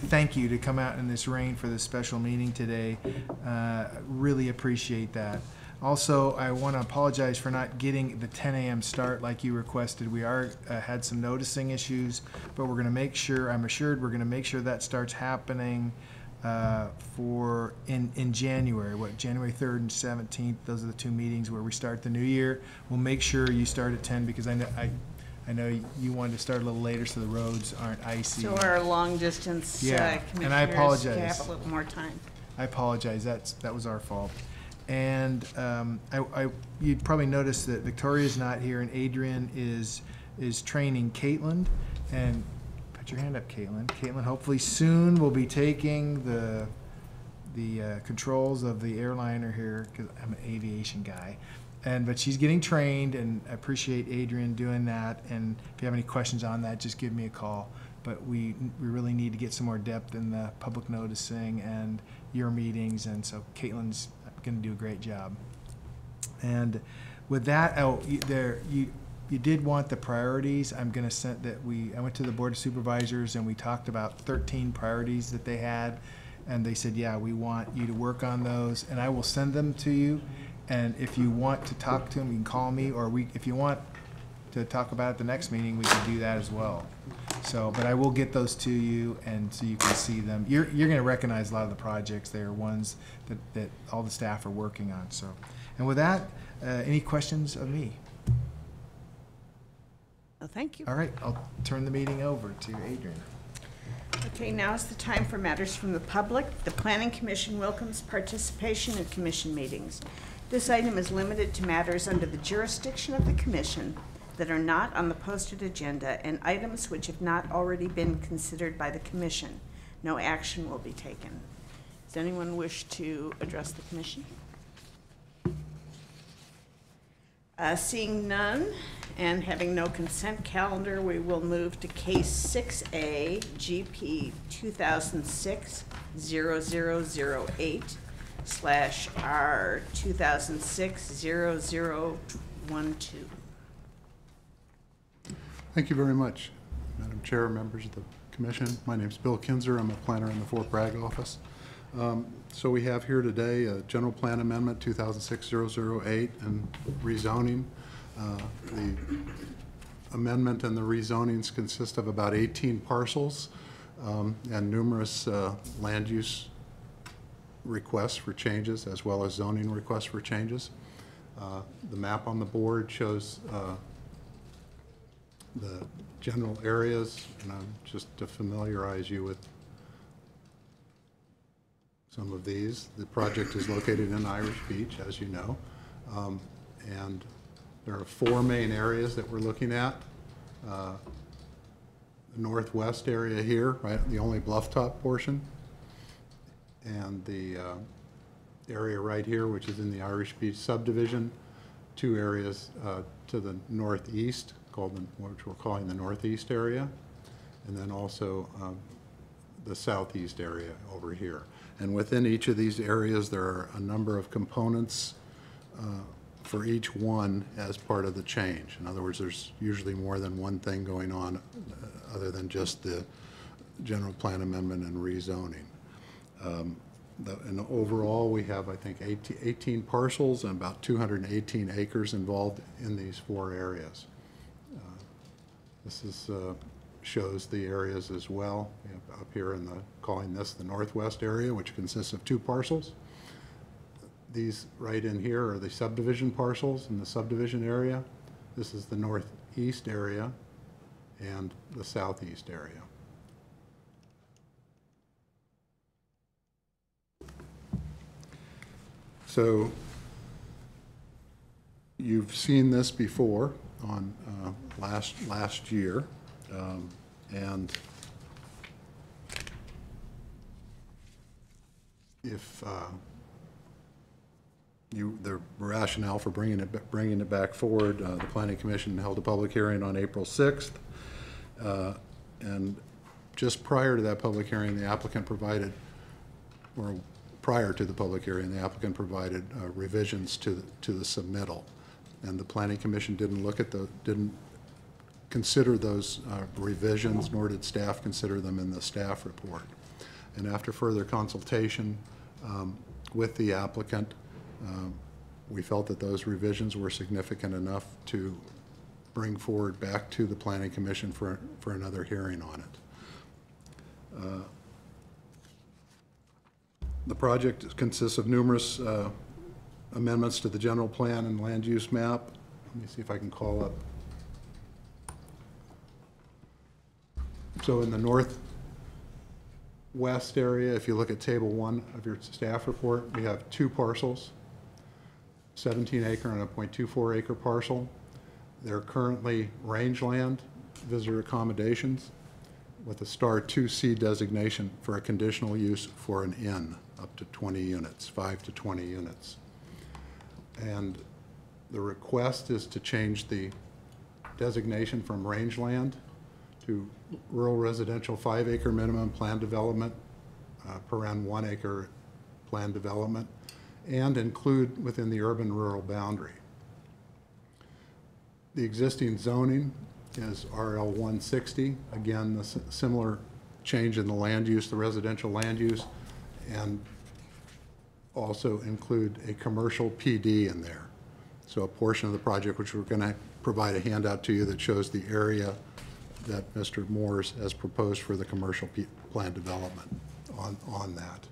thank you to come out in this rain for this special meeting today. Really appreciate that. Also, I want to apologize for not getting the 10 a.m. start like you requested. We had some noticing issues, but we're going to make sure, I'm assured we're going to make sure that starts happening in January, January 3rd and 17th. Those are the 2 meetings where we start the new year. We'll make sure you start at 10 because I know you wanted to start a little later so the roads aren't icy. So our long distance commissioners and I apologize. can have a little more time. I apologize. That was our fault. And you'd probably noticed that Victoria's not here and Adrian is training Caitlin. And put your hand up, Caitlin. Caitlin hopefully soon will be taking the controls of the airliner here because I'm an aviation guy. But she's getting trained, and I appreciate Adrian doing that. And if you have any questions on that, just give me a call. But we really need to get some more depth in the public noticing and your meetings, and so Caitlin's going to do a great job. And with that, you did want the priorities. I'm going to send that I went to the Board of Supervisors and we talked about 13 priorities that they had, and they said, yeah, we want you to work on those, and I will send them to you. And if you want to talk to them, you can call me, or if you want to talk about it at the next meeting, we can do that as well. So, but I will get those to you, and so you can see them. You're going to recognize a lot of the projects. They are ones that all the staff are working on. So, and with that, any questions of me? Well, thank you. All right, I'll turn the meeting over to Adrian. Okay, now is the time for matters from the public. The Planning Commission welcomes participation in commission meetings. This item is limited to matters under the jurisdiction of the commission that are not on the posted agenda and items which have not already been considered by the commission. No action will be taken. Does anyone wish to address the commission? Seeing none and having no consent calendar, we will move to case 6A, GP 2006-0008 / R 2006-0012. Thank you very much, Madam Chair, members of the Commission. My name is Bill Kinzer. I'm a planner in the Fort Bragg office. So we have here today a General Plan Amendment 2006-008 and rezoning. The amendment and the rezonings consist of about 18 parcels and numerous land use requests for changes as well as zoning requests for changes. The map on the board shows the general areas, and just to familiarize you with some of these. The project is located in Irish Beach, as you know, and there are 4 main areas that we're looking at. The northwest area here, right, the only bluff top portion, and the area right here, which is in the Irish Beach subdivision. 2 areas to the northeast, which we're calling the northeast area, and then also the southeast area over here. And within each of these areas, there are a number of components for each one as part of the change. In other words, there's usually more than one thing going on other than just the general plan amendment and rezoning. And overall, we have, I think, 18 parcels and about 218 acres involved in these 4 areas. This is shows the areas as well. We have up here in calling this the northwest area, which consists of 2 parcels. These right in here are the subdivision parcels in the subdivision area. This is the northeast area and the southeast area. So you've seen this before on last year, and if the rationale for bringing it back forward, the Planning Commission held a public hearing on April 6th, and just prior to that public hearing, the applicant provided, or prior to the public hearing, the applicant provided revisions to the submittal, and the Planning Commission didn't consider those revisions, nor did staff consider them in the staff report. And after further consultation with the applicant, we felt that those revisions were significant enough to bring forward back to the Planning Commission for another hearing on it. The project consists of numerous amendments to the general plan and land use map. Let me see if I can call up. So in the northwest area, if you look at table 1 of your staff report, we have 2 parcels, 17 acre and a 0.24 acre parcel. They're currently rangeland visitor accommodations with a star 2C designation for a conditional use for an inn up to 20 units, 5 to 20 units. And the request is to change the designation from rangeland to rural residential 5 acre minimum plan development, paren 1 acre plan development, and include within the urban rural boundary. The existing zoning is RL 160. Again, the similar change in the land use, the residential land use, and also include a commercial PD in there. So a portion of the project, which we're going to provide a handout to you that shows the area that Mr. Moores has proposed for the commercial plan development on that.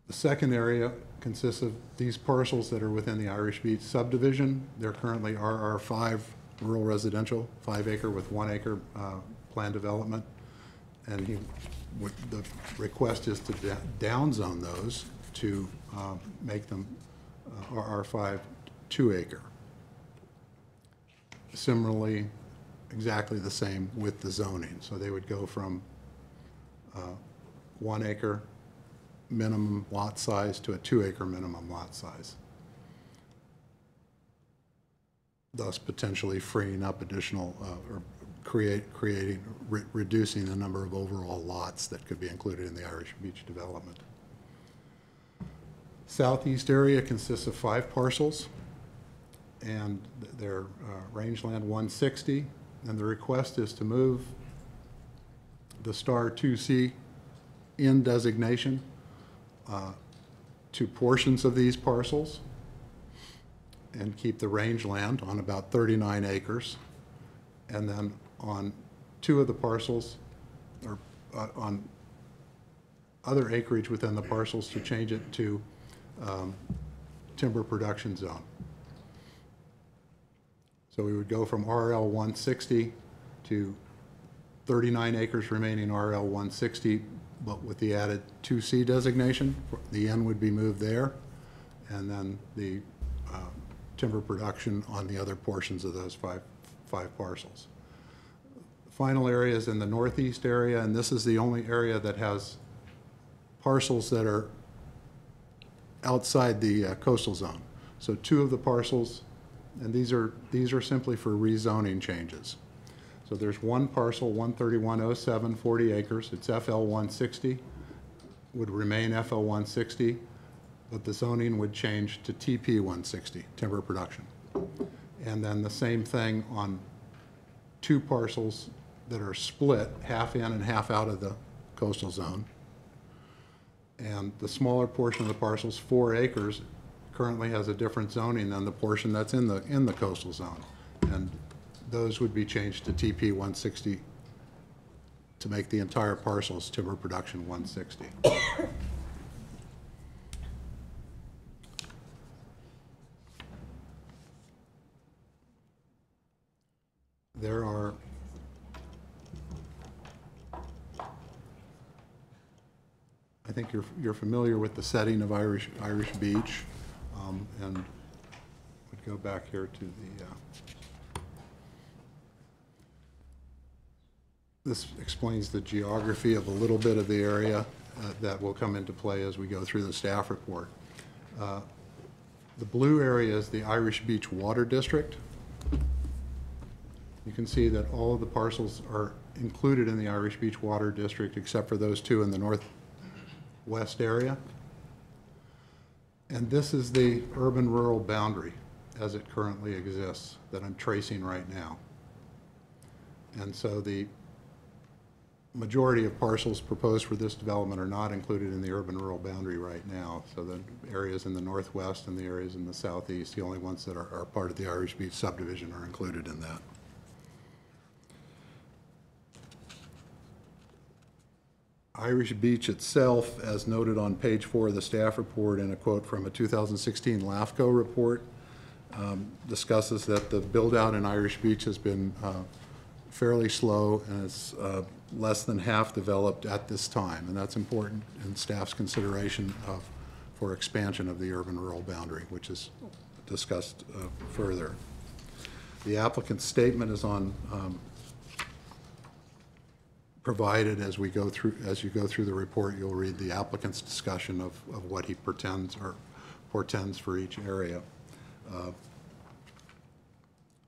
The second area consists of these parcels that are within the Irish Beach subdivision. They're currently RR5 rural residential, 5 acre with 1 acre plan development. And the request is to downzone those to make them RR5 2 acre. Similarly, exactly the same with the zoning. So they would go from 1 acre minimum lot size to a 2 acre minimum lot size, thus potentially freeing up additional or reducing the number of overall lots that could be included in the Irish Beach development. Southeast area consists of 5 parcels, and they're rangeland 160, and the request is to move the star 2C in designation to portions of these parcels and keep the rangeland on about 39 acres, and then on 2 of the parcels, or on other acreage within the parcels, to change it to timber production zone. So we would go from RL 160 to 39 acres remaining RL 160, but with the added 2C designation. The N would be moved there, and then the timber production on the other portions of those five parcels. The final area is in the northeast area, and this is the only area that has parcels that are outside the coastal zone. So 2 of the parcels, and these are simply for rezoning changes. So there's 1 parcel, 13107, 40 acres. It's FL 160, would remain FL 160, but the zoning would change to TP 160, timber production. And then the same thing on 2 parcels that are split, half in and half out of the coastal zone. And the smaller portion of the parcels, 4 acres, currently has a different zoning than the portion that's in the coastal zone. And those would be changed to TP 160 to make the entire parcels timber production 160. There are I think you're familiar with the setting of Irish Beach, and would go back here to the this explains the geography of a little bit of the area that will come into play as we go through the staff report. The blue area is the Irish Beach Water District. You can see that all of the parcels are included in the Irish Beach Water District except for those 2 in the northwest area. And this is the urban-rural boundary as it currently exists that I'm tracing right now. And so the majority of parcels proposed for this development are not included in the urban-rural boundary right now. So the areas in the northwest and the areas in the southeast, the only ones that are part of the Irish Beach subdivision are included in that. Irish Beach itself, as noted on page 4 of the staff report in a quote from a 2016 LAFCO report, discusses that the build-out in Irish Beach has been fairly slow and it's less than half developed at this time, and that's important in staff's consideration for expansion of the urban-rural boundary, which is discussed further. The applicant's statement is on provided as we go through. As you go through the report, you'll read the applicant's discussion of what he pretends or portends for each area.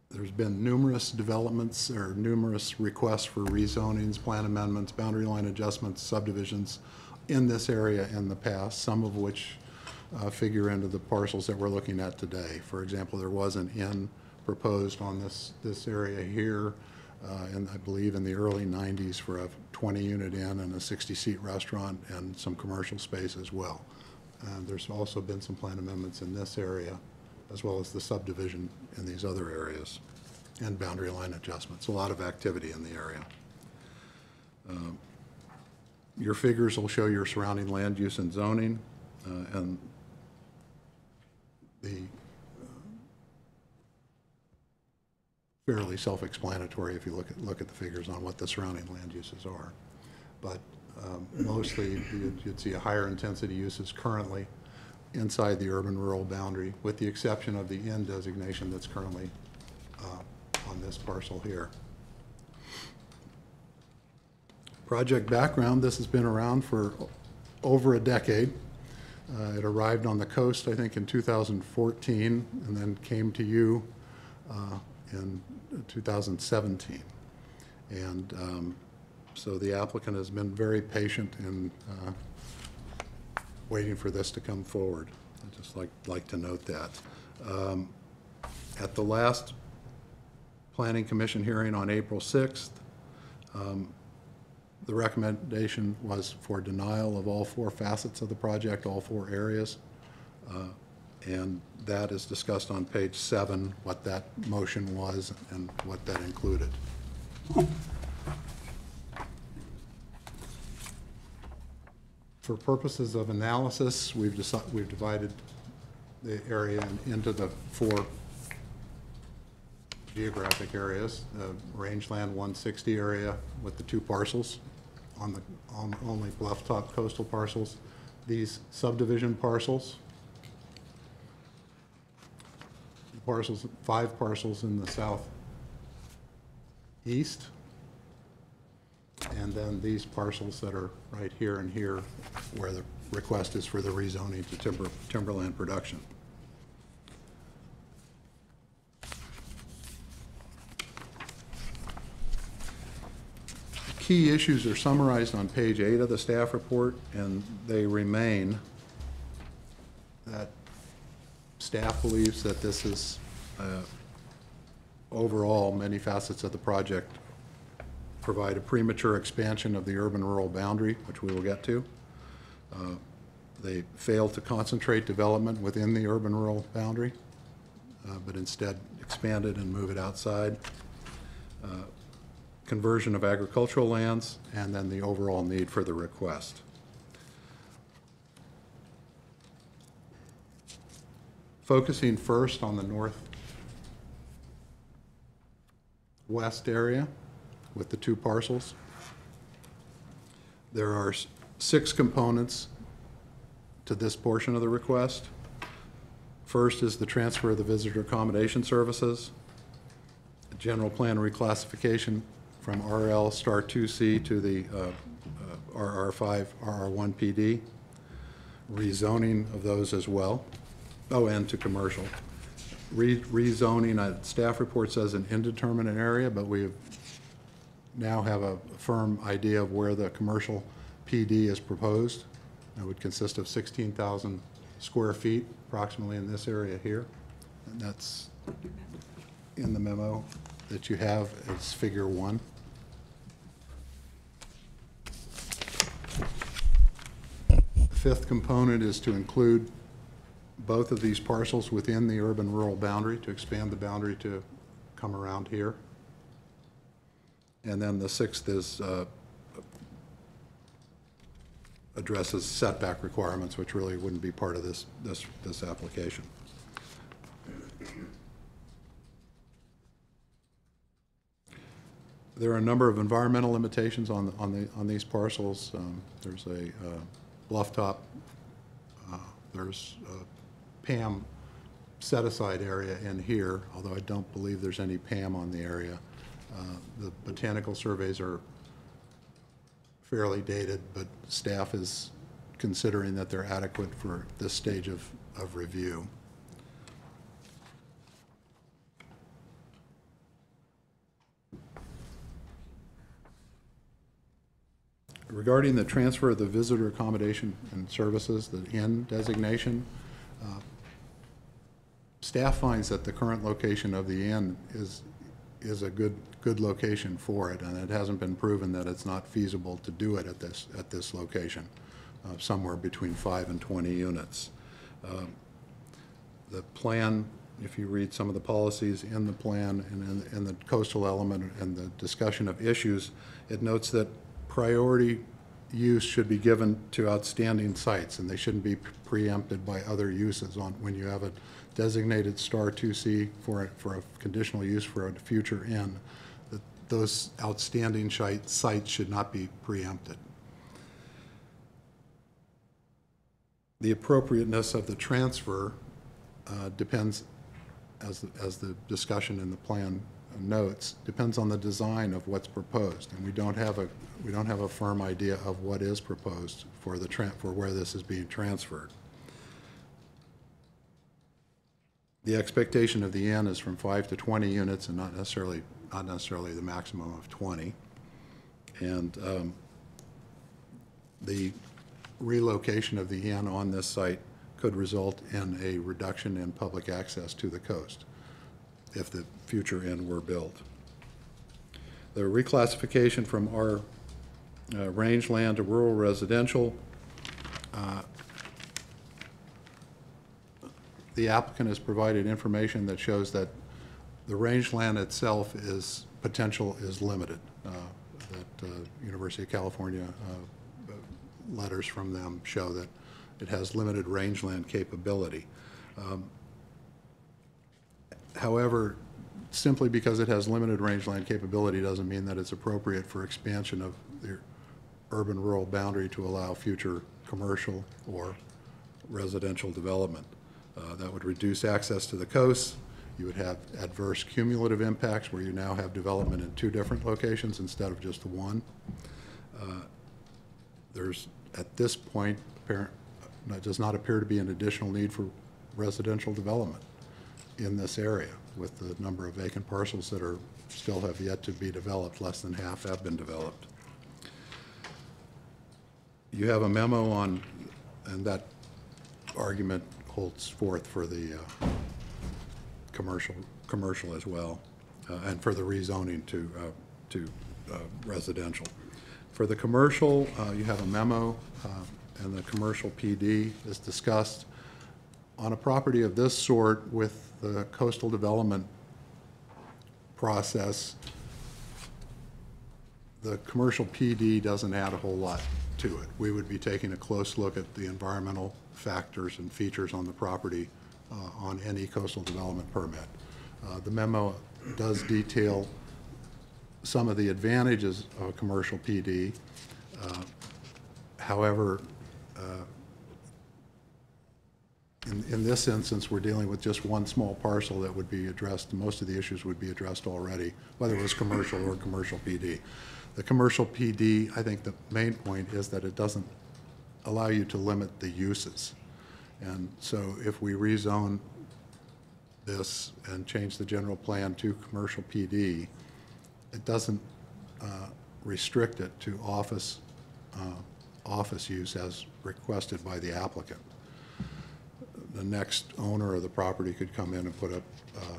There's been numerous developments or numerous requests for rezonings, plan amendments, boundary line adjustments, subdivisions in this area in the past, some of which figure into the parcels that we're looking at today. For example, there was an inn proposed on this area here, and I believe in the early 90s for a 20-unit inn and a 60-seat restaurant and some commercial space as well. There's also been some plan amendments in this area, as well as the subdivision in these other areas, and boundary line adjustments. A lot of activity in the area. Your figures will show your surrounding land use and zoning, and the fairly self-explanatory if you look at the figures on what the surrounding land uses are. But mostly you'd see a higher intensity uses currently inside the urban-rural boundary, with the exception of the inn designation that's currently on this parcel here. Project background, this has been around for over a decade. It arrived on the coast, I think, in 2014, and then came to you in 2017. And so the applicant has been very patient in waiting for this to come forward. I'd just like to note that. At the last Planning Commission hearing on April 6th, the recommendation was for denial of all 4 facets of the project, all 4 areas. And that is discussed on page 7, what that motion was and what that included. For purposes of analysis, we've divided the area into the 4 geographic areas. The Rangeland 160 area with the 2 parcels on only bluff top coastal parcels. These subdivision parcels, the 5 parcels in the southeast, and then these parcels that are right here and here where the request is for the rezoning to timberland production. The key issues are summarized on page 8 of the staff report, and they remain that staff believes that this is overall many facets of the project provide a premature expansion of the urban-rural boundary, which we will get to. They fail to concentrate development within the urban-rural boundary, but instead expand it and move it outside. Conversion of agricultural lands, and then the overall need for the request. Focusing first on the northwest area with the 2 parcels. There are 6 components to this portion of the request. First is the transfer of the visitor accommodation services, a general plan reclassification from RL Star 2C to the RR5, RR1 PD, rezoning of those as well. Oh, and to commercial. Rezoning, staff report says an indeterminate area, but we now have a firm idea of where the commercial PD is proposed. It would consist of 16,000 square feet, approximately in this area here. And that's in the memo that you have as figure 1. fifth component is to include both of these parcels within the urban-rural boundary, to expand the boundary to come around here. And then the sixth is addresses setback requirements, which really wouldn't be part of this application. There are a number of environmental limitations on these parcels. There's a bluff top. There's a PAM set-aside area in here, although I don't believe there's any PAM on the area. The botanical surveys are fairly dated, but staff is considering that they're adequate for this stage of review. Regarding the transfer of the visitor accommodation and services, the inn designation, staff finds that the current location of the inn is a good location for it, and it hasn't been proven that it's not feasible to do it at this location, somewhere between 5 and 20 units. The plan, if you read some of the policies in the plan and in the coastal element and the discussion of issues, it notes that priority use should be given to outstanding sites, and they shouldn't be preempted by other uses when you have a designated star 2C for a conditional use for a future inn. That those outstanding sites should not be preempted. The appropriateness of the transfer depends, as the discussion in the plan notes, depends on the design of what's proposed, and we don't have a firm idea of what is proposed for where this is being transferred. The expectation of the inn is from 5 to 20 units, and not necessarily the maximum of 20. And the relocation of the inn on this site could result in a reduction in public access to the coast if the future inn were built. The reclassification from our rangeland to rural residential, the applicant has provided information that shows that the rangeland itself potential is limited. That University of California letters from them show that it has limited rangeland capability. However, simply because it has limited rangeland capability doesn't mean that it's appropriate for expansion of the urban-rural boundary to allow future commercial or residential development. That would reduce access to the coast. You would have adverse cumulative impacts where you now have development in 2 different locations instead of just the one. There's, at this point, does not appear to be an additional need for residential development in this area, with the number of vacant parcels that still have yet to be developed. Less than half have been developed. You have a memo on, and that argument holds forth for the commercial as well, and for the rezoning to residential. For the commercial, you have a memo, and the commercial PD is discussed. On a property of this sort, with the coastal development process, the commercial PD doesn't add a whole lot to it. We would be taking a close look at the environmental factors and features on the property on any coastal development permit. The memo does detail some of the advantages of a commercial PD. However, in this instance, we're dealing with just one small parcel that would be addressed. Most of the issues would be addressed already, whether it was commercial or commercial PD. The commercial PD, I think the main point is that it doesn't allow you to limit the uses. And so if we rezone this and change the general plan to commercial PD, it doesn't restrict it to office use as requested by the applicant. The next owner of the property could come in and put up a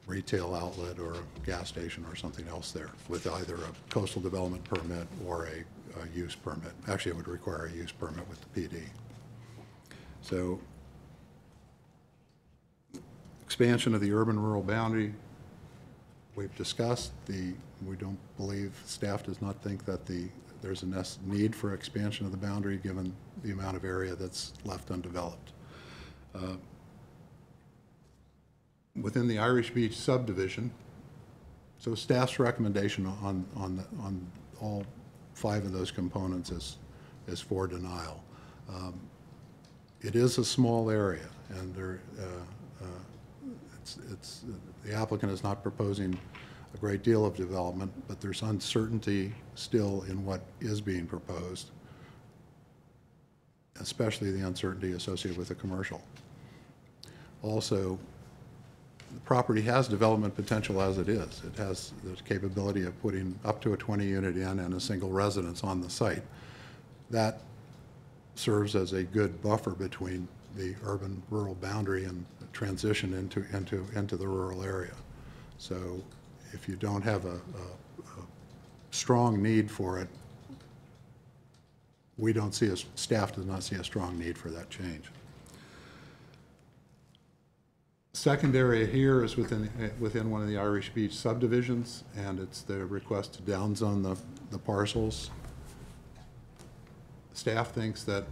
retail outlet or a gas station or something else there with either a coastal development permit or a use permit. Actually, it would require a use permit with the PD. So expansion of the urban-rural boundary, we've discussed. We don't believe, staff does not think that there's a need for expansion of the boundary given the amount of area that's left undeveloped. Within the Irish Beach subdivision, so staff's recommendation on all 5 of those components is for denial. It is a small area, and the applicant is not proposing a great deal of development, but there's uncertainty still in what is being proposed, especially the uncertainty associated with the commercial. Also, the property has development potential as it is. It has the capability of putting up to a 20-unit inn and a single residence on the site. That serves as a good buffer between the urban-rural boundary and the transition into the rural area. So if you don't have a strong need for it, we don't see staff does not see a strong need for that change. Second area here is within one of the Irish Beach subdivisions, and it's the request to downzone the parcels. Staff thinks that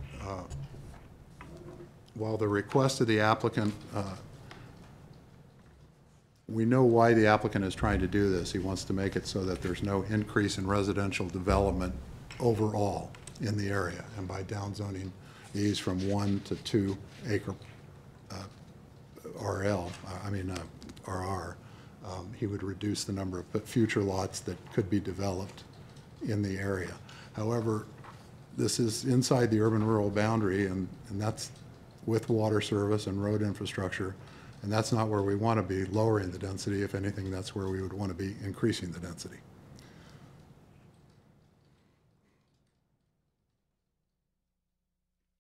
while the request of the applicant, we know why the applicant is trying to do this. He wants to make it so that there's no increase in residential development overall in the area, and by downzoning these from 1 to 2 acre RR, he would reduce the number of future lots that could be developed in the area. However, this is inside the urban-rural boundary, and that's with water service and road infrastructure, and that's not where we want to be lowering the density. If anything, that's where we would want to be increasing the density.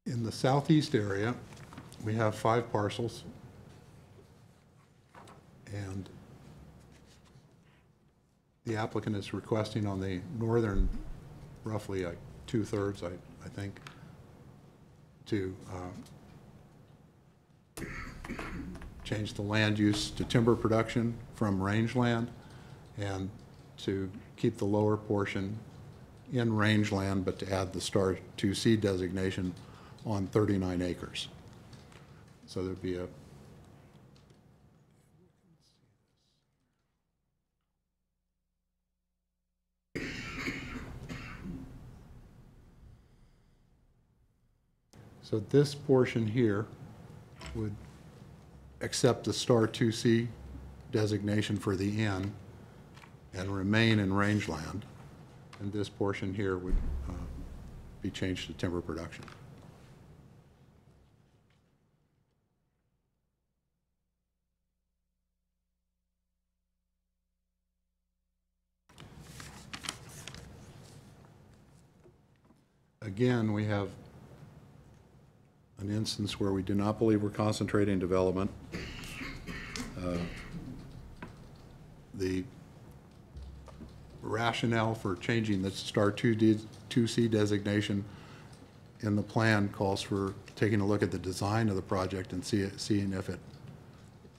In the southeast area, we have 5 parcels, and the applicant is requesting on the northern, roughly 2/3, I think, to change the land use to timber production from rangeland, and to keep the lower portion in rangeland, but to add the Star 2C designation on 39 acres. So there'd be a So this portion here would accept the Star 2C designation for the inn and remain in rangeland, and this portion here would be changed to timber production. Again, we have an instance where we do not believe we're concentrating development. The rationale for changing the Star 2C designation in the plan calls for taking a look at the design of the project and seeing if it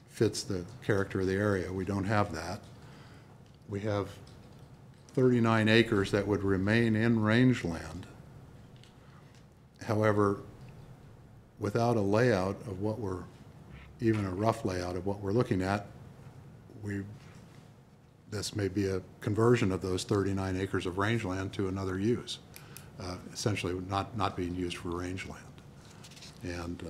fits the character of the area. We don't have that. We have 39 acres that would remain in rangeland. However, without a layout of what we're, even a rough layout of what we're looking at, this may be a conversion of those 39 acres of rangeland to another use, essentially not being used for rangeland. And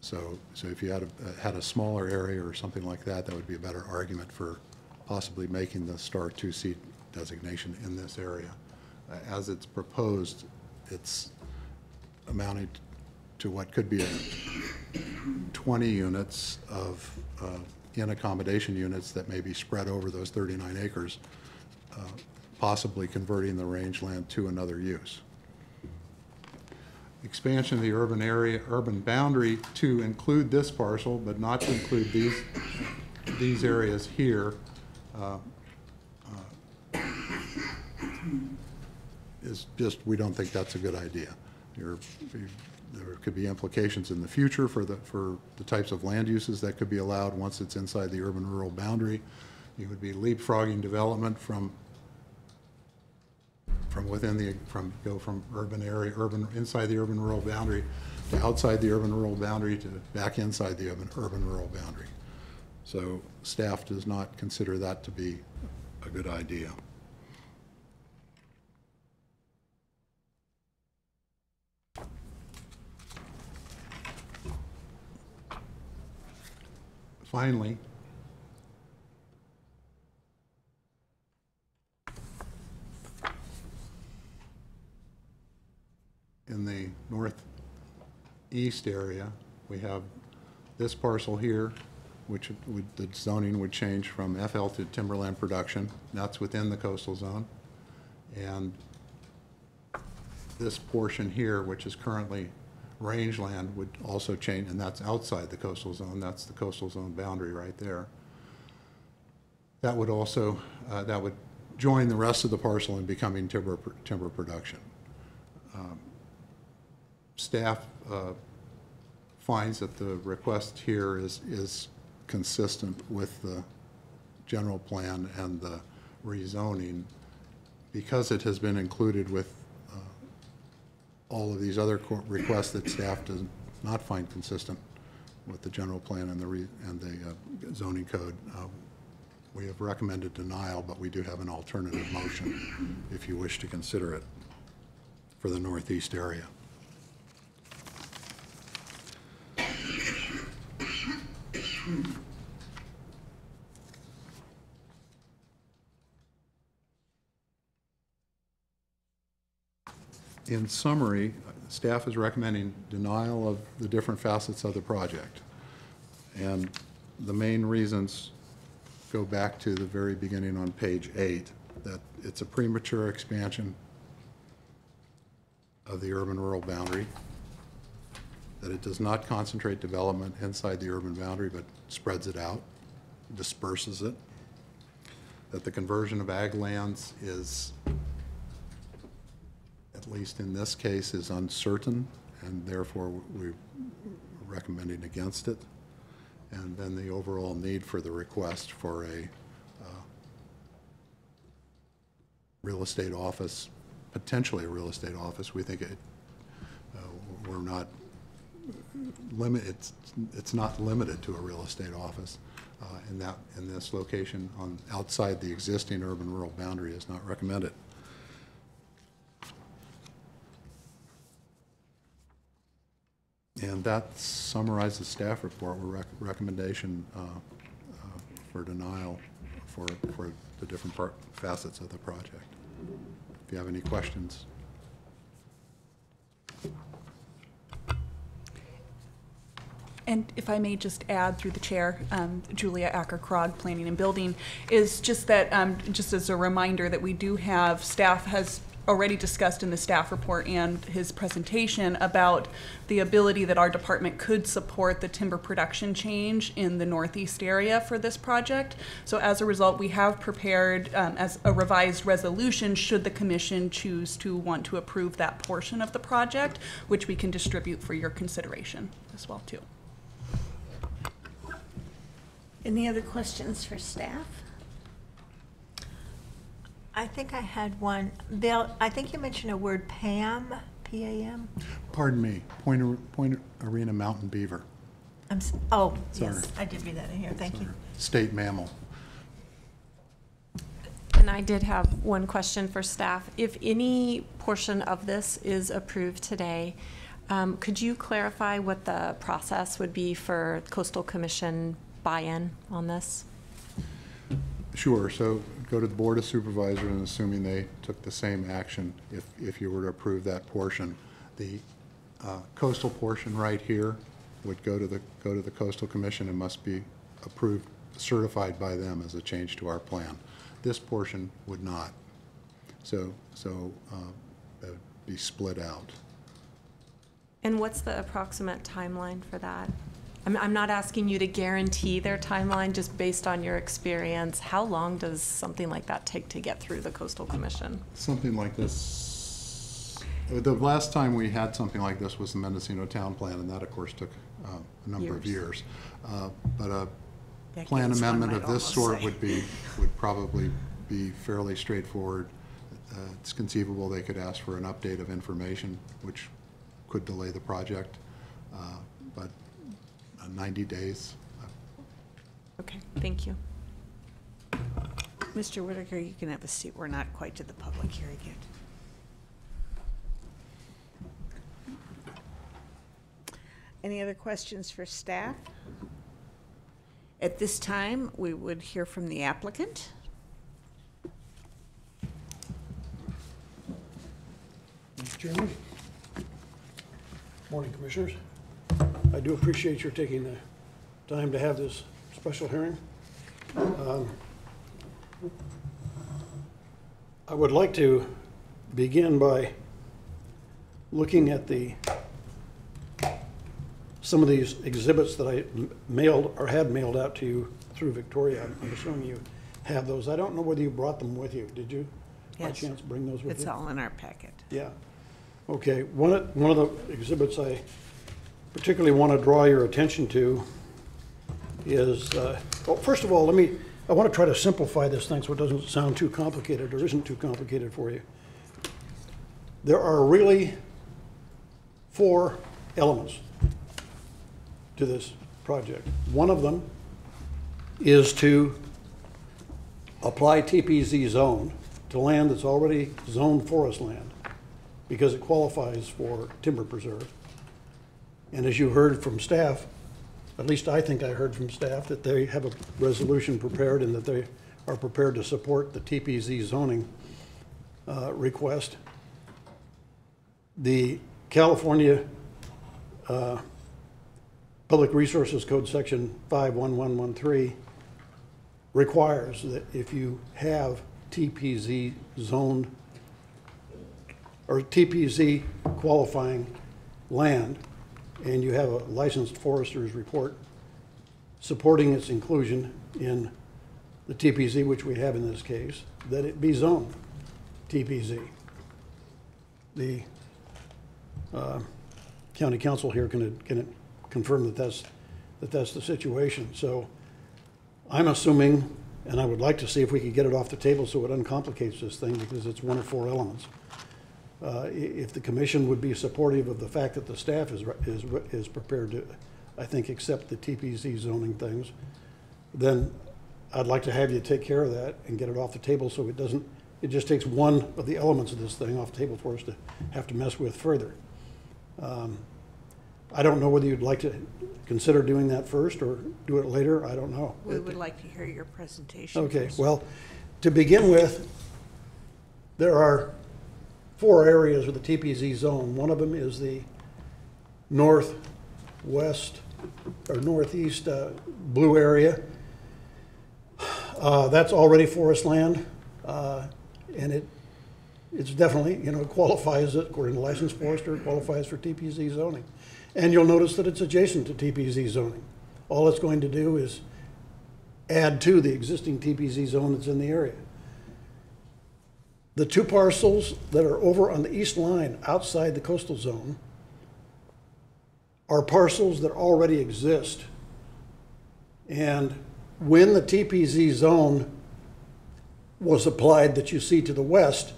so if you had a smaller area or something like that, that would be a better argument for possibly making the Star 2C designation in this area. As it's proposed, it's amounting to what could be 20 units of in accommodation units that may be spread over those 39 acres, possibly converting the rangeland to another use. Expansion of the urban boundary to include this parcel, but not to include these areas here. is just, we don't think that's a good idea. There could be implications in the future for the types of land uses that could be allowed once it's inside the urban-rural boundary. You would be leapfrogging development from inside the urban-rural boundary to outside the urban-rural boundary to back inside the urban-rural boundary. So staff does not consider that to be a good idea. Finally, in the northeast area, we have this parcel here, which the zoning would change from FL to timberland production. That's within the coastal zone. And this portion here, which is currently rangeland, would also change, and that's outside the coastal zone. That's the coastal zone boundary right there. That would also, that would join the rest of the parcel in becoming timber production. Staff finds that the request here is consistent with the general plan and the rezoning because it has been included with all of these other requests that staff does not find consistent with the general plan and the zoning code. We have recommended denial, but we do have an alternative motion if you wish to consider it for the northeast area. In summary, staff is recommending denial of the different facets of the project. And the main reasons go back to the very beginning on page 8, that it's a premature expansion of the urban-rural boundary, that it does not concentrate development inside the urban boundary but spreads it out, disperses it, that the conversion of ag lands is, at least in this case, is uncertain, and therefore we're recommending against it. And then the overall need for the request for a real estate office, potentially a real estate office. We think we're not limited. It's not limited to a real estate office. In this location outside the existing urban-rural boundary is not recommended. And that summarizes staff report with recommendation for denial for the different facets of the project. If you have any questions. And if I may just add through the chair, Julia Acker-Krog, Planning and Building, is just that, just as a reminder that we do have, staff has already discussed in the staff report and his presentation about the ability that our department could support the timber production change in the northeast area for this project. So as a result, we have prepared as a revised resolution should the commission choose to want to approve that portion of the project, which we can distribute for your consideration as well too. Any other questions for staff? I think I had one. Bill, I think you mentioned a word PAM, P-A-M? Pardon me, Point Arena Mountain Beaver. Oh, Sorry. yes, I did read that in here. Thank you. State mammal. And I did have one question for staff. If any portion of this is approved today, could you clarify what the process would be for Coastal Commission buy-in on this? Sure. So go to the Board of Supervisors, and assuming they took the same action, if you were to approve that portion, the coastal portion right here would go to the Coastal Commission and must be approved, certified by them as a change to our plan. This portion would not. So that would be split out. And what's the approximate timeline for that? I'm not asking you to guarantee their timeline, just based on your experience. How long does something like that take to get through the Coastal Commission? Something like this The last time we had something like this was the Mendocino Town Plan, and that, of course, took a number of years. But a plan Decades, one amendment might of this almost sort say. would probably be fairly straightforward. It's conceivable they could ask for an update of information, which could delay the project, but 90 days. Okay, thank you. Mr. Whitaker, you can have a seat. We're not quite to the public hearing yet. Any other questions for staff? At this time, we would hear from the applicant. Mr. Chairman. Morning, Commissioners. I do appreciate your taking the time to have this special hearing. I would like to begin by looking at some of these exhibits that I mailed or had mailed out to you through Victoria. I'm assuming you have those. I don't know whether you brought them with you. Did you, by Yes. chance, bring those with It's you? all in our packet. Yeah. Okay, one of the exhibits I particularly want to draw your attention to is, well, first of all, I want to try to simplify this thing so it doesn't sound too complicated or isn't too complicated for you. There are really 4 elements to this project. One of them is to apply TPZ zone to land that's already zoned forest land, because it qualifies for timber preserve. And as you heard from staff, at least I think I heard from staff, that they have a resolution prepared and that they are prepared to support the TPZ zoning request. The California Public Resources Code Section 51113 requires that if you have TPZ zoned or TPZ qualifying land, and you have a licensed forester's report supporting its inclusion in the TPZ, which we have in this case, that it be zoned TPZ. The county council here can confirm that that's the situation. So I'm assuming, and I would like to see if we could get it off the table so it uncomplicates this thing, because it's 1 of 4 elements. If the commission would be supportive of the fact that the staff is prepared to, I think, accept the TPZ zoning things, then I'd like to have you take care of that and get it off the table so it just takes one of the elements of this thing off the table for us to have to mess with further. I don't know whether you'd like to consider doing that first or do it later. I don't know. We would like to hear your presentation. Okay, first. well, to begin with, there are 4 areas with the TPZ zone. One of them is the northwest or northeast blue area. That's already forest land, and it's definitely, it qualifies, according to licensed forester, it qualifies for TPZ zoning. And you'll notice that it's adjacent to TPZ zoning. All it's going to do is add to the existing TPZ zone that's in the area. The 2 parcels that are over on the east line outside the coastal zone are parcels that already exist. And when the TPZ zone was applied that you see to the west,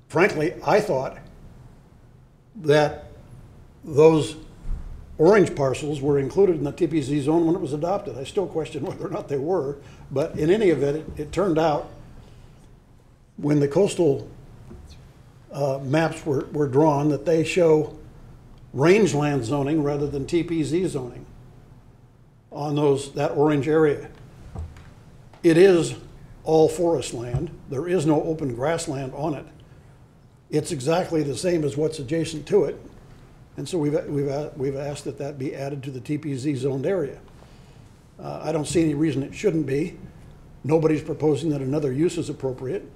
frankly, I thought that those orange parcels were included in the TPZ zone when it was adopted. I still question whether or not they were, but in any event, it turned out when the coastal maps were drawn that they show rangeland zoning rather than TPZ zoning on that orange area. It is all forest land. There is no open grassland on it. It's exactly the same as what's adjacent to it. And so we've asked that that be added to the TPZ zoned area. I don't see any reason it shouldn't be. Nobody's proposing that another use is appropriate.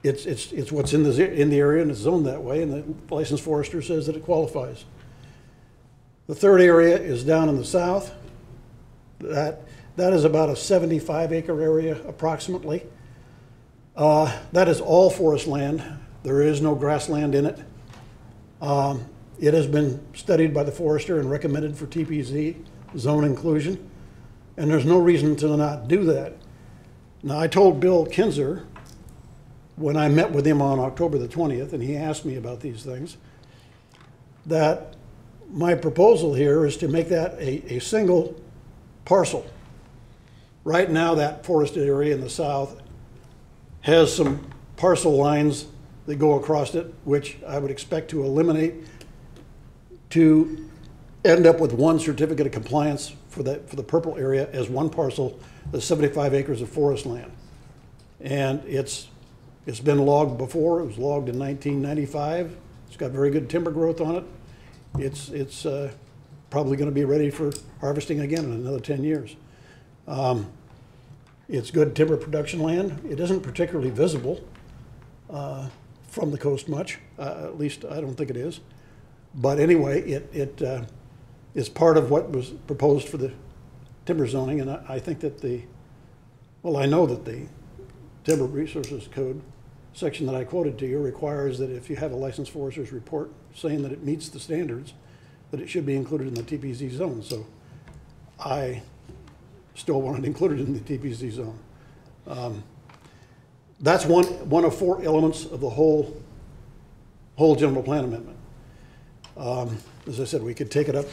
It's what's in the area and it's zoned that way, and the licensed forester says that it qualifies. The third area is down in the south. That is about a 75-acre area approximately. That is all forest land. There is no grassland in it. It has been studied by the forester and recommended for TPZ zone inclusion, and there's no reason to not do that. Now, I told Bill Kinzer when I met with him on October the 20th, and he asked me about these things, that my proposal here is to make that a single parcel. Right now, that forested area in the south has some parcel lines that go across it, which I would expect to eliminate to end up with one certificate of compliance for the purple area as one parcel, the 75 acres of forest land. And it's been logged before. It was logged in 1995. It's got very good timber growth on it. It's probably going to be ready for harvesting again in another 10 years. It's good timber production land. It isn't particularly visible from the coast much. At least I don't think it is. But anyway, it is part of what was proposed for the timber zoning, and I think that I know that the Timber Resources Code section that I quoted to you requires that if you have a licensed forester's report saying that it meets the standards, that it should be included in the TPZ zone. So I still want it included in the TPZ zone. That's one of 4 elements of the whole general plan amendment. As I said, we could take it up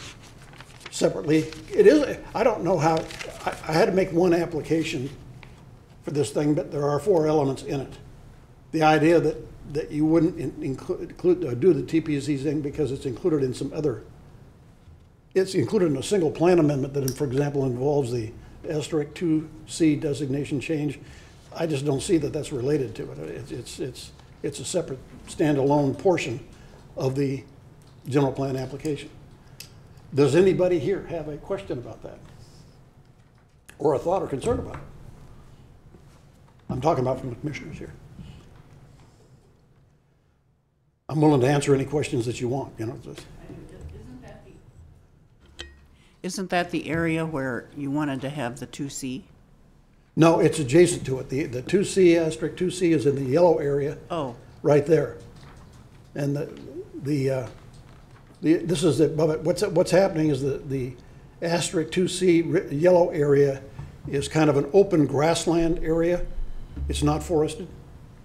separately. It is, I don't know how, I had to make one application for this thing, but there are 4 elements in it. The idea that you wouldn't do the TPZ thing because it's included in some other, it's included in a single plan amendment that, for example, involves the asterisk 2C designation change. I just don't see that that's related to it. It's a separate standalone portion of the general plan application. Does anybody here have a question about that? Or a thought or concern about it? I'm talking about from the commissioners here. I'm willing to answer any questions that you want, you know. Isn't that the area where you wanted to have the 2C? No, it's adjacent to it. The 2C, asterisk 2C is in the yellow area. Oh. Right there. And this is above it. What's happening is the asterisk 2C yellow area is kind of an open grassland area. It's not forested,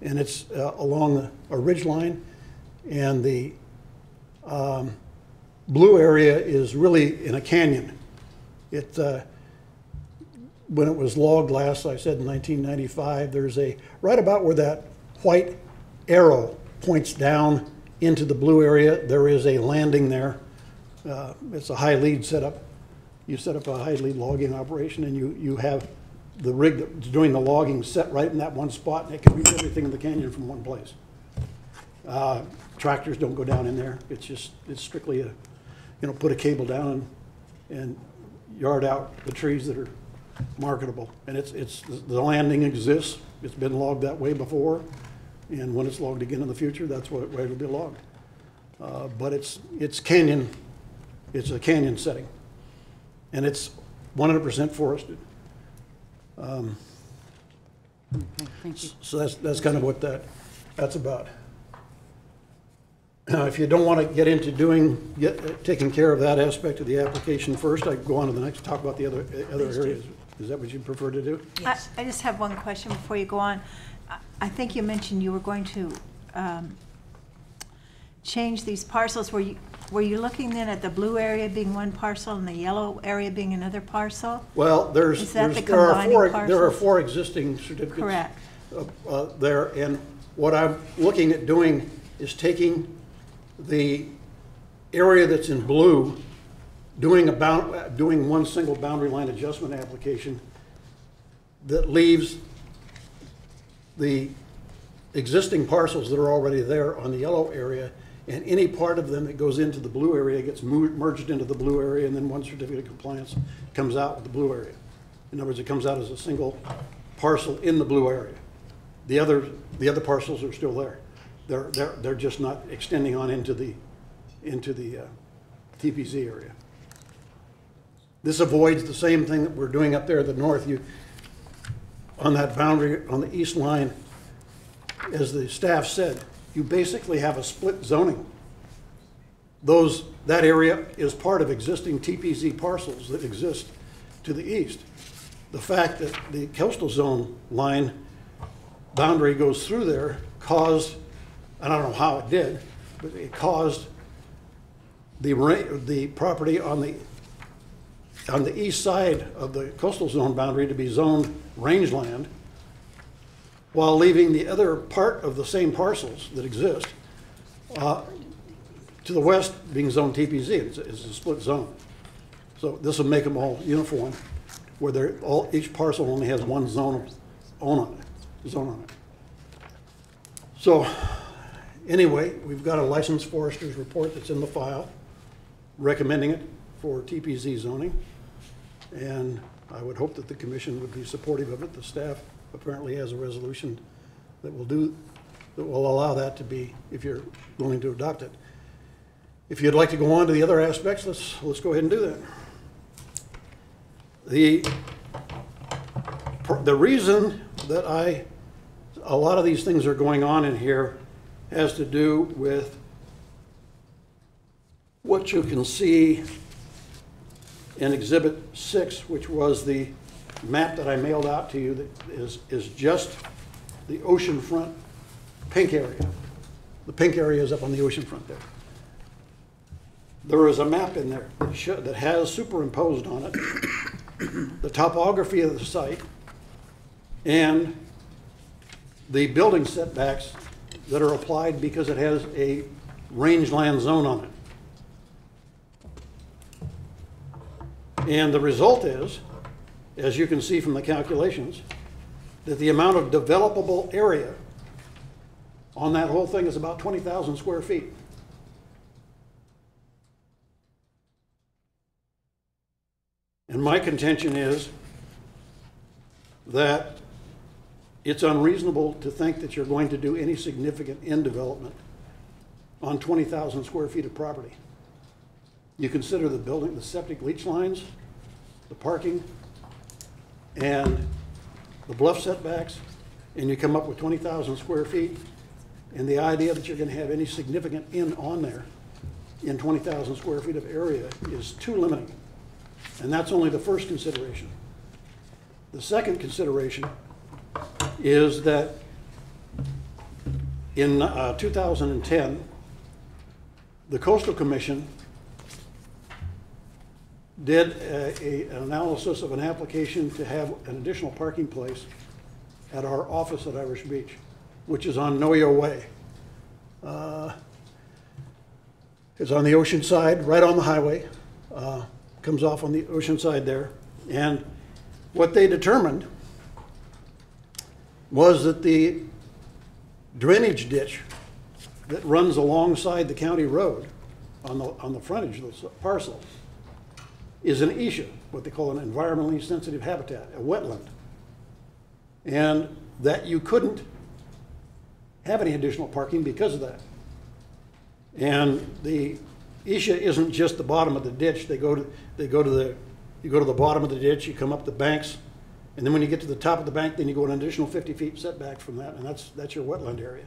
and it's along a ridge line. And the blue area is really in a canyon. When it was logged last, I said in 1995, there's right about where that white arrow points down into the blue area, there is a landing there. It's a high lead setup. You set up a high lead logging operation, and you have the rig that's doing the logging set right in that one spot, and it can reach everything in the canyon from one place. Tractors don't go down in there. It's strictly put a cable down and yard out the trees that are marketable. And the landing exists. It's been logged that way before, and when it's logged again in the future, that's what way it'll be logged. But it's canyon. It's a canyon setting, and it's 100% forested. Okay, thank you. So that's kind of what that's about. Now, if you don't want to get into taking care of that aspect of the application first, I go on to the next, talk about the other areas. Is that what you prefer to do? Yes. I just have one question before you go on. I think you mentioned you were going to change these parcels. Were you looking then at the blue area being one parcel and the yellow area being another parcel? Well, there are 4 existing certificates. Correct. There, and what I'm looking at doing is taking the area that's in blue, doing one single boundary line adjustment application that leaves the existing parcels that are already there on the yellow area, and any part of them that goes into the blue area gets merged into the blue area, and then one certificate of compliance comes out with the blue area. In other words, it comes out as a single parcel in the blue area. The other parcels are still there. They're just not extending on into the TPZ area. This avoids the same thing that we're doing up there at the north. On that boundary on the east line, as the staff said, you basically have a split zoning. That area is part of existing TPZ parcels that exist to the east. The fact that the coastal zone line boundary goes through there caused, and I don't know how it did, but it caused the property on the east side of the coastal zone boundary to be zoned rangeland, while leaving the other part of the same parcels that exist to the west being zoned TPZ. It's a split zone. So this will make them all uniform, where each parcel only has one zone on it. So anyway, we've got a licensed forester's report that's in the file recommending it for TPZ zoning. And I would hope that the commission would be supportive of it. The staff apparently has a resolution that will allow that to be, if you're willing to adopt it. If you'd like to go on to the other aspects, let's go ahead and do that. The reason that a lot of these things are going on in here has to do with what you can see in Exhibit 6, which was the map that I mailed out to you that is just the oceanfront pink area. The pink area is up on the oceanfront there. There is a map in there that has superimposed on it the topography of the site and the building setbacks that are applied because it has a rangeland zone on it. And the result is, as you can see from the calculations, that the amount of developable area on that whole thing is about 20,000 square feet. And my contention is that it's unreasonable to think that you're going to do any significant in-development on 20,000 square feet of property. You consider the building, the septic leach lines, the parking, and the bluff setbacks, and you come up with 20,000 square feet, and the idea that you're going to have any significant in on there in 20,000 square feet of area is too limiting. And that's only the first consideration. The second consideration is that in 2010, the Coastal Commission did an analysis of an application to have an additional parking place at our office at Irish Beach, which is on Know Your Way. It's on the ocean side, right on the highway. Comes off on the ocean side there. And what they determined was that the drainage ditch that runs alongside the county road on the frontage of the parcel is an ESHA, what they call an environmentally sensitive habitat, a wetland. And that you couldn't have any additional parking because of that. And the ESHA isn't just the bottom of the ditch. You go to the bottom of the ditch, you come up the banks, and then when you get to the top of the bank, then you go an additional 50 feet setback from that, and that's your wetland area.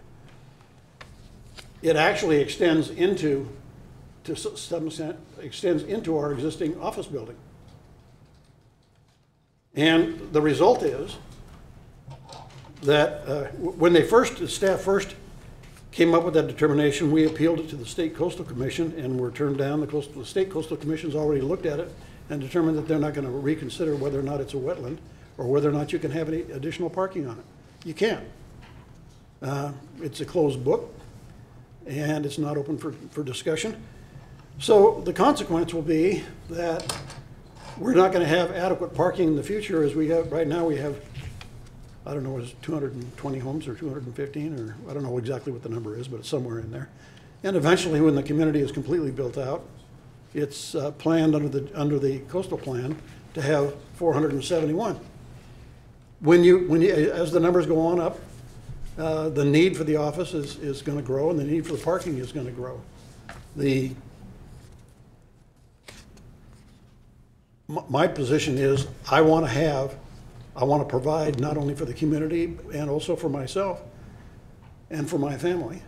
It actually extends into, to some extent, extends into our existing office building. And the result is that when the staff first came up with that determination, we appealed it to the State Coastal Commission and were turned down. The State Coastal Commission's already looked at it and determined that they're not going to reconsider whether or not it's a wetland or whether or not you can have any additional parking on it. You can't. It's a closed book and it's not open for discussion. So the consequence will be that we're not going to have adequate parking in the future as we have right now. We have, I don't know, is it 220 homes or 215, or I don't know exactly what the number is, but it's somewhere in there. And eventually, when the community is completely built out, it's planned under the coastal plan to have 471. As the numbers go on up, the need for the office is going to grow, and the need for the parking is going to grow. My position is I want to provide not only for the community and also for myself and for my family,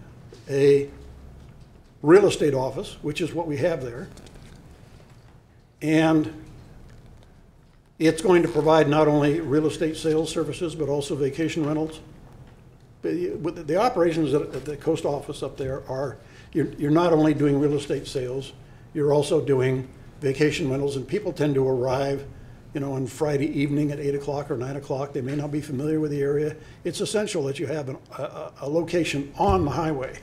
a real estate office, which is what we have there. And it's going to provide not only real estate sales services, but also vacation rentals. The operations at the Coast office up there are, you're not only doing real estate sales, you're also doing vacation rentals, and people tend to arrive, you know, on Friday evening at 8 o'clock or 9 o'clock. They may not be familiar with the area. It's essential that you have a location on the highway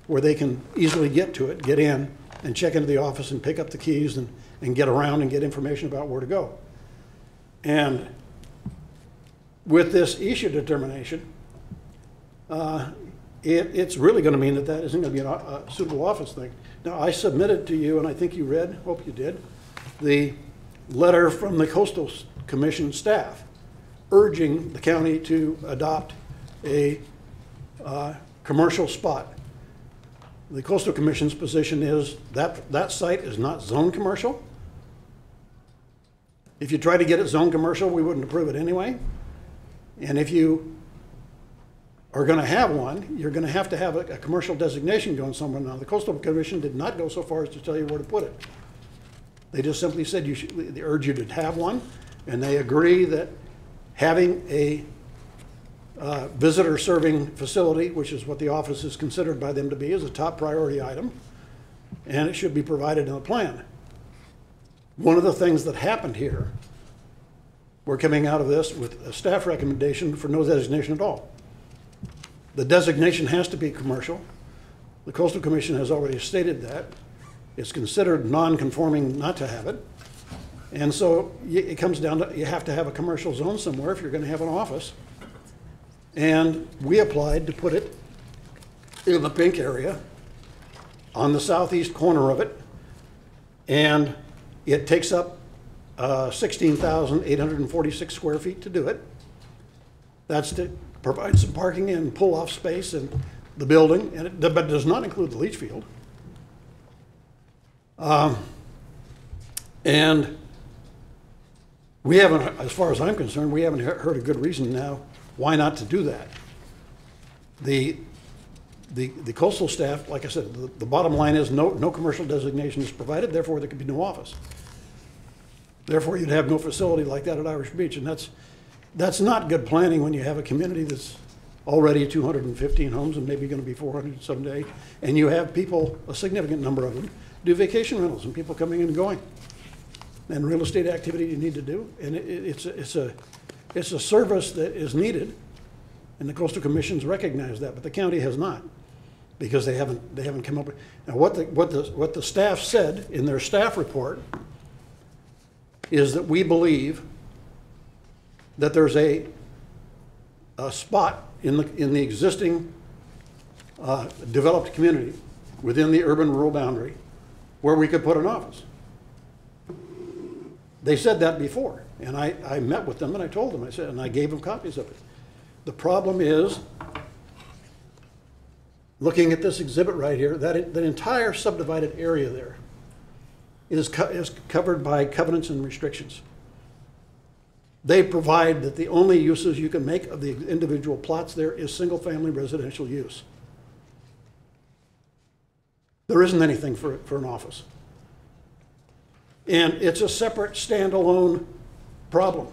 where they can easily get to it, get in, and check into the office and pick up the keys and get around and get information about where to go. And with this issue determination, it's really going to mean that isn't going to be a suitable office thing. Now, I submitted to you, and I think you read, hope you did, the letter from the Coastal Commission staff urging the county to adopt a commercial spot. The Coastal Commission's position is that that site is not zone commercial. If you try to get it zone commercial, we wouldn't approve it anyway. And if you are going to have one, you're going to have a commercial designation going somewhere. Now, the Coastal Commission did not go so far as to tell you where to put it. They just simply said they urge you to have one, and they agree that having a visitor serving facility, which is what the office is considered by them to be, is a top priority item, and it should be provided in the plan. One of the things that happened here, we're coming out of this with a staff recommendation for no designation at all. The designation has to be commercial. The Coastal Commission has already stated that. It's considered non-conforming not to have it. And so it comes down to, you have to have a commercial zone somewhere if you're going to have an office. And we applied to put it in the pink area on the southeast corner of it. And it takes up 16,846 square feet to do it. That's to provide some parking and pull-off space in the building, and but it does not include the leach field. And we haven't, as far as I'm concerned, we haven't heard a good reason now why not to do that. The coastal staff, like I said, the bottom line is no commercial designation is provided, therefore there could be no office. Therefore you'd have no facility like that at Irish Beach, and that's not good planning when you have a community that's already 215 homes and maybe going to be 400 someday, and you have people, a significant number of them, do vacation rentals and people coming and going, and real estate activity you need to do, and it's a service that is needed, and the Coastal Commission's recognized that, but the county has not, because they haven't come up with. Now what the staff said in their staff report is that we believe that there's a spot in the existing developed community within the urban-rural boundary where we could put an office. They said that before, and I met with them and I told them, and I gave them copies of it. The problem is, looking at this exhibit right here, that entire subdivided area there is covered by covenants and restrictions. They provide that the only uses you can make of the individual plots there is single-family residential use. There isn't anything for an office. And it's a separate, standalone problem.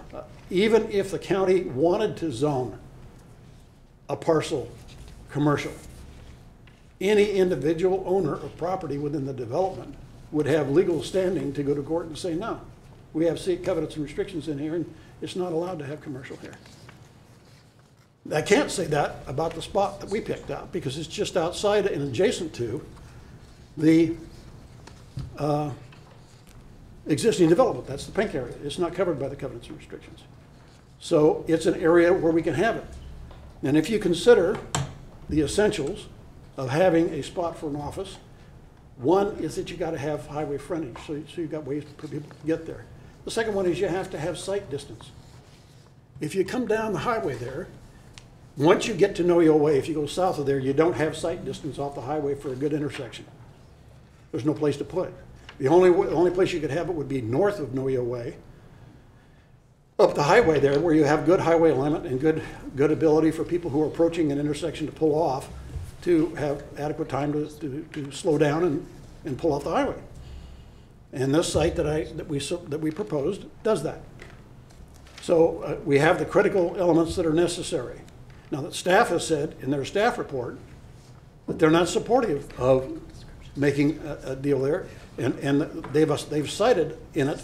Even if the county wanted to zone a parcel commercial, any individual owner of property within the development would have legal standing to go to court and say, no, we have covenants and restrictions in here, and it's not allowed to have commercial here. I can't say that about the spot that we picked out because it's just outside and adjacent to the existing development. That's the pink area. It's not covered by the covenants and restrictions. So it's an area where we can have it. And if you consider the essentials of having a spot for an office, one is that you got to have highway frontage, so you've got ways for people to get there. The second one is you have to have sight distance. If you come down the highway there, once you get to Noyo Way, if you go south of there, you don't have sight distance off the highway for a good intersection. There's no place to put it. The only place you could have it would be north of Noyo Way, up the highway there where you have good highway alignment and good ability for people who are approaching an intersection to pull off to have adequate time to slow down and pull off the highway. And this site that we proposed does that. So we have the critical elements that are necessary. Now, the staff has said in their staff report that they're not supportive of making a deal there, and they've cited in it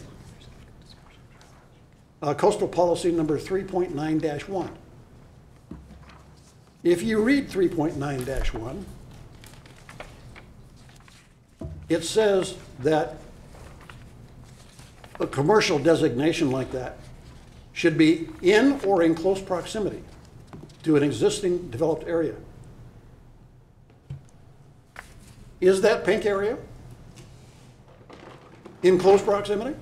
coastal policy number 3.9-1. If you read 3.9-1, it says that a commercial designation like that should be in or in close proximity to an existing developed area. Is that pink area in close proximity?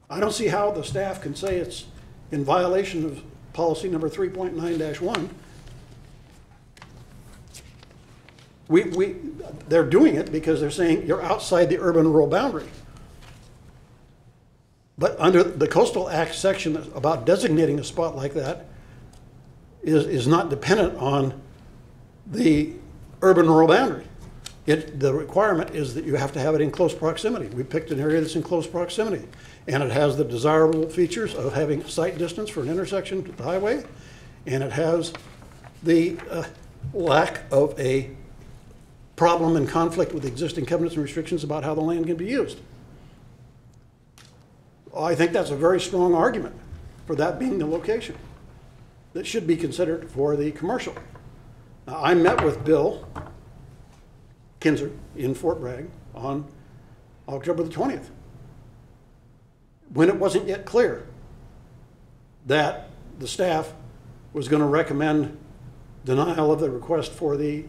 I don't see how the staff can say it's in violation of policy number 3.9-1. They're doing it because they're saying you're outside the urban-rural boundary. But under the Coastal Act section about designating a spot like that is not dependent on the urban-rural boundary. The requirement is that you have to have it in close proximity. We picked an area that's in close proximity, and it has the desirable features of having sight distance for an intersection with the highway, and it has the lack of a problem and conflict with existing covenants and restrictions about how the land can be used. I think that's a very strong argument for that being the location that should be considered for the commercial. Now, I met with Bill Kinzer in Fort Bragg on October the 20th, when it wasn't yet clear that the staff was going to recommend denial of the request for the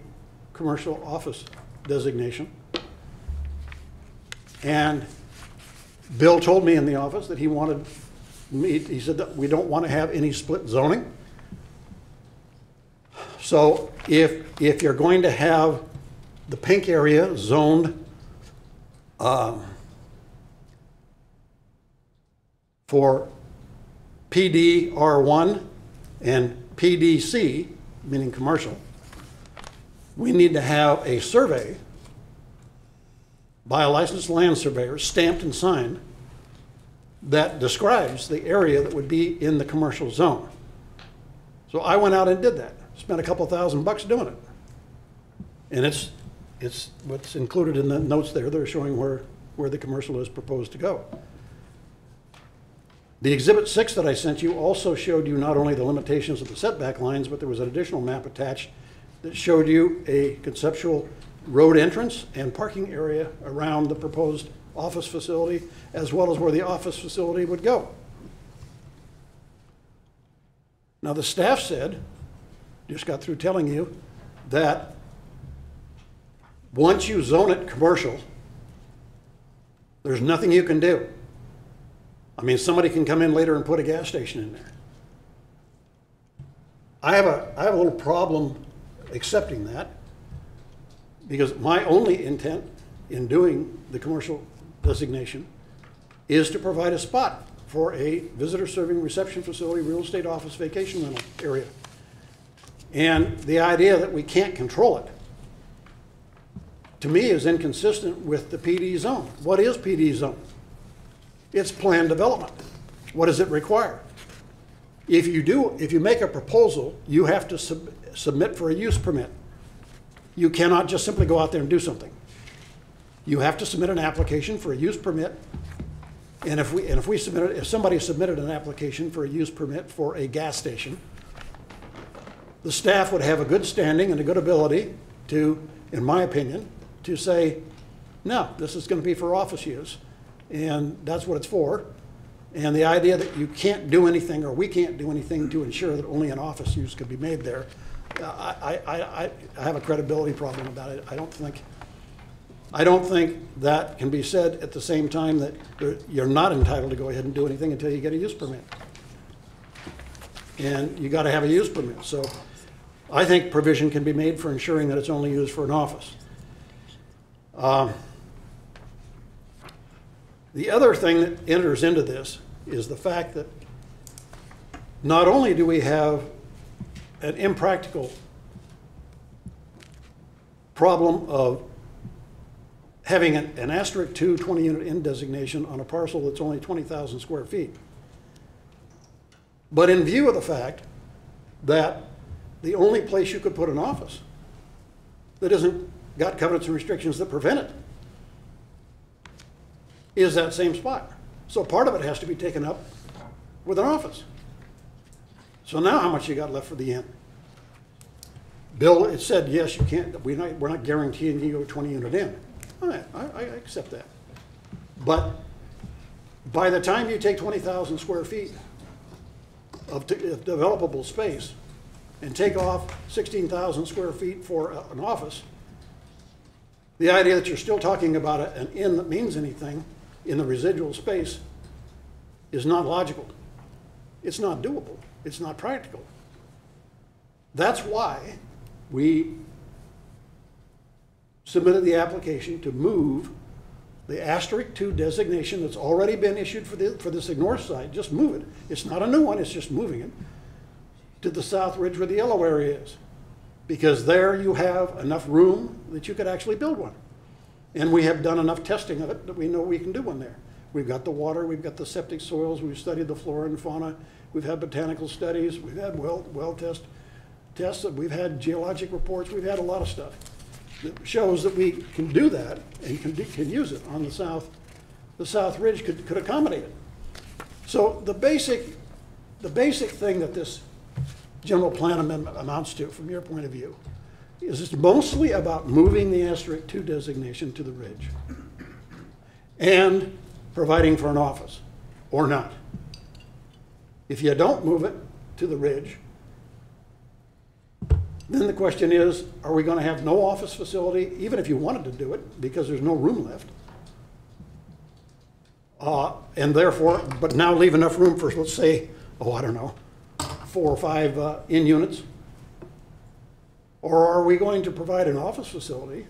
commercial office designation. And Bill told me in the office that he wanted me, he said that we don't want to have any split zoning. So if you're going to have the pink area zoned for PD R1 and PDC, meaning commercial, we need to have a survey by a licensed land surveyor, stamped and signed, that describes the area that would be in the commercial zone. So I went out and did that. Spent a couple $1,000 doing it. And it's what's included in the notes there. They're showing where the commercial is proposed to go. The Exhibit 6 that I sent you also showed you not only the limitations of the setback lines, but there was an additional map attached that showed you a conceptual road entrance and parking area around the proposed office facility, as well as where the office facility would go. Now, the staff said, just got through telling you, that once you zone it commercial, there's nothing you can do. I mean, somebody can come in later and put a gas station in there. I have a little problem accepting that, because my only intent in doing the commercial designation is to provide a spot for a visitor serving reception facility, real estate office, vacation rental area. And the idea that we can't control it, to me, is inconsistent with the PD zone. What is PD zone? It's planned development. What does it require? If you make a proposal, you have to submit for a use permit. You cannot just simply go out there and do something. You have to submit an application for a use permit. And if somebody submitted an application for a use permit for a gas station, the staff would have a good standing and a good ability to, in my opinion, to say, no, this is going to be for office use, and that's what it's for. And the idea that you can't do anything, or we can't do anything to ensure that only an office use could be made there, I have a credibility problem about it. I don't think that can be said at the same time that you're not entitled to go ahead and do anything until you get a use permit. And you got to have a use permit. So I think provision can be made for ensuring that it's only used for an office. The other thing that enters into this is the fact that not only do we have an impractical problem of having an asterisk 2 20-unit in designation on a parcel that's only 20,000 square feet. But in view of the fact that the only place you could put an office that isn't got covenants and restrictions that prevent it is that same spot. So part of it has to be taken up with an office. So now how much you got left for the inn? Bill, it said, yes, you can't, we're not guaranteeing you go 20-unit in. All right, I accept that. But by the time you take 20,000 square feet of developable space and take off 16,000 square feet for an office, the idea that you're still talking about an inn that means anything in the residual space is not logical. It's not doable. It's not practical. That's why we submitted the application to move the asterisk 2 designation that's already been issued for this north side. Just move it. It's not a new one, it's just moving it to the south ridge where the yellow area is. Because there you have enough room that you could actually build one. And we have done enough testing of it that we know we can do one there. We've got the water, we've got the septic soils, we've studied the flora and fauna, we've had botanical studies, we've had well tests, we've had geologic reports, we've had a lot of stuff that shows that we can do that and can use it on the south ridge could accommodate it. So the basic thing that this general plan amendment amounts to, from your point of view, is it's mostly about moving the asterisk 2 designation to the ridge and providing for an office, or not. If you don't move it to the ridge, then the question is, are we going to have no office facility, even if you wanted to do it, because there's no room left? And therefore, but now leave enough room for, let's say, I don't know, 4 or 5 inn units? Or are we going to provide an office facility,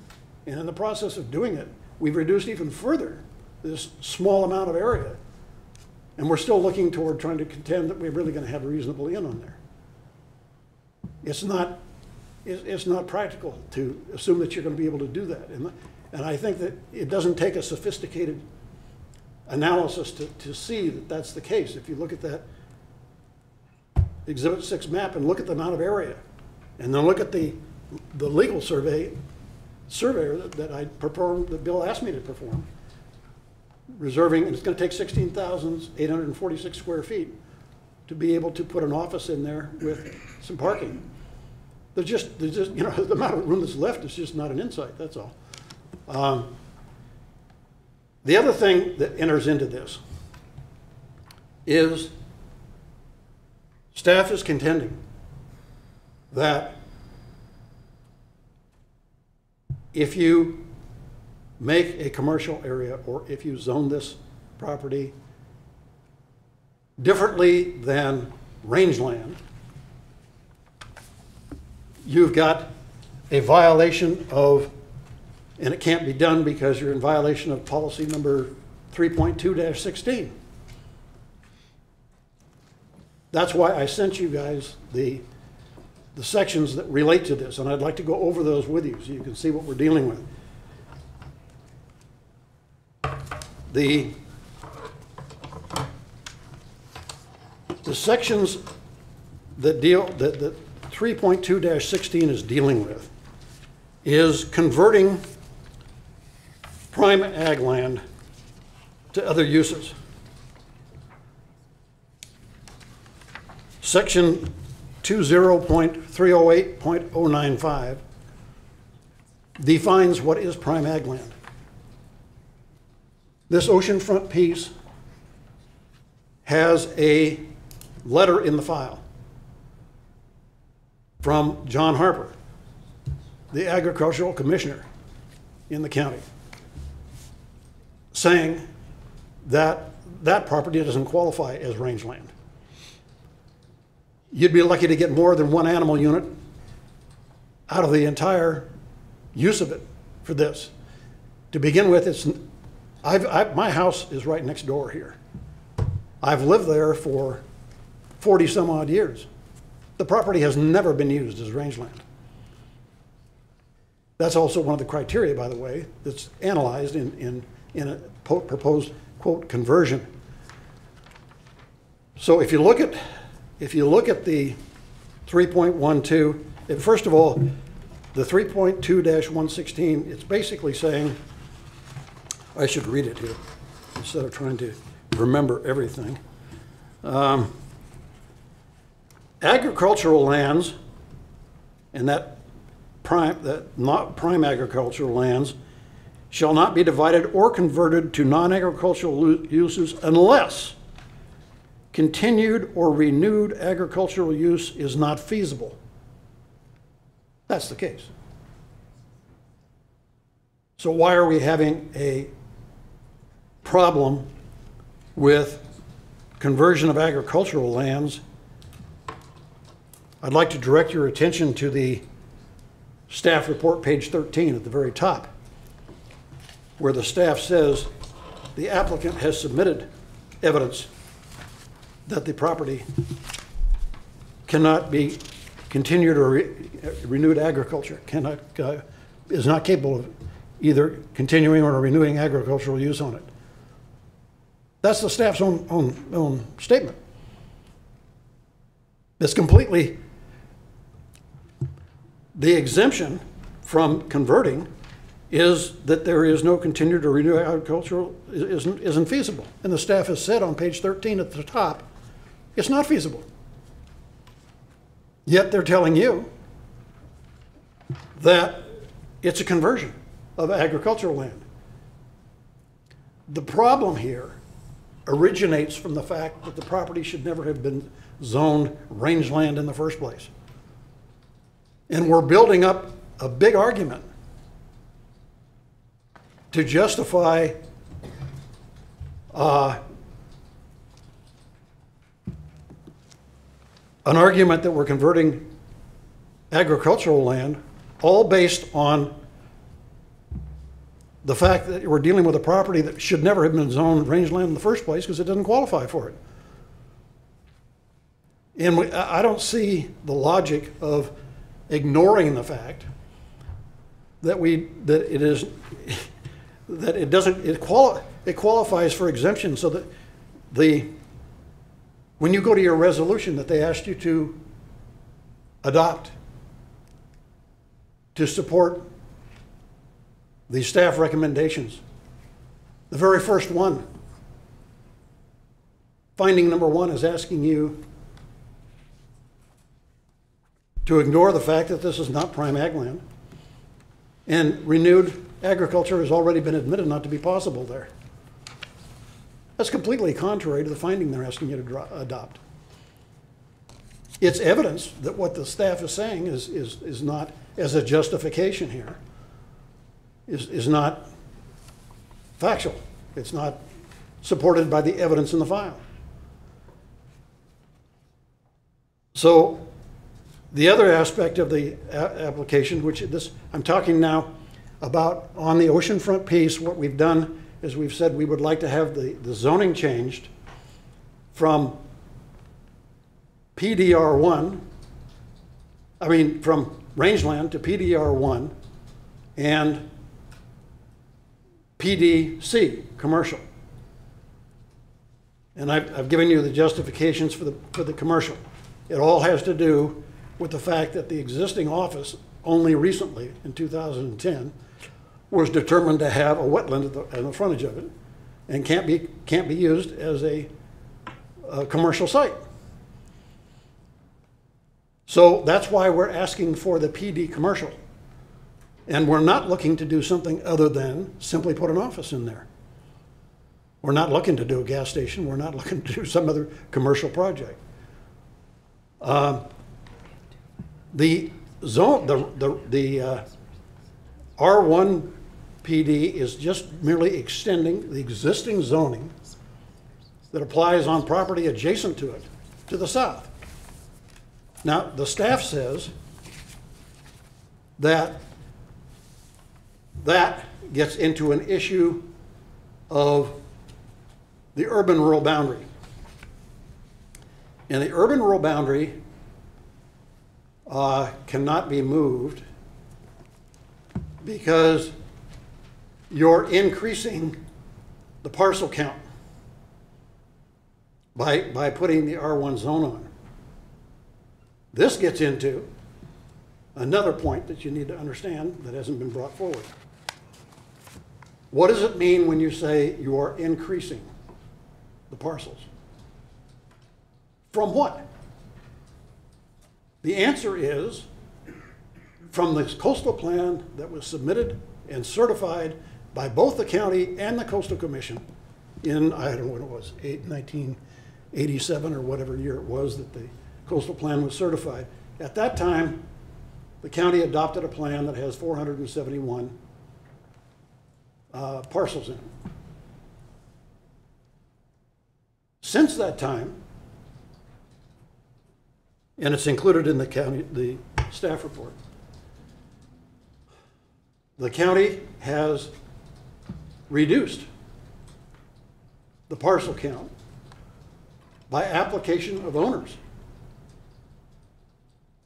and in the process of doing it, we've reduced even further this small amount of area, and we're still looking toward trying to contend that we're really going to have a reasonable inn on there? It's not practical to assume that you're going to be able to do that. And I think that it doesn't take a sophisticated analysis to see that that's the case. If you look at that Exhibit 6 map and look at the amount of area, and then look at the legal surveyor that I performed, that Bill asked me to perform, reserving, and it's going to take 16,846 square feet to be able to put an office in there with some parking. There's just, you know, the amount of room that's left is just not an insight, that's all. The other thing that enters into this is staff is contending that if you make a commercial area, or if you zone this property differently than rangeland, you've got a violation of, and it can't be done because you're in violation of policy number 3.2-16. That's why I sent you guys the sections that relate to this, and I'd like to go over those with you so you can see what we're dealing with. The sections that 3.2-16 is dealing with is converting prime ag land to other uses. Section 20.308.095 defines what is prime ag land. This oceanfront piece has a letter in the file from John Harper, the agricultural commissioner in the county, saying that that property doesn't qualify as rangeland. You'd be lucky to get more than 1 animal unit out of the entire use of it for this. To begin with, my house is right next door here. I've lived there for 40 some odd years. The property has never been used as rangeland. That's also one of the criteria, by the way, that's analyzed in a proposed, quote, conversion. So if you look at the 3.12, first of all, the 3.2-116, it's basically saying, I should read it here instead of trying to remember everything. Agricultural lands, and that not prime agricultural lands, shall not be divided or converted to non-agricultural uses unless continued or renewed agricultural use is not feasible. That's the case. So why are we having a problem with conversion of agricultural lands? I'd like to direct your attention to the staff report, page 13 at the very top, where the staff says the applicant has submitted evidence that the property cannot be continued or renewed agriculture, is not capable of either continuing or renewing agricultural use on it. That's the staff's own statement. It's completely, the exemption from converting is that there is no continued or renewed agricultural isn't feasible. And the staff has said on page 13 at the top, it's not feasible. Yet they're telling you that it's a conversion of agricultural land. The problem here originates from the fact that the property should never have been zoned rangeland in the first place. And we're building up a big argument to justify an argument that we're converting agricultural land, all based on the fact that we're dealing with a property that should never have been zoned rangeland in the first place because it doesn't qualify for it. And I don't see the logic of ignoring the fact that it qualifies for exemption, so that when you go to your resolution that they asked you to adopt to support the staff recommendations, the very first one, finding number 1, is asking you to ignore the fact that this is not prime ag land, and renewed agriculture has already been admitted not to be possible there. That's completely contrary to the finding they're asking you to adopt. It's evidence that what the staff is saying is not, as a justification here, is not factual. It's not supported by the evidence in the file. So the other aspect of the application, which I'm talking now about on the oceanfront piece, what we've done is we've said we would like to have the zoning changed from PDR1, from rangeland to PDR1 and PDC, commercial. And I've given you the justifications for the commercial. It all has to do with the fact that the existing office only recently, in 2010, was determined to have a wetland in the frontage of it and can't be used as a commercial site. So that's why we're asking for the PD commercial. And we're not looking to do something other than simply put an office in there. We're not looking to do a gas station. We're not looking to do some other commercial project. The R1 PD is just merely extending the existing zoning that applies on property adjacent to it to the south. Now, the staff says that gets into an issue of the urban-rural boundary. And the urban-rural boundary cannot be moved because you're increasing the parcel count by putting the R1 zone on. This gets into another point that you need to understand that hasn't been brought forward. What does it mean when you say you are increasing the parcels? From what? The answer is from the coastal plan that was submitted and certified by both the county and the Coastal Commission in, I don't know when it was, 1987 or whatever year it was that the coastal plan was certified. At that time, the county adopted a plan that has 471 parcels in it. Since that time, and it's included in the staff report, the county has reduced the parcel count by application of owners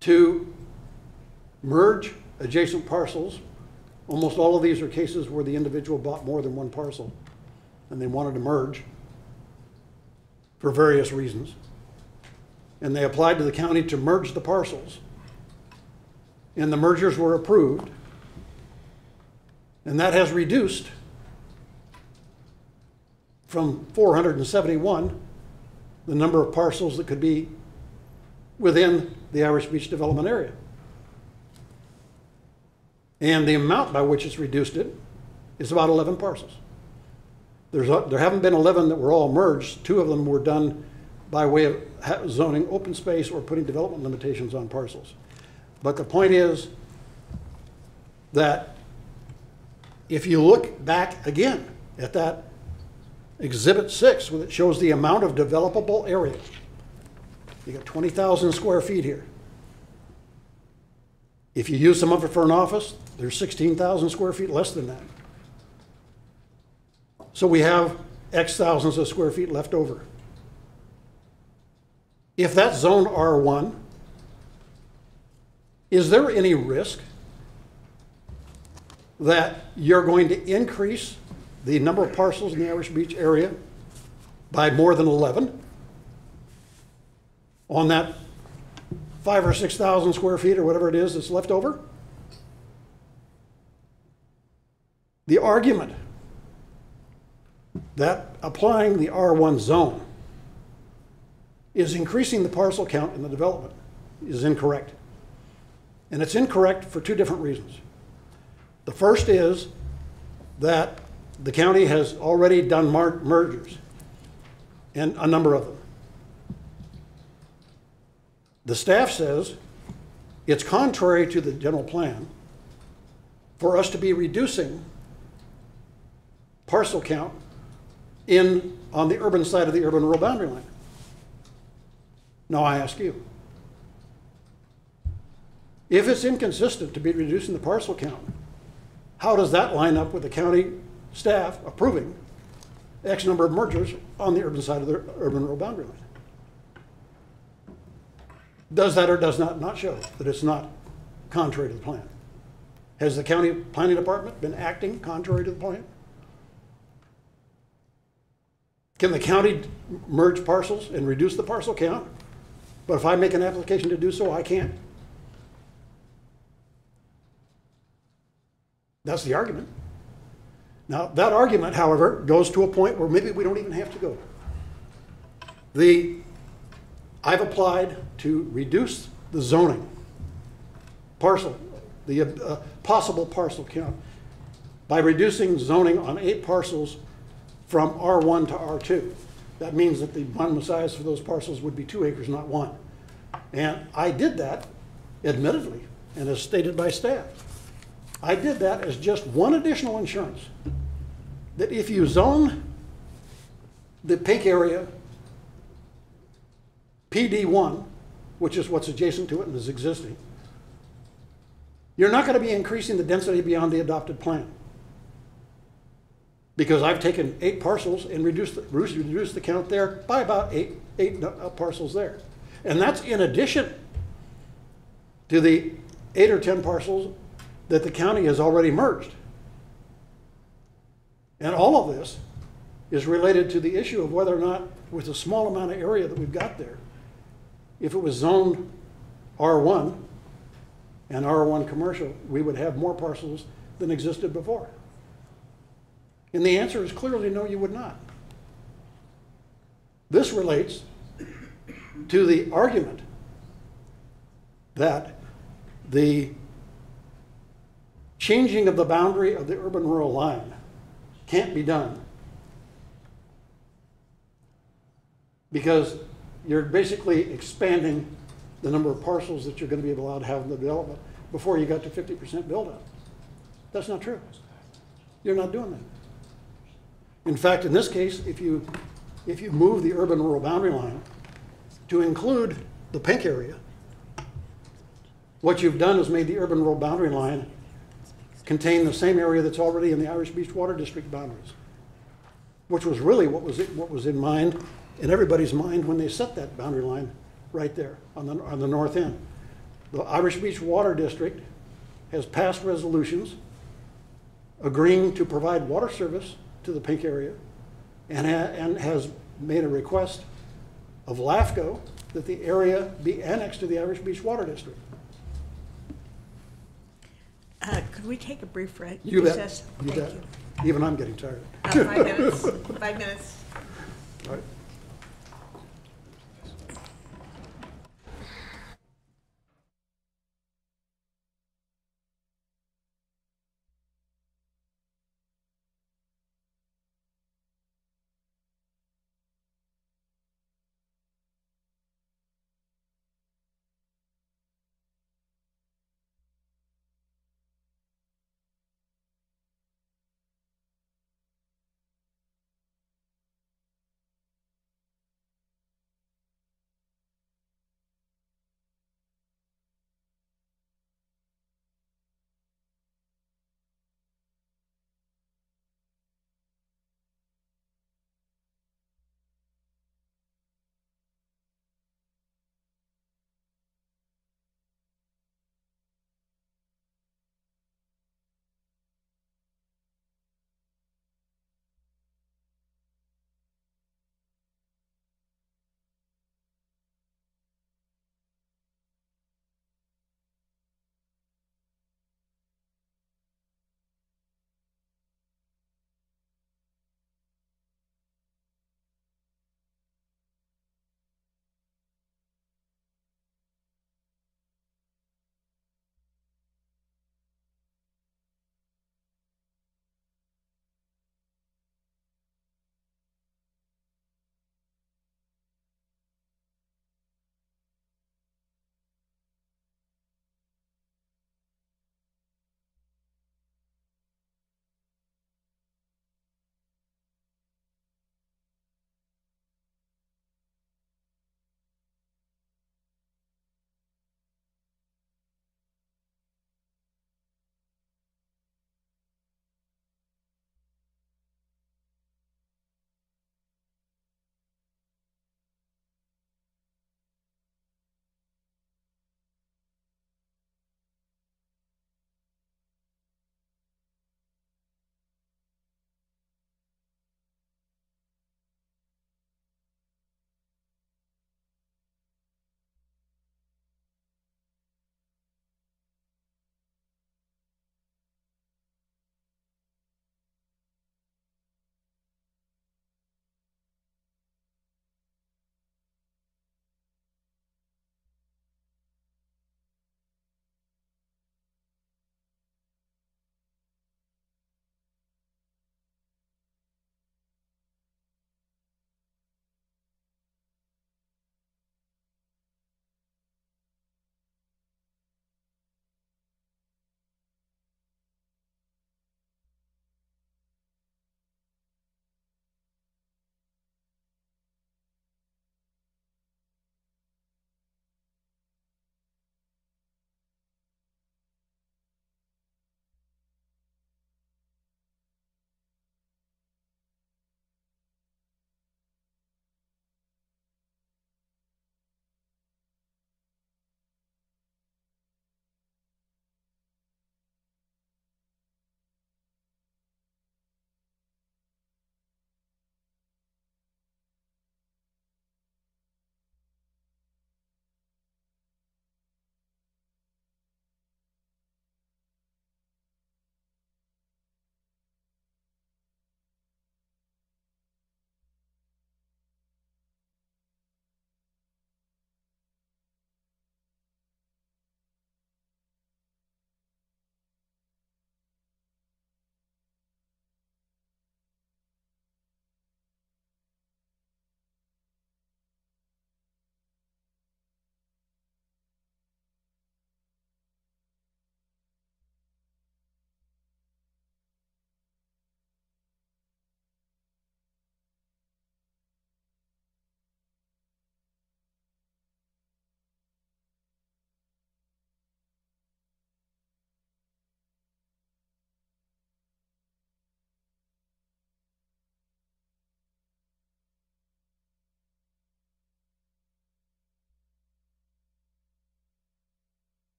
to merge adjacent parcels. Almost all of these are cases where the individual bought more than one parcel and they wanted to merge for various reasons. And they applied to the county to merge the parcels. And the mergers were approved. And that has reduced from 471 the number of parcels that could be within the Irish Beach development area. And the amount by which it's reduced it is about 11 parcels. There haven't been 11 that were all merged. 2 of them were done by way of zoning open space or putting development limitations on parcels. But the point is that if you look back again at that Exhibit 6, that shows the amount of developable area, you got 20,000 square feet here. If you use some of it for an office, there's 16,000 square feet less than that. So we have X thousands of square feet left over. If that's zone R1, is there any risk that you're going to increase the number of parcels in the Irish Beach area by more than 11 on that 5,000 or 6,000 square feet or whatever it is that's left over? The argument that applying the R1 zone is increasing the parcel count in the development is incorrect. And it's incorrect for 2 different reasons. The first is that the county has already done mergers, and a number of them. The staff says it's contrary to the general plan for us to be reducing parcel count on the urban side of the urban-rural boundary line. Now I ask you, if it's inconsistent to be reducing the parcel count, how does that line up with the county staff approving X number of mergers on the urban side of the urban-rural boundary line? Does that or does not show that it's not contrary to the plan? Has the county planning department been acting contrary to the plan? Can the county merge parcels and reduce the parcel count? But if I make an application to do so, I can't. That's the argument. Now, that argument, however, goes to a point where maybe we don't even have to go. I've applied to reduce the zoning parcel, the possible parcel count, by reducing zoning on 8 parcels from R1 to R2. That means that the minimum size for those parcels would be 2 acres, not 1. And I did that, admittedly, and as stated by staff. I did that as just one additional insurance, that if you zone the pink area PD1, which is what's adjacent to it and is existing, you're not going to be increasing the density beyond the adopted plan. Because I've taken 8 parcels and reduced the count there by about eight parcels there. And that's in addition to the 8 or 10 parcels that the county has already merged. And all of this is related to the issue of whether or not, with the small amount of area that we've got there, if it was zoned R1 and R1 commercial, we would have more parcels than existed before. And the answer is clearly no, you would not. This relates to the argument that the changing of the boundary of the urban-rural line can't be done because you're basically expanding the number of parcels that you're going to be allowed to have in the development before you got to 50% build-out. That's not true. You're not doing that. In fact, in this case, if you move the urban-rural boundary line to include the pink area, what you've done is made the urban-rural boundary line contain the same area that's already in the Irish Beach Water District boundaries, which was really what was in mind, in everybody's mind when they set that boundary line right there on the north end. The Irish Beach Water District has passed resolutions agreeing to provide water service to the pink area and has made a request of LAFCO that the area be annexed to the Irish Beach Water District. Could we take a brief recess? You bet. You Thank bet. you. Even I'm getting tired. 5 minutes. 5 minutes. All right.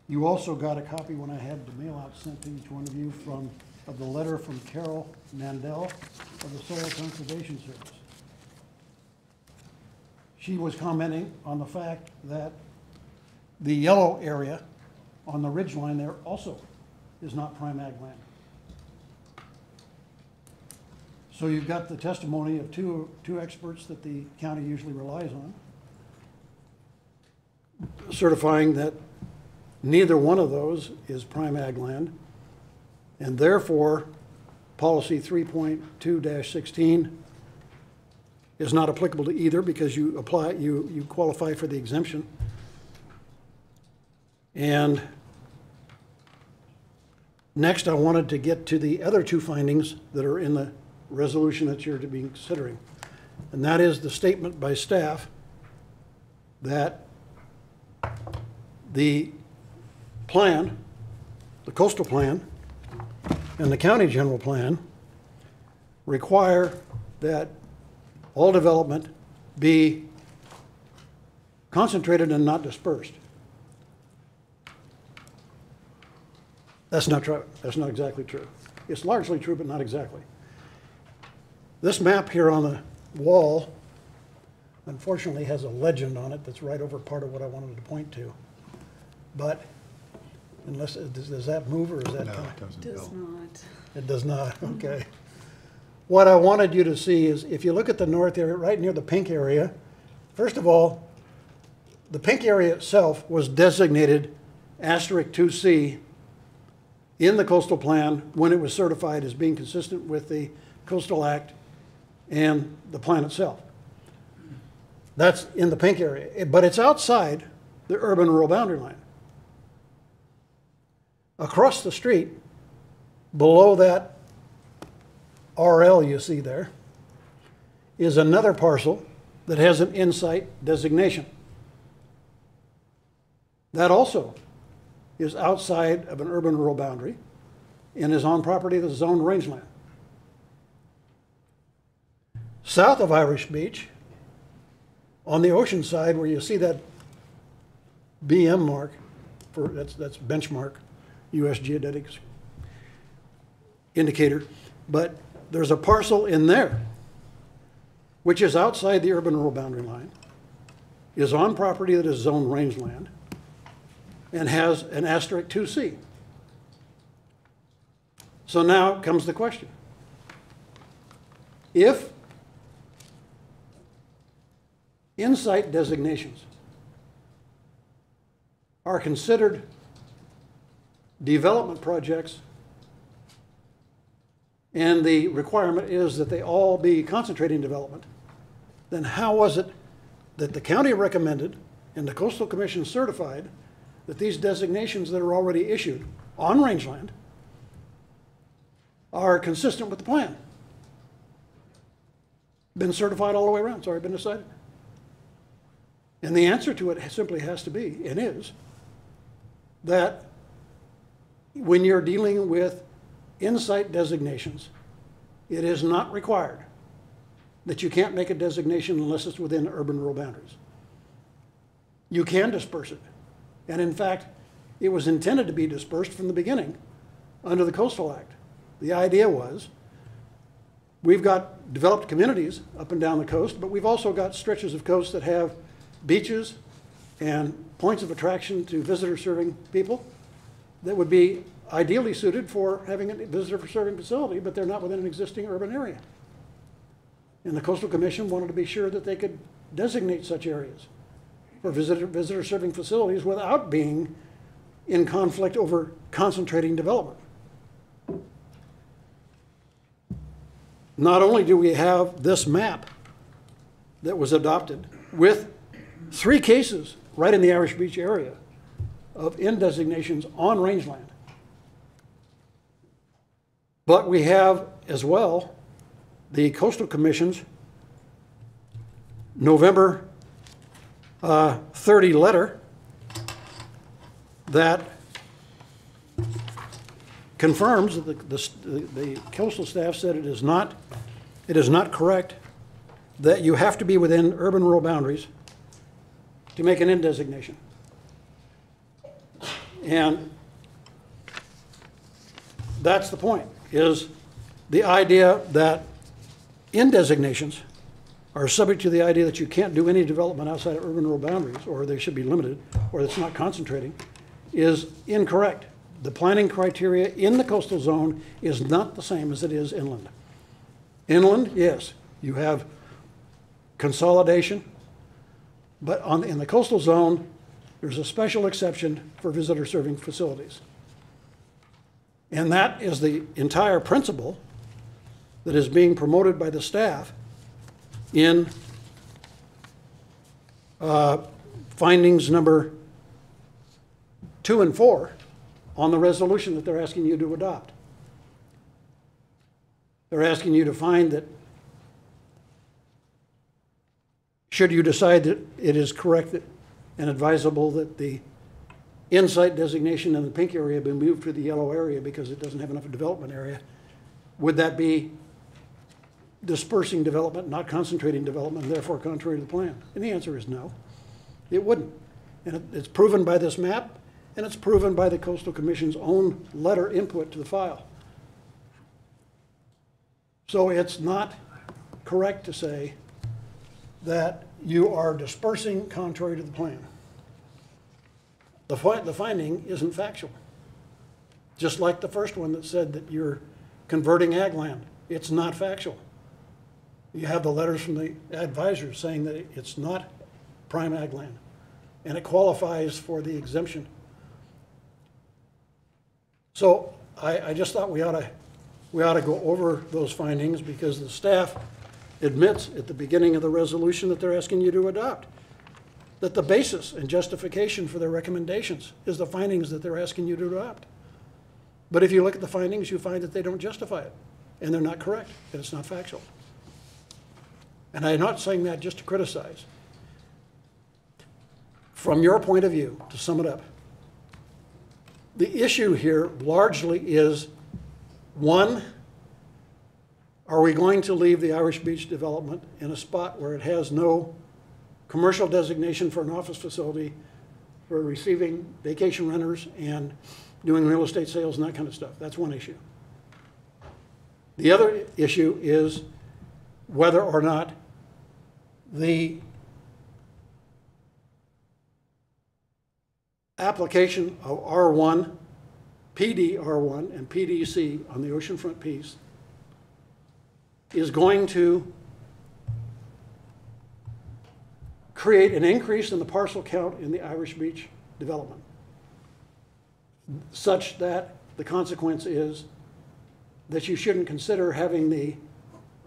You also got a copy when I had the mail out sent to each one of you of the letter from Carol Mandel of the Soil Conservation Service. She was commenting on the fact that the yellow area on the ridge line there also is not prime ag land. So you've got the testimony of two experts that the county usually relies on, certifying that neither one of those is prime ag land, and therefore, policy 3.2-16 is not applicable to either because you qualify for the exemption. And next, I wanted to get to the other two findings that are in the resolution that you're to be considering. And that is the statement by staff that the plan, the coastal plan, and the county general plan require that all development be concentrated and not dispersed. That's not true. That's not exactly true. It's largely true, but not exactly. This map here on the wall, unfortunately, has a legend on it that's right over part of what I wanted to point to. But unless, does that move or is that? No, it doesn't. Does not. It does not, okay. What I wanted you to see is if you look at the north area, right near the pink area, first of all, the pink area itself was designated asterisk 2C in the coastal plan when it was certified as being consistent with the Coastal Act and the plan itself. That's in the pink area, but it's outside the urban-rural boundary line. Across the street, below that RL you see there, is another parcel that has an insight designation. That also is outside of an urban-rural boundary and is on property that's zoned rangeland. South of Irish Beach, on the ocean side where you see that BM mark, that's benchmark, U.S. Geodetics indicator, but there's a parcel in there which is outside the urban-rural boundary line, is on property that is zoned rangeland, and has an asterisk 2C. So now comes the question. If insight designations are considered development projects and the requirement is that they all be concentrating development, then how was it that the county recommended and the Coastal Commission certified that these designations that are already issued on rangeland are consistent with the plan? Been certified all the way around, it's already been decided. And the answer to it simply has to be, and is, that when you're dealing with insight designations, it is not required that you can't make a designation unless it's within urban-rural boundaries. You can disperse it. And in fact, it was intended to be dispersed from the beginning under the Coastal Act. The idea was, we've got developed communities up and down the coast, but we've also got stretches of coast that have beaches and points of attraction to visitor-serving people that would be ideally suited for having a visitor-serving facility, but they're not within an existing urban area. And the Coastal Commission wanted to be sure that they could designate such areas for visitor-serving facilities without being in conflict over concentrating development. Not only do we have this map that was adopted with 3 cases right in the Irish Beach area of in designations on rangeland, but we have as well the Coastal Commission's November 30 letter that confirms that the coastal staff said it is not correct that you have to be within urban-rural boundaries to make an in designation. And that's the point, is the idea that in designations are subject to the idea that you can't do any development outside of urban rural boundaries, or they should be limited, or it's not concentrating, is incorrect. The planning criteria in the coastal zone is not the same as it is inland. Inland, yes, you have consolidation, but in the coastal zone, there's a special exception for visitor serving facilities. And that is the entire principle that is being promoted by the staff in findings number 2 and 4 on the resolution that they're asking you to adopt. They're asking you to find that should you decide that it is correct and advisable that the in-site designation in the pink area be moved to the yellow area because it doesn't have enough development area, would that be dispersing development, not concentrating development, and therefore contrary to the plan? And the answer is no, it wouldn't. And it's proven by this map, and it's proven by the Coastal Commission's own letter input to the file. So it's not correct to say that you are dispersing contrary to the plan. The finding isn't factual. Just like the first one that said that you're converting ag land. It's not factual. You have the letters from the advisors saying that it's not prime ag land, and it qualifies for the exemption. So I just thought we ought to go over those findings, because the staff admits at the beginning of the resolution that they're asking you to adopt that the basis and justification for their recommendations is the findings that they're asking you to adopt. But if you look at the findings, you find that they don't justify it, and they're not correct, and it's not factual. And I'm not saying that just to criticize. From your point of view, to sum it up, the issue here largely is, one, are we going to leave the Irish Beach development in a spot where it has no commercial designation for an office facility for receiving vacation renters and doing real estate sales and that kind of stuff? That's one issue. The other issue is whether or not the application of R1, PDR1 and PDC on the oceanfront piece is going to create an increase in the parcel count in the Irish Beach development, such that the consequence is that you shouldn't consider having the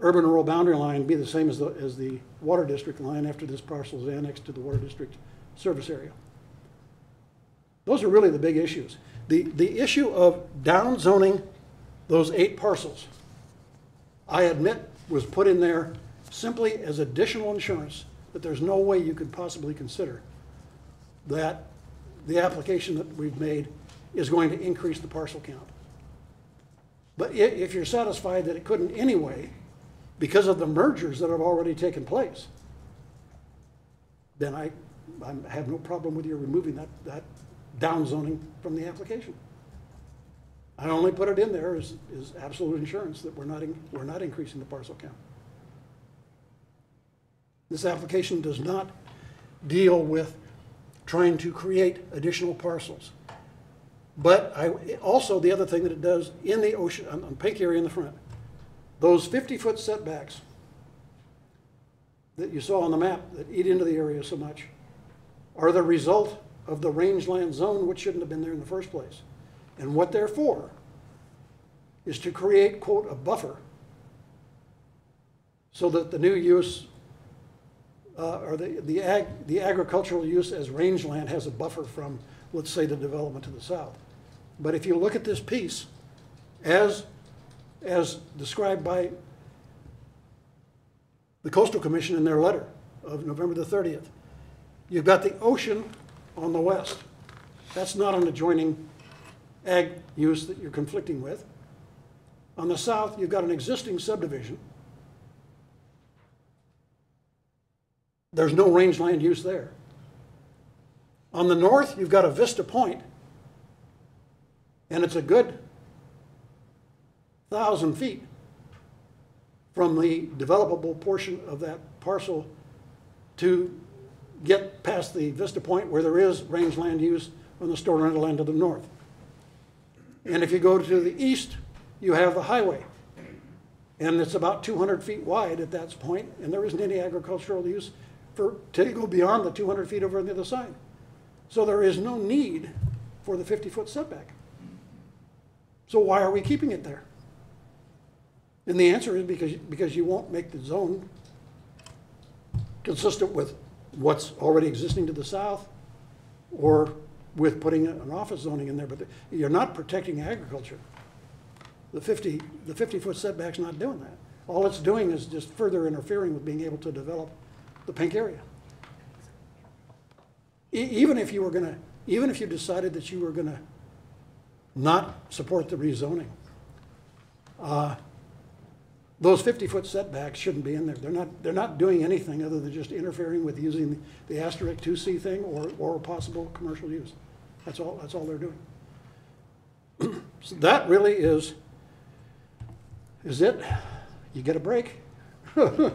urban-rural boundary line be the same as the water district line after this parcel is annexed to the water district service area. Those are really the big issues. The issue of downzoning those 8 parcels, I admit, was put in there simply as additional insurance that there's no way you could possibly consider that the application that we've made is going to increase the parcel count. But if you're satisfied that it couldn't anyway, because of the mergers that have already taken place, then I have no problem with you removing that downzoning from the application. I only put it in there as absolute insurance that we're not increasing the parcel count. This application does not deal with trying to create additional parcels. But also the other thing that it does in the ocean, on pink area in the front, those 50-foot setbacks that you saw on the map that eat into the area so much are the result of the rangeland zone, which shouldn't have been there in the first place. And what they're for is to create, quote, a buffer so that the new use or the agricultural use as rangeland has a buffer from, let's say, the development to the south. But if you look at this piece, as described by the Coastal Commission in their letter of November the 30th, you've got the ocean on the west. That's not an adjoining ag use that you're conflicting with. On the south, you've got an existing subdivision. There's no rangeland use there. On the north, you've got a vista point And it's a good 1,000 feet from the developable portion of that parcel to get past the Vista Point where there is rangeland use on the store rental land to the north. And if you go to the east, you have the highway. And it's about 200 feet wide at that point, and there isn't any agricultural use to go beyond the 200 feet over on the other side. So there is no need for the 50-foot setback. So why are we keeping it there? And the answer is because you won't make the zone consistent with what's already existing to the south or with putting an office zoning in there, but you're not protecting agriculture. The 50-foot setback's not doing that. All it's doing is just further interfering with being able to develop the pink area. Even if you decided that you were gonna not support the rezoning, those 50-foot setbacks shouldn't be in there. They're not doing anything other than just interfering with using the asterisk 2C thing or possible commercial use. That's all they're doing. So that really is it. You get a break. I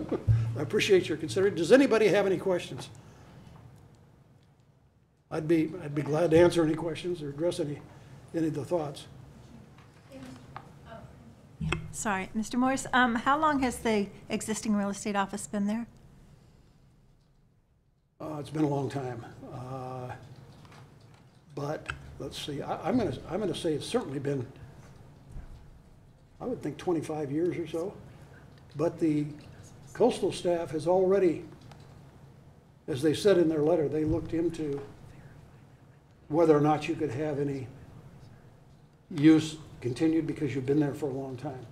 appreciate your consideration. Does anybody have any questions? I'd be glad to answer any questions or address any of the thoughts. Yeah, sorry, Mr. Morris, how long has the existing real estate office been there? It's been a long time, but let's see. I'm gonna say it's certainly been, I would think 25 years or so. But the coastal staff has already, as they said in their letter, they looked into whether or not you could have any use continued because you've been there for a long time.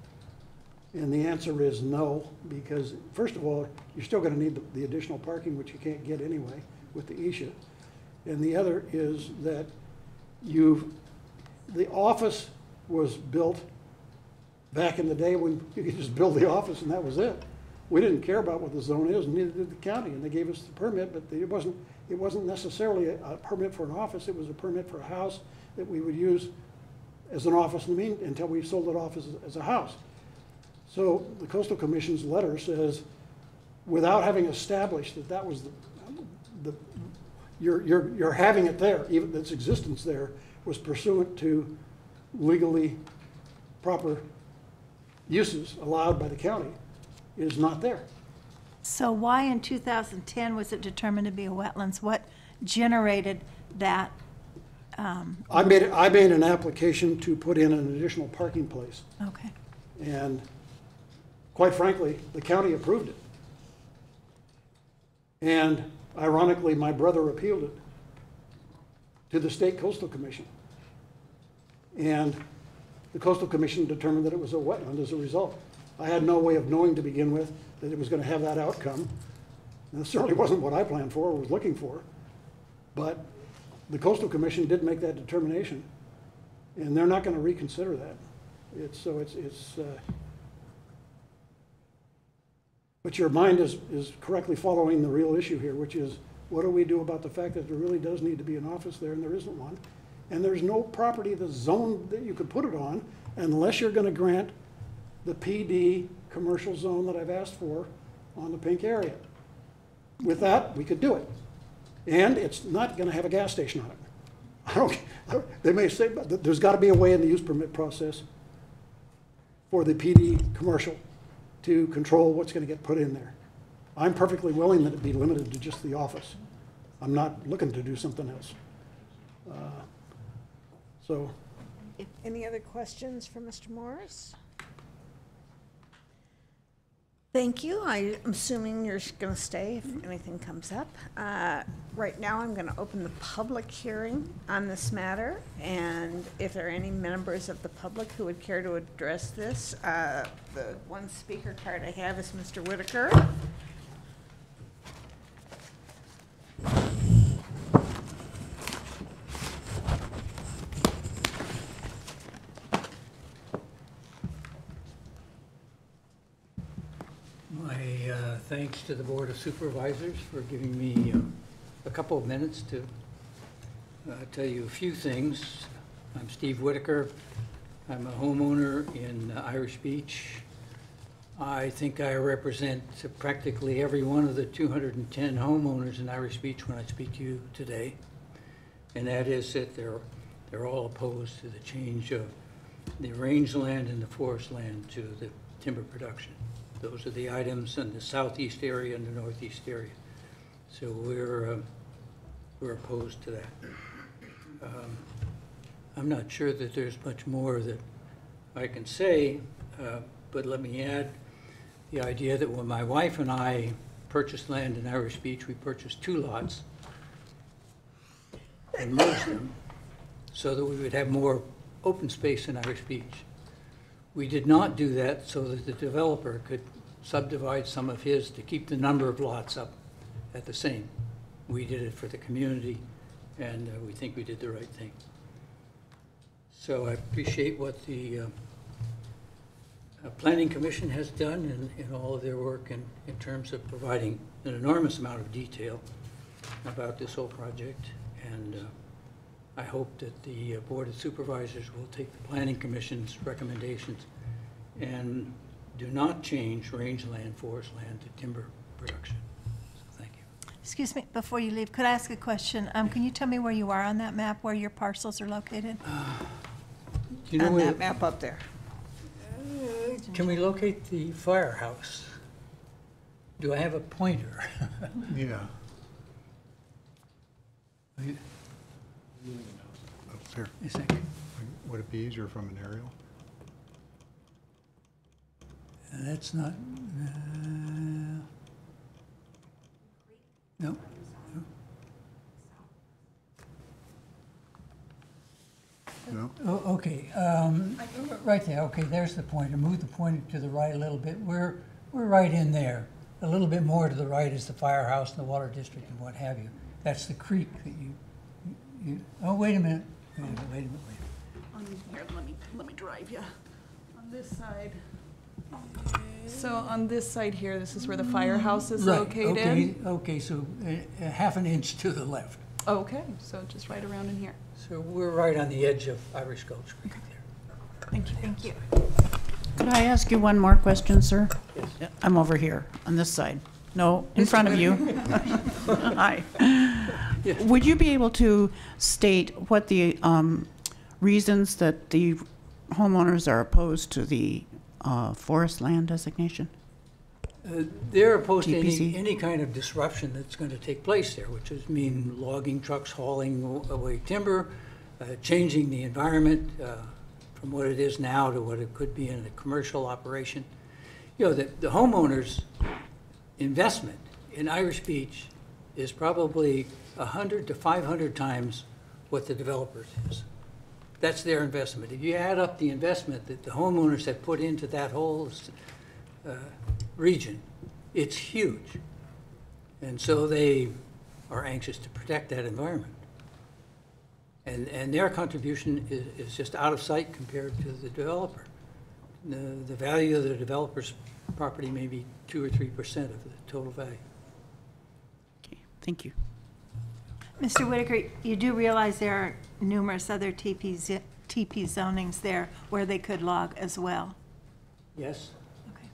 And the answer is no, because first of all, you're still going to need the additional parking, which you can't get anyway with the ISHA. And the other is that the office was built back in the day when you could just build the office and that was it. We didn't care about what the zone is, and neither did the county, and they gave us the permit, but it wasn't necessarily a permit for an office. It was a permit for a house that we would use as an office until we sold it off as a house. So the Coastal Commission's letter says, without having established that was you're having it there, even its existence there was pursuant to legally proper uses allowed by the county, is not there. So why in 2010 was it determined to be a wetlands? What generated that? I made an application to put in an additional parking place. Okay. And quite frankly, the county approved it. And ironically, my brother appealed it to the State Coastal Commission. And the Coastal Commission determined that it was a wetland as a result. I had no way of knowing to begin with that it was going to have that outcome. And it certainly wasn't what I planned for or was looking for. But the Coastal Commission did make that determination, and they're not going to reconsider that. But your mind is correctly following the real issue here, which is, what do we do about the fact that there really does need to be an office there and there isn't one? And there's no property that's zoned that you could put it on unless you're going to grant the PD commercial zone that I've asked for on the pink area. With that, we could do it. And it's not going to have a gas station on it. They may say, but there's got to be a way in the use permit process for the PD commercial to control what's going to get put in there. I'm perfectly willing that it be limited to just the office. I'm not looking to do something else. Any other questions for Mr. Morris? Thank you. I'm assuming you're going to stay if anything comes up. Right now, I'm going to open the public hearing on this matter, and if there are any members of the public who would care to address this, the one speaker card I have is Mr. Whitaker. Thanks to the Board of Supervisors for giving me a couple of minutes to tell you a few things. I'm Steve Whitaker. I'm a homeowner in Irish Beach. I think I represent practically every one of the 210 homeowners in Irish Beach when I speak to you today. And that is that they're all opposed to the change of the rangeland and the forest land to the timber production. Those are the items in the southeast area and the northeast area. So we're opposed to that. I'm not sure that there's much more that I can say, but let me add the idea that when my wife and I purchased land in Irish Beach, we purchased 2 lots and merged them so that we would have more open space in Irish Beach. We did not do that so that the developer could subdivide some of his to keep the number of lots up at the same. We did it for the community, and we think we did the right thing. So I appreciate what the Planning Commission has done in all of their work in terms of providing an enormous amount of detail about this whole project. And I hope that the Board of Supervisors will take the Planning Commission's recommendations and do not change rangeland, forest land to timber production. So thank you. Excuse me, before you leave, could I ask a question? Can you tell me where you are on that map, where your parcels are located? Do you know On where, that map up there. can we locate the firehouse? Do I have a pointer? Yeah. Up there. A second. Would it be easier from an aerial? That's not, no. No? Oh, okay, right there, okay, there's the pointer. Move the pointer to the right a little bit. We're right in there. A little bit more to the right is the firehouse and the water district and what have you. That's the creek that you oh, wait a minute. Wait a minute. On here, let me drive you. On this side. So on this side here, this is where the firehouse is Right, located. okay, so half an inch to the left. Okay, so just right around in here. So we're right on the edge of Irish Gulch Creek there. Thank you. Thank you. Could I ask you one more question, sir? Yes. Yeah, I'm over here, on this side. No, in front of you. Hi. Yes. Would you be able to state what the reasons that the homeowners are opposed to the forest land designation? They're opposed to TPC? any kind of disruption that's going to take place there, which is mean logging trucks hauling away timber, changing the environment from what it is now to what it could be in a commercial operation. You know, the homeowners' investment in Irish Beach is probably 100 to 500 times what the developers is. That's their investment. If you add up the investment that the homeowners have put into that whole region, it's huge. And so they are anxious to protect that environment. And their contribution is just out of sight compared to the developer. The value of the developer's property may be 2 or 3% of the total value. Okay, thank you. Mr. Whitaker, you do realize there are numerous other TP zonings there where they could log as well? Yes, Okay.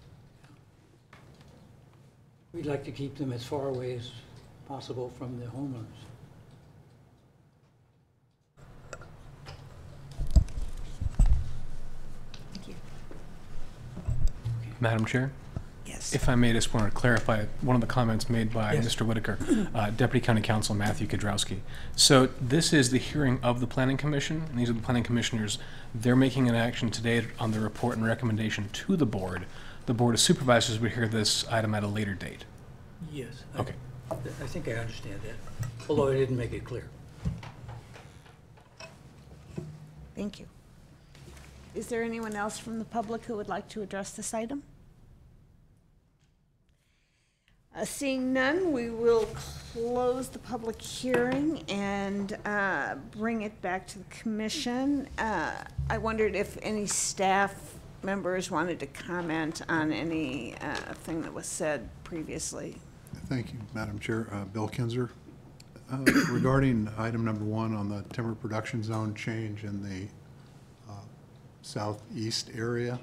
we'd like to keep them as far away as possible from the homeowners. Thank you. Madam Chair, Yes. if I may, just want to clarify one of the comments made by Yes. Mr. Whitaker, Deputy County Counsel Matthew Kudrowski. So this is the hearing of the Planning Commission, and these are the Planning Commissioners. They're making an action today on the report and recommendation to the Board. The Board of Supervisors would hear this item at a later date. Yes. Okay. I think I understand that, although I didn't make it clear. Thank you. Is there anyone else from the public who would like to address this item? Seeing none, we will close the public hearing and bring it back to the commission. I wondered if any staff members wanted to comment on any thing that was said previously. Thank you, Madam Chair. Bill Kinzer, Regarding item number 1 on the timber production zone change in the southeast area,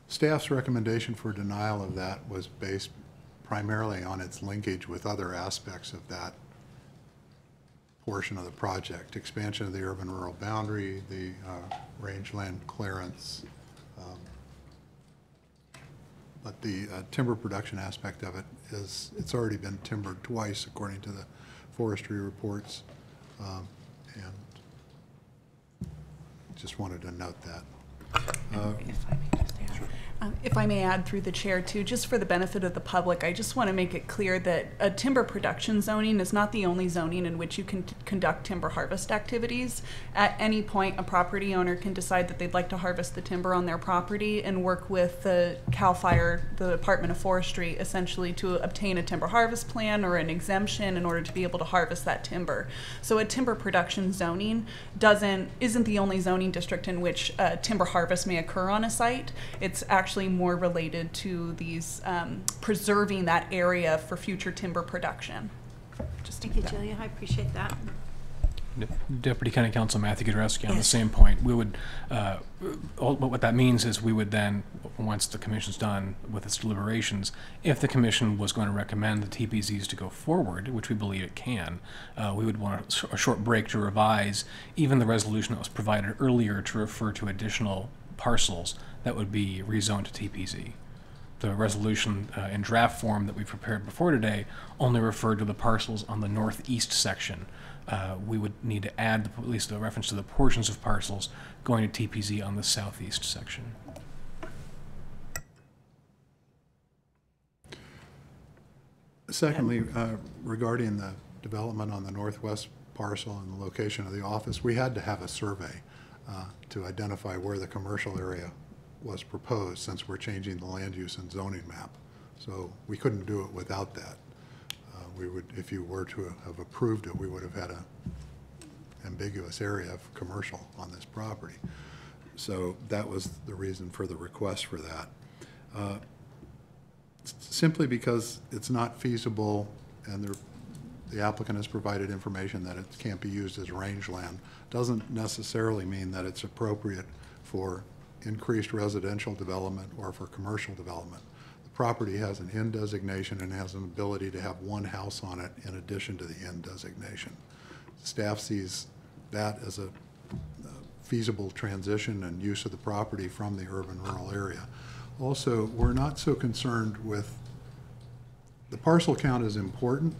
staff's recommendation for denial of that was based primarily on its linkage with other aspects of that portion of the project, expansion of the urban-rural boundary, the rangeland clearance, but the timber production aspect of it is, it's already been timbered twice according to the forestry reports, and just wanted to note that. If I may add through the chair too, just for the benefit of the public, I just want to make it clear that a timber production zoning is not the only zoning in which you can conduct timber harvest activities. At any point, a property owner can decide that they'd like to harvest the timber on their property and work with the CAL FIRE, the Department of Forestry, essentially to obtain a timber harvest plan or an exemption in order to be able to harvest that timber. So a timber production zoning isn't the only zoning district in which timber harvest may occur on a site. It's actually more related to these preserving that area for future timber production. Thank you, Julia. I appreciate that. Deputy County Counsel Matthew Kudrowski, on the same point, we would, what that means is we would then, once the commission's done with its deliberations, if the commission was going to recommend the TPZs to go forward, which we believe it can, we would want a short break to revise even the resolution that was provided earlier to refer to additional parcels that would be rezoned to TPZ. The resolution in draft form that we prepared before today only referred to the parcels on the northeast section. We would need to add at least a reference to the portions of parcels going to TPZ on the southeast section. Secondly, regarding the development on the northwest parcel and the location of the office, we had to have a survey to identify where the commercial area was proposed, since we're changing the land use and zoning map. So we couldn't do it without that. We would, if you were to have approved it, we would have had an ambiguous area of commercial on this property. So that was the reason for the request for that. Simply because it's not feasible, and the applicant has provided information that it can't be used as rangeland, doesn't necessarily mean that it's appropriate for increased residential development or for commercial development. The property has an N designation and has an ability to have one house on it in addition to the N designation. Staff sees that as a feasible transition and use of the property from the urban-rural area. Also, we're not so concerned with, the parcel count is important,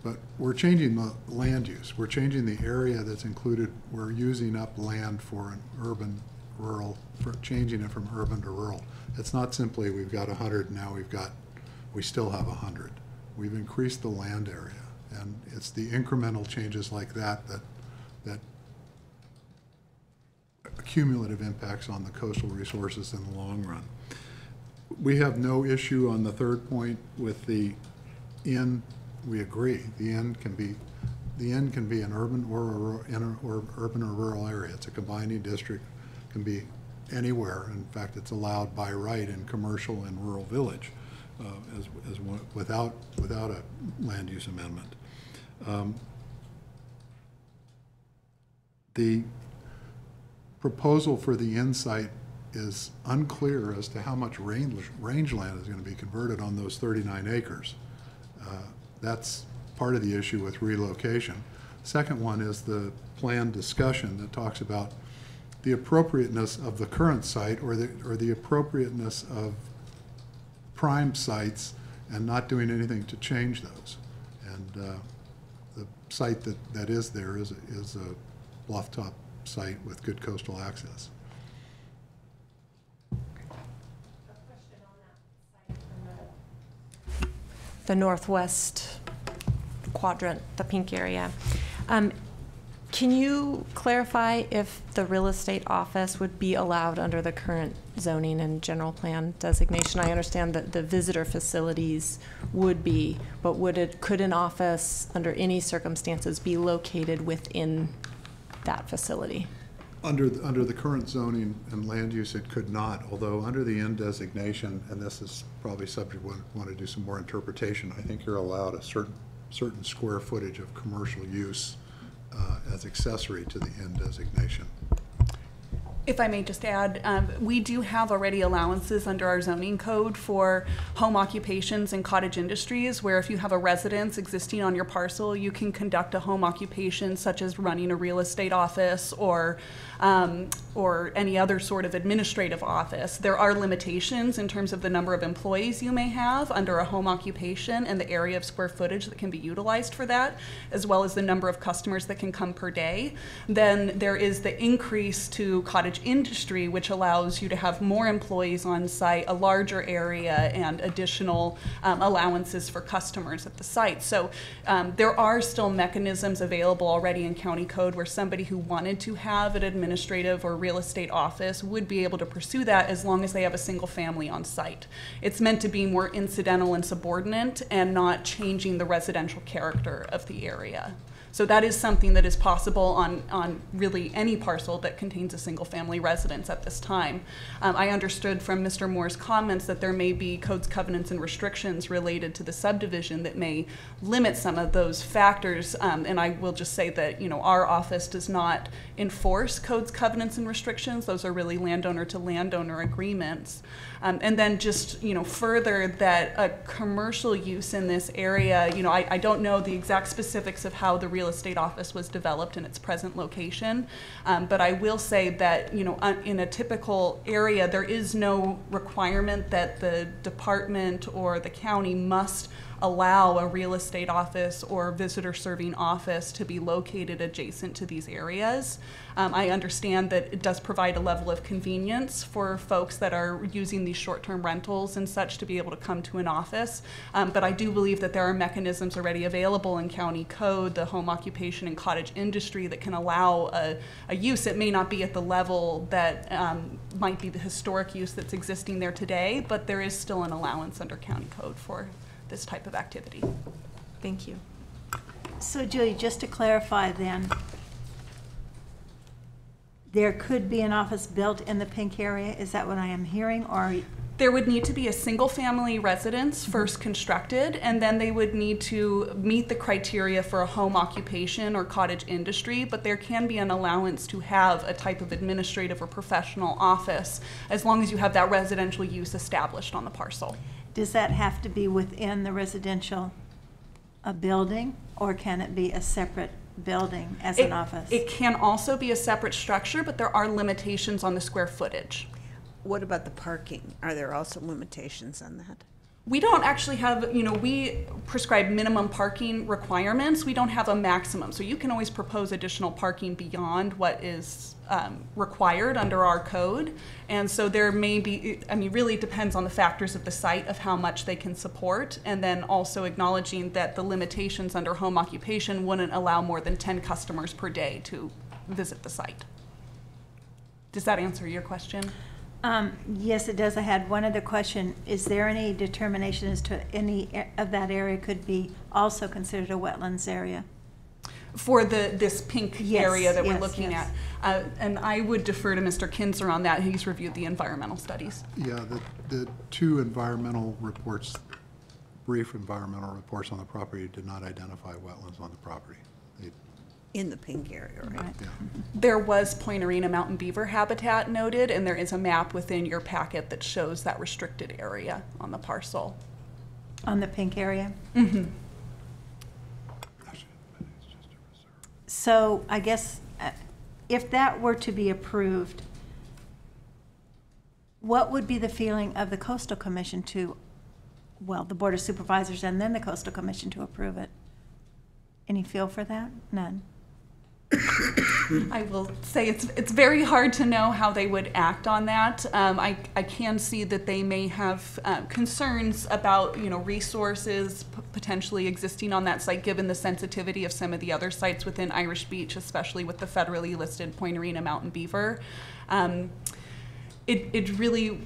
but we're changing the land use. We're changing the area that's included. We're using up land for an urban-rural, for changing it from urban to rural. It's not simply we've got 100, now we still have 100. We've increased the land area, and it's the incremental changes like that cumulative impacts on the coastal resources in the long run. We have no issue on the third point with the N. We agree. The N can be an urban or urban or rural area. It's a combining district. Can be anywhere. In fact, it's allowed by right in commercial and rural village, without a land use amendment. The proposal for the N site is unclear as to how much rangeland is going to be converted on those 39 acres. That's part of the issue with relocation. Second one is the plan discussion that talks about the appropriateness of the current site or the appropriateness of prime sites and not doing anything to change those. And the site that is there is a bluff top site with good coastal access. The northwest quadrant, the pink area. Can you clarify if the real estate office would be allowed under the current zoning and general plan designation? I understand that the visitor facilities would be, but could an office under any circumstances be located within that facility? Under the current zoning and land use, it could not, although under the N designation, and this is probably subject, want to do some more interpretation, I think you're allowed a certain square footage of commercial use as accessory to the N designation. If I may just add, we do have already allowances under our zoning code for home occupations and cottage industries, where if you have a residence existing on your parcel, you can conduct a home occupation such as running a real estate office or any other sort of administrative office. There are limitations in terms of the number of employees you may have under a home occupation and the area of square footage that can be utilized for that, as well as the number of customers that can come per day. Then there is the increase to cottage industry, which allows you to have more employees on site, a larger area, and additional allowances for customers at the site. So there are still mechanisms available already in county code where somebody who wanted to have an administrative or real estate office would be able to pursue that as long as they have a single family on site. It's meant to be more incidental and subordinate and not changing the residential character of the area. So that is something that is possible on really any parcel that contains a single family residence at this time. I understood from Mr. Moore's comments that there may be codes, covenants, and restrictions related to the subdivision that may limit some of those factors. And I will just say that, our office does not enforce codes, covenants, and restrictions. Those are really landowner to landowner agreements. And then just, further that a commercial use in this area, I don't know the exact specifics of how the real estate office was developed in its present location, but I will say that, in a typical area, there is no requirement that the department or the county must allow a real estate office or visitor serving office to be located adjacent to these areas. I understand that it does provide a level of convenience for folks that are using these short-term rentals and such to be able to come to an office, but I do believe that there are mechanisms already available in county code, the home occupation and cottage industry, that can allow a use. It may not be at the level that might be the historic use that's existing there today, but there is still an allowance under county code for this type of activity. Thank you. So Julie, just to clarify then, there could be an office built in the pink area, is that what I am hearing, or? There would need to be a single family residence first constructed, and then they would need to meet the criteria for a home occupation or cottage industry, but there can be an allowance to have a type of administrative or professional office as long as you have that residential use established on the parcel. Does that have to be within the residential building, or can it be a separate building as an office? It can also be a separate structure, but there are limitations on the square footage. What about the parking? Are there also limitations on that? We don't actually have, we prescribe minimum parking requirements. We don't have a maximum. So you can always propose additional parking beyond what is required under our code. And so there may be, really it depends on the factors of the site of how much they can support. And then also acknowledging that the limitations under home occupation wouldn't allow more than 10 customers per day to visit the site. Does that answer your question? Yes, it does. I had one other question. Is there any determination as to any of that area could be also considered a wetlands area? For this pink area that we're yes, looking yes. at. And I would defer to Mr. Kinzer on that. He's reviewed the environmental studies. Yeah, the two environmental reports, brief environmental reports on the property did not identify wetlands on the property. In the pink area, right? Yeah. There was Point Arena mountain beaver habitat noted, and there is a map within your packet that shows that restricted area on the parcel. On the pink area? Mm-hmm. So I guess if that were to be approved, what would be the feeling of the Coastal Commission to, well, the Board of Supervisors and then the Coastal Commission to approve it? Any feel for that? None? I will say it's very hard to know how they would act on that. I can see that they may have concerns about resources potentially existing on that site, given the sensitivity of some of the other sites within Irish Beach, especially with the federally listed Point Arena mountain beaver. It really,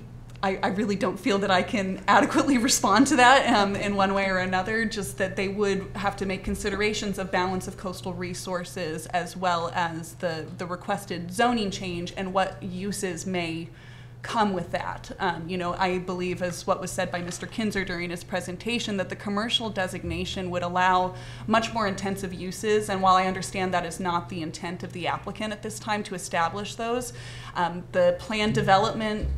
I really don't feel that I can adequately respond to that in one way or another, just that they would have to make considerations of balance of coastal resources as well as the requested zoning change and what uses may come with that. I believe, as what was said by Mr. Kinzer during his presentation, that the commercial designation would allow much more intensive uses, and while I understand that is not the intent of the applicant at this time to establish those, the plan development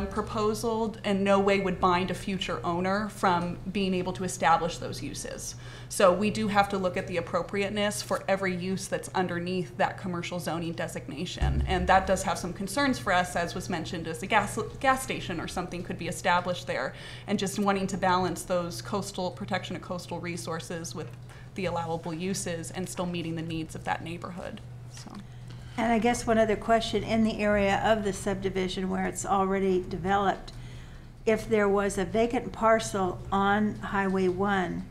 proposal in no way would bind a future owner from being able to establish those uses. So we do have to look at the appropriateness for every use that's underneath that commercial zoning designation. And that does have some concerns for us, as was mentioned, as a gas station or something could be established there. And just wanting to balance those protection of coastal resources with the allowable uses and still meeting the needs of that neighborhood. So. And I guess one other question, in the area of the subdivision where it's already developed, if there was a vacant parcel on Highway 1,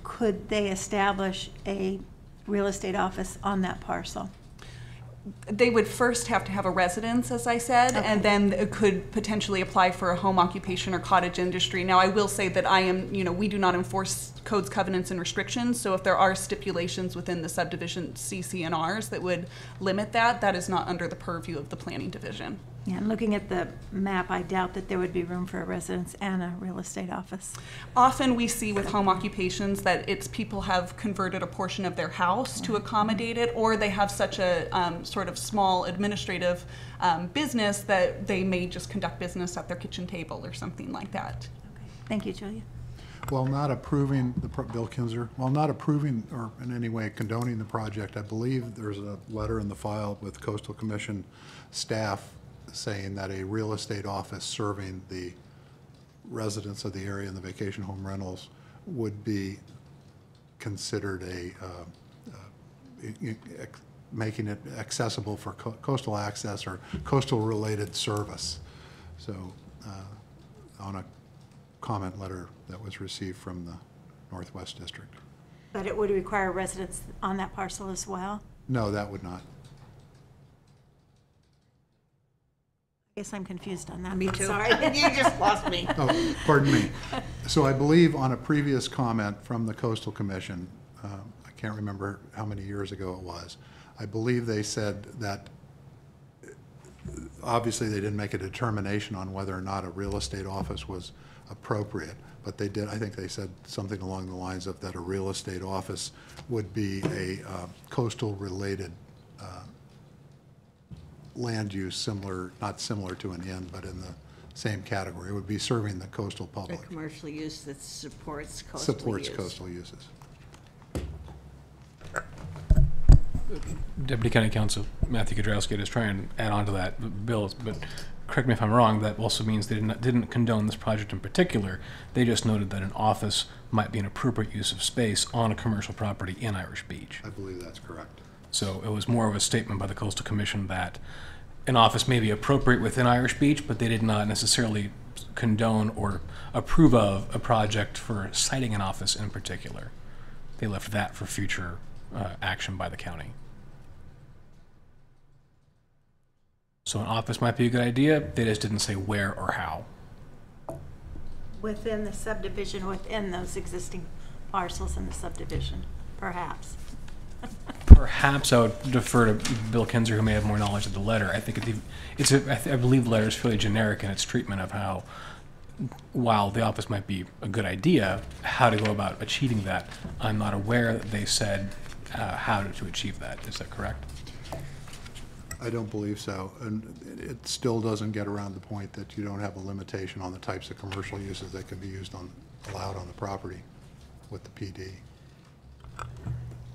could they establish a real estate office on that parcel? They would first have to have a residence, as I said, Okay. and then could potentially apply for a home occupation or cottage industry. Now, I will say that we do not enforce codes, covenants, and restrictions, so if there are stipulations within the subdivision CC&Rs that would limit that, that is not under the purview of the planning division. Yeah, and looking at the map, I doubt that there would be room for a residence and a real estate office. Often we see with home occupations that people have converted a portion of their house to accommodate it, or they have such a sort of small administrative business that they may just conduct business at their kitchen table or something like that. Okay. Thank you, Julia. While not approving, Bill Kinzer, while not approving or in any way condoning the project, I believe there's a letter in the file with Coastal Commission staff saying that a real estate office serving the residents of the area and the vacation home rentals would be considered making it accessible for coastal access or coastal related service. So on a comment letter that was received from the Northwest District. But it would require residents on that parcel as well? No, that would not. I guess I'm confused on that. Me I'm too. Sorry. You just lost me. Oh, pardon me. So I believe on a previous comment from the Coastal Commission, I can't remember how many years ago it was, I believe they said that obviously they didn't make a determination on whether or not a real estate office was appropriate, but they did, I think they said something along the lines of that a real estate office would be a coastal related land use, not similar to an inn, but in the same category. It would be serving the coastal A public. commercial use that supports coastal Supports use. coastal uses. Deputy County Counsel Matthew Kudrowski, just try and add on to that, Bill, but correct me if I'm wrong, that also means they didn't condone this project in particular. They just noted that an office might be an appropriate use of space on a commercial property in Irish Beach. I believe that's correct. So it was more of a statement by the Coastal Commission that an office may be appropriate within Irish Beach, but they did not necessarily condone or approve of a project for citing an office in particular. They left that for future action by the county. So an office might be a good idea, they just didn't say where or how. Within the subdivision, within those existing parcels in the subdivision, perhaps. Perhaps I would defer to Bill Kinzer, who may have more knowledge of the letter. I think I believe the letter is fairly generic in its treatment of how, while the office might be a good idea, how to go about achieving that. I'm not aware that they said how to achieve that. Is that correct? I don't believe so, and it still doesn't get around the point that you don't have a limitation on the types of commercial uses that can be allowed on the property with the PD.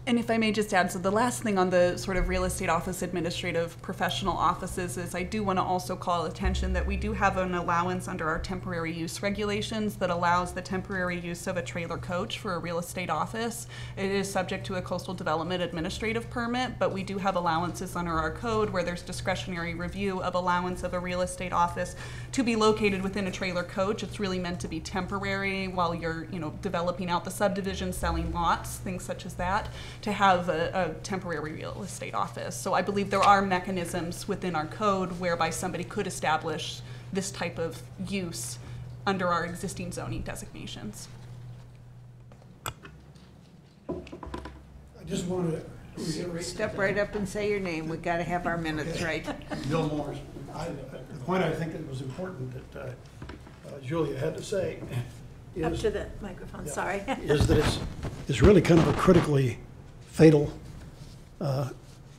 And if I may just add, so the last thing on the sort of real estate office administrative professional offices is I do want to also call attention that we do have an allowance under our temporary use regulations that allows the temporary use of a trailer coach for a real estate office. It is subject to a coastal development administrative permit, but we do have allowances under our code where there's discretionary review of allowance of a real estate office to be located within a trailer coach. It's really meant to be temporary while you're, developing out the subdivision, selling lots, things such as that, to have a temporary real estate office. So I believe there are mechanisms within our code whereby somebody could establish this type of use under our existing zoning designations. I just wanted to reiterate. Step right up and say your name. We got to have our minutes right. Bill Morris. The point I think that was important that Julia had to say Up is, to the microphone, sorry. is that it's really kind of a critically fatal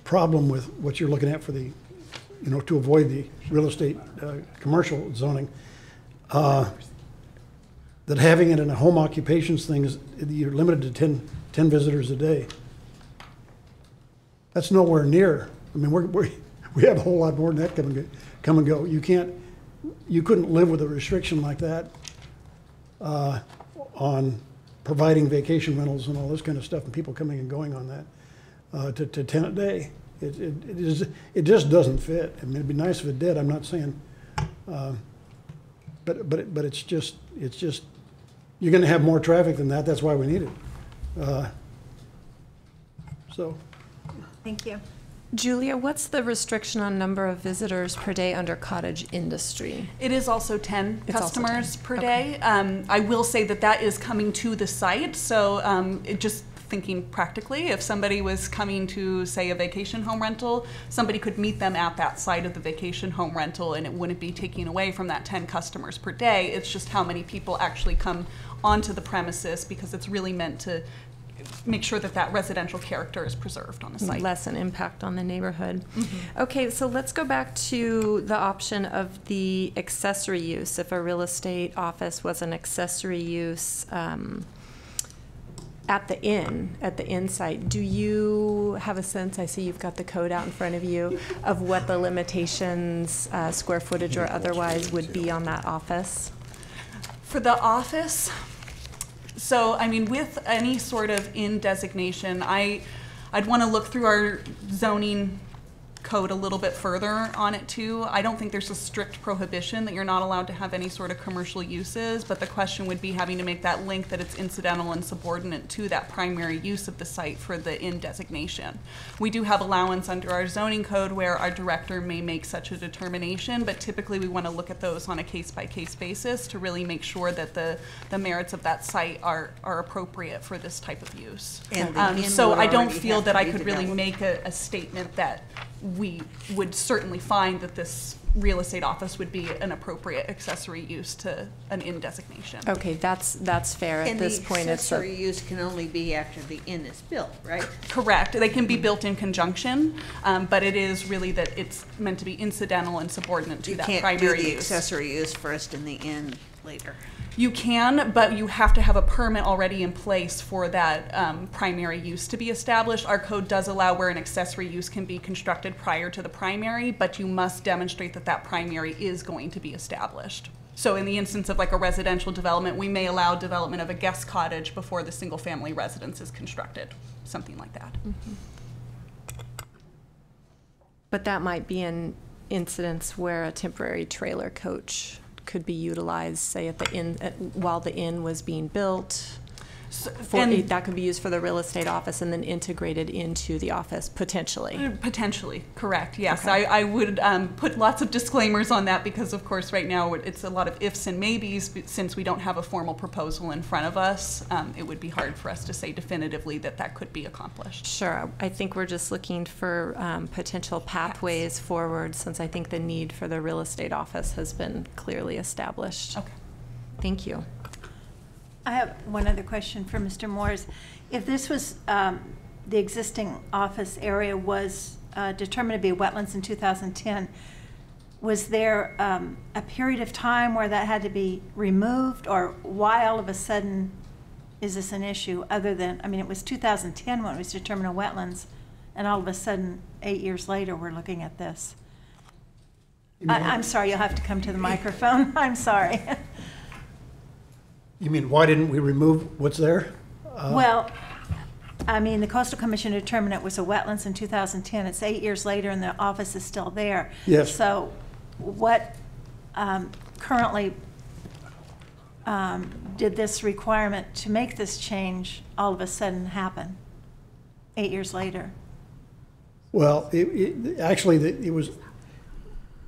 problem with what you're looking at for the, to avoid the real estate commercial zoning. That having it in a home occupations thing is, you're limited to 10 visitors a day. That's nowhere near. I mean, we have a whole lot more than that come and go. You couldn't live with a restriction like that on providing vacation rentals and all this kind of stuff, and people coming and going on that to 10 a day. It just doesn't fit. I mean, it'd be nice if it did. I'm not saying, but it's just you're going to have more traffic than that. That's why we need it. So. Thank you. Julia, what's the restriction on number of visitors per day under cottage industry? It is also 10 It's also customers 10. per Okay. day. I will say that is coming to the site, so just thinking practically, if somebody was coming to, say, a vacation home rental, somebody could meet them at that site of the vacation home rental, and it wouldn't be taking away from that 10 customers per day. It's just how many people actually come onto the premises, because it's really meant to make sure that residential character is preserved on the site. Lessen impact on the neighborhood. Okay, so let's go back to the option of the accessory use. If a real estate office was an accessory use at the inn site, do you have a sense, I see you've got the code out in front of you, of what the limitations, square footage or otherwise, would be on that office? For the office, so, I mean, with any sort of inn designation, I'd want to look through our zoning code a little bit further on it too. I don't think there's a strict prohibition that you're not allowed to have any sort of commercial uses, but the question would be having to make that link that it's incidental and subordinate to that primary use of the site for the inn designation. We do have allowance under our zoning code where our director may make such a determination, but typically we want to look at those on a case-by-case basis to really make sure that the merits of that site are appropriate for this type of use. And the inn so would I don't already feel have that to I be could really developed. make a statement that we would certainly find that this real estate office would be an appropriate accessory use to an inn designation. Okay, that's fair. At this point, And the it's a accessory use can only be after the inn is built, right? Correct. They can be built in conjunction, but it is really that it's meant to be incidental and subordinate to You that can't do primary the use. accessory use first and the inn later. You can, but you have to have a permit already in place for that primary use to be established. Our code does allow where an accessory use can be constructed prior to the primary, but you must demonstrate that primary is going to be established. So in the instance of like a residential development, we may allow development of a guest cottage before the single-family residence is constructed, something like that. But that might be an incidence where a temporary trailer coach could be utilized, say at the inn, while the inn was being built. That could be used for the real estate office and then integrated into the office, potentially. Potentially, correct, yes. Okay. I would put lots of disclaimers on that because, of course, right now it's a lot of ifs and maybes. But since we don't have a formal proposal in front of us, it would be hard for us to say definitively that could be accomplished. Sure. I think we're just looking for potential pathways forward, since I think the need for the real estate office has been clearly established. Okay. Thank you. I have one other question for Mr. Moores. If this was, the existing office area was determined to be wetlands in 2010, was there a period of time where that had to be removed, or why all of a sudden is this an issue other than, I mean, it was 2010 when it was determined a wetlands, and all of a sudden, 8 years later, we're looking at this. I'm sorry, you'll have to come to the microphone. I'm sorry. You mean, why didn't we remove what's there? Well, I mean, the Coastal Commission determined it was a wetlands in 2010. It's 8 years later and the office is still there. Yes. So what currently did this requirement to make this change all of a sudden happen 8 years later? Well, actually, it was,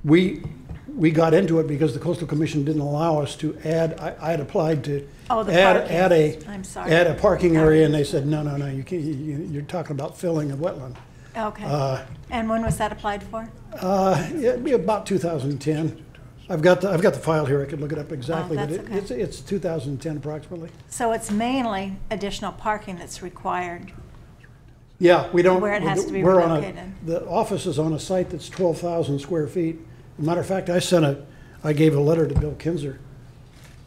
we we got into it because the Coastal Commission didn't allow us to add, I had applied to Oh, the add, parking. I'm sorry. add a parking area, and they said, no, you can't, you're talking about filling a wetland. Okay. And when was that applied for? It'd be about 2010. I've got the file here, I could look it up exactly, but that's okay. it's 2010 approximately. So it's mainly additional parking that's required. Yeah, we don't. Where it has to be we're relocated. The office is on a site that's 12,000 square feet. As a matter of fact, I gave a letter to Bill Kinzer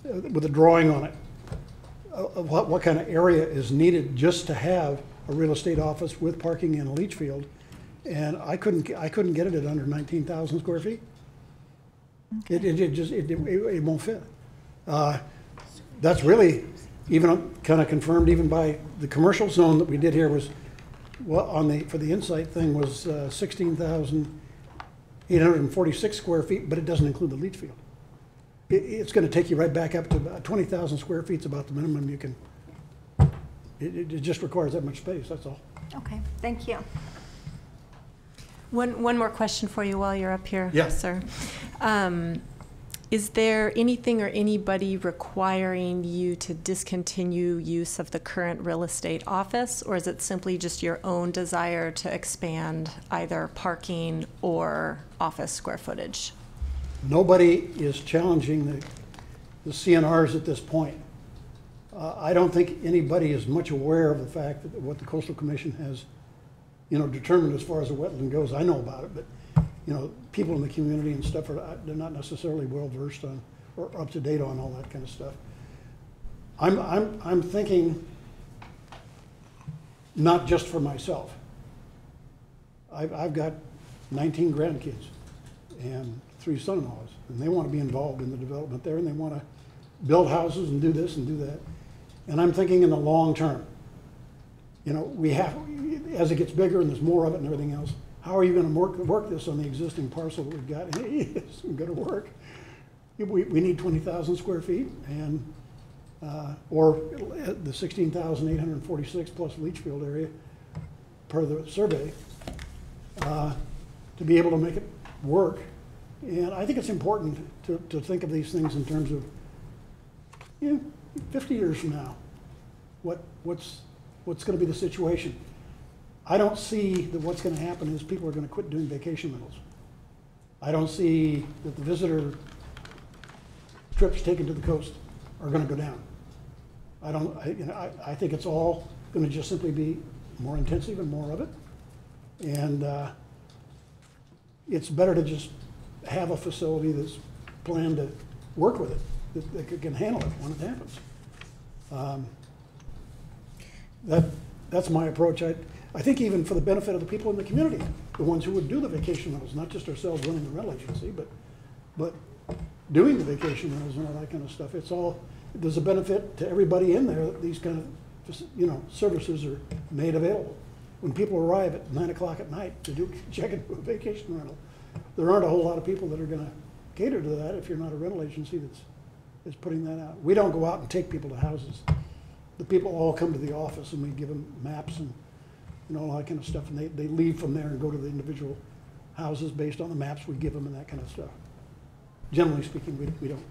with a drawing on it of what kind of area is needed just to have a real estate office with parking in a leach field. And I couldn't get it at under 19,000 square feet. Okay. It won't fit. That's really even kind of confirmed even by the commercial zone that we did here was, well, for the Insight thing was 16,846 square feet, but it doesn't include the leach field. It's going to take you right back up to about 20,000 square feet is about the minimum you can. It just requires that much space, that's all. Okay, thank you. One more question for you while you're up here, Yeah. sir. Is there anything or anybody requiring you to discontinue use of the current real estate office, or is it simply just your own desire to expand either parking or office square footage? Nobody is challenging the CNRs at this point. I don't think anybody is much aware of the fact that what the Coastal Commission has, determined as far as the wetland goes. I know about it, but people in the community and stuff they're not necessarily well versed on or up to date on all that kind of stuff. I'm thinking not just for myself. I've got 19 grandkids and 3 son-in-laws, and they want to be involved in the development there, and they want to build houses and do this and do that. And I'm thinking in the long term. We have, as it gets bigger and there's more of it and everything else, how are you going to work this on the existing parcel that we've got? It's going to work. We need 20,000 square feet, and or the 16,846 plus leach field area per the survey to be able to make it work. And I think it's important to think of these things in terms of 50 years from now, what's going to be the situation. I don't see that what's going to happen is people are going to quit doing vacation rentals. I don't see that the visitor trips taken to the coast are going to go down. I think it's all going to just simply be more intensive and more of it. And it's better to just have a facility that's planned to work with it, that can handle it when it happens. That's my approach. I think even for the benefit of the people in the community, the ones who would do the vacation rentals, not just ourselves running the rental agency, but doing the vacation rentals and all that kind of stuff. There's a benefit to everybody in there that these kind of, services are made available. When people arrive at 9 o'clock at night to check into a vacation rental, there aren't a whole lot of people that are going to cater to that if you're not a rental agency that's putting that out. We don't go out and take people to houses. The people all come to the office and we give them maps and all that kind of stuff, and they leave from there and go to the individual houses based on the maps we give them and that kind of stuff. Generally speaking, we don't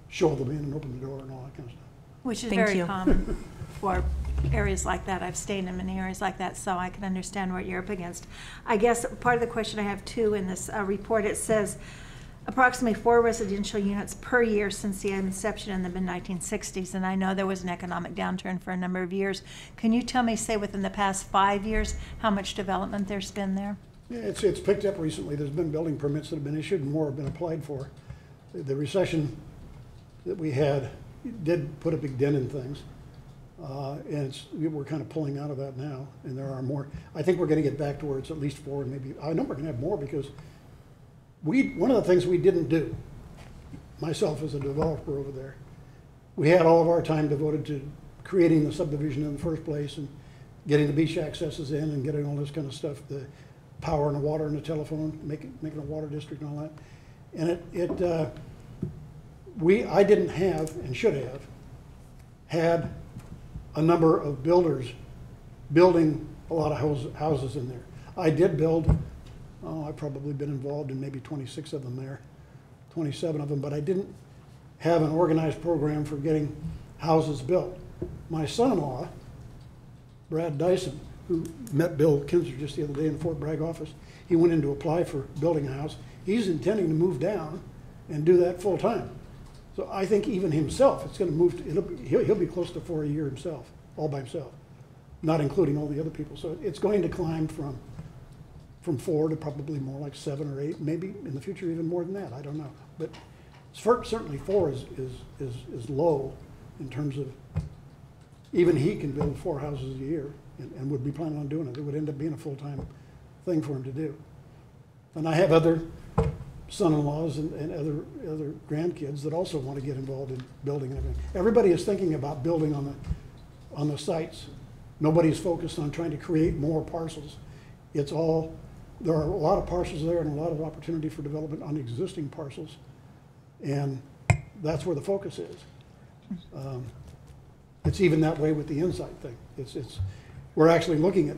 show them in and open the door and all that kind of stuff. Which is Thank very you. common for areas like that. I've stayed in many areas like that, so I can understand what you're up against. I guess part of the question I have too in this report, it says approximately 4 residential units per year since the inception in the mid-1960s, and I know there was an economic downturn for a number of years. Can you tell me, say, within the past 5 years, how much development there's been there? Yeah, it's picked up recently. There's been building permits that have been issued and more have been applied for. The recession that we had did put a big dent in things, and we're kind of pulling out of that now, and there are more. I think we're going to get back to where it's at least 4, and maybe, I know we're going to have more because one of the things we didn't do, myself as a developer over there, we had all of our time devoted to creating the subdivision in the first place and getting the beach accesses in and getting all this kind of stuff, the power and the water and the telephone, making a water district and all that. And I didn't have and should have had a number of builders building a lot of houses in there. I did build, I've probably been involved in maybe 26 of them there. 27 of them, but I didn't have an organized program for getting houses built. My son-in-law, Brad Dyson, who met Bill Kinzer just the other day in the Fort Bragg office, he went in to apply for building a house. He's intending to move down and do that full time. So I think even himself, it's going to move, he'll be close to 4 a year himself, all by himself, not including all the other people. So it's going to climb from 4 to probably more like 7 or 8, maybe in the future even more than that, I don't know. But certainly 4 is low in terms of, even he can build 4 houses a year and would be planning on doing it. It would end up being a full-time thing for him to do. And I have other son-in-laws and other grandkids that also want to get involved in building and everything. Everybody is thinking about building on the sites. Nobody's focused on trying to create more parcels. It's all, there are a lot of parcels there and a lot of opportunity for development on existing parcels. And that's where the focus is. It's even that way with the Insight thing. We're actually looking at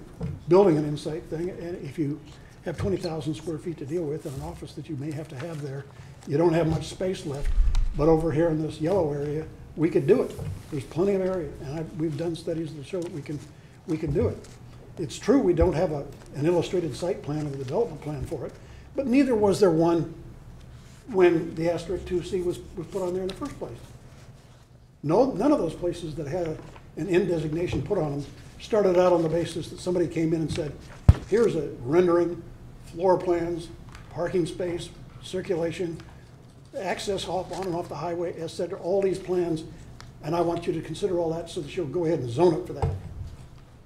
building an Insight thing, and if you have 20,000 square feet to deal with in an office that you may have to have there, you don't have much space left. But over here in this yellow area, we could do it. There's plenty of area, and we've done studies that show that we can do it. It's true we don't have an illustrated site plan or a development plan for it, but neither was there one when the asterisk 2C was put on there in the first place. None of those places that had an N designation put on them started out on the basis that somebody came in and said, here's a rendering, floor plans, parking space, circulation, access off on and off the highway, etc., all these plans, and I want you to consider all that so that you'll go ahead and zone it for that.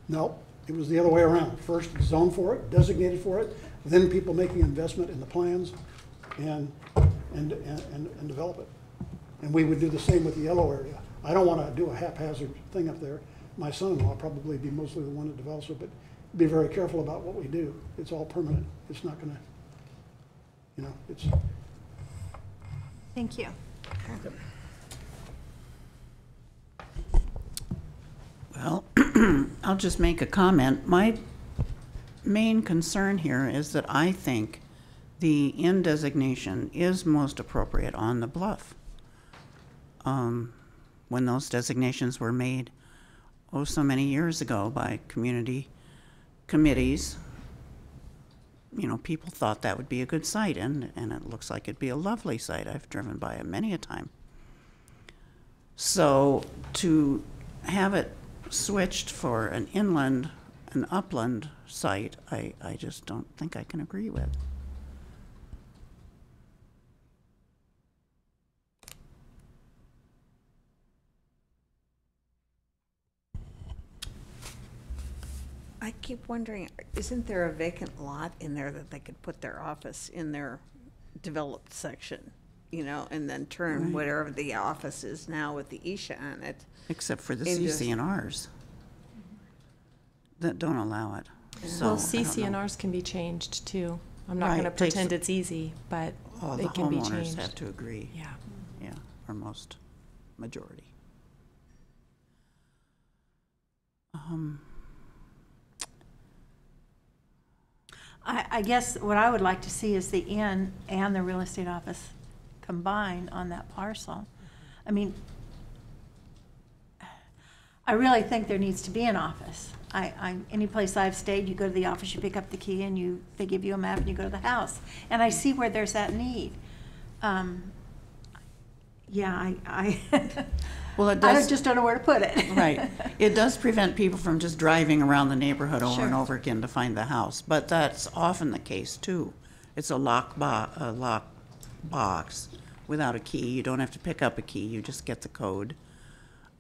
No, it was the other way around. First zone for it, designated for it, then people making investment in the plans and develop it. And we would do the same with the yellow area. I don't want to do a haphazard thing up there. My son-in-law probably be mostly the one that develops it, but be very careful about what we do. It's all permanent. It's not going to, it's. Thank you. Well, I'll just make a comment. My main concern here is that I think the N designation is most appropriate on the bluff. When those designations were made, so many years ago by community committees, people thought that would be a good site, and it looks like it'd be a lovely site. I've driven by it many a time. So to have it switched for an inland, an upland site, I just don't think I can agree with. I keep wondering, isn't there a vacant lot in there that they could put their office in their developed section, and then turn Right. whatever the office is now with the Isha on it? Except for the Into- CC&Rs that don't allow it. So, Well, I don't know. CC&Rs can be changed too. I'm not Right, going to takes pretend the- it's easy, but All the it can be homeowners changed. have to agree. Yeah. Yeah, or most, majority. I guess what I would like to see is the inn and the real estate office combined on that parcel. I mean, I really think there needs to be an office. Any place I've stayed, you go to the office, you pick up the key, and they give you a map, and you go to the house. And I see where there's that need. Yeah, Well, it I does, just don't know where to put it. right. It does prevent people from just driving around the neighborhood over and Sure. over again to find the house, but that's often the case too. It's a lock box without a key. You don't have to pick up a key, you just get the code.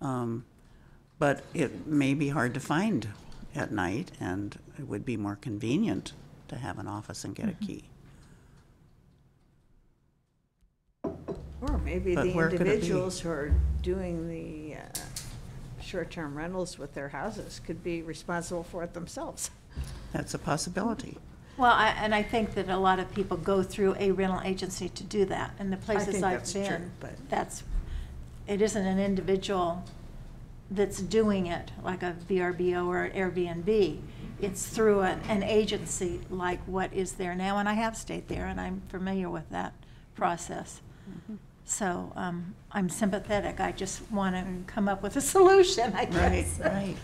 But it may be hard to find at night, and it would be more convenient to have an office and get a key. Or maybe But the where could it be? individuals who are doing the short-term rentals with their houses could be responsible for it themselves. That's a possibility. Well, and I think that a lot of people go through a rental agency to do that. And the places think I've that's true, been, but- it isn't an individual that's doing it, like a VRBO or an Airbnb. It's through an agency like what is there now, and I have stayed there, and I'm familiar with that process. So I'm sympathetic. I just want to come up with a solution, I Right, guess. right.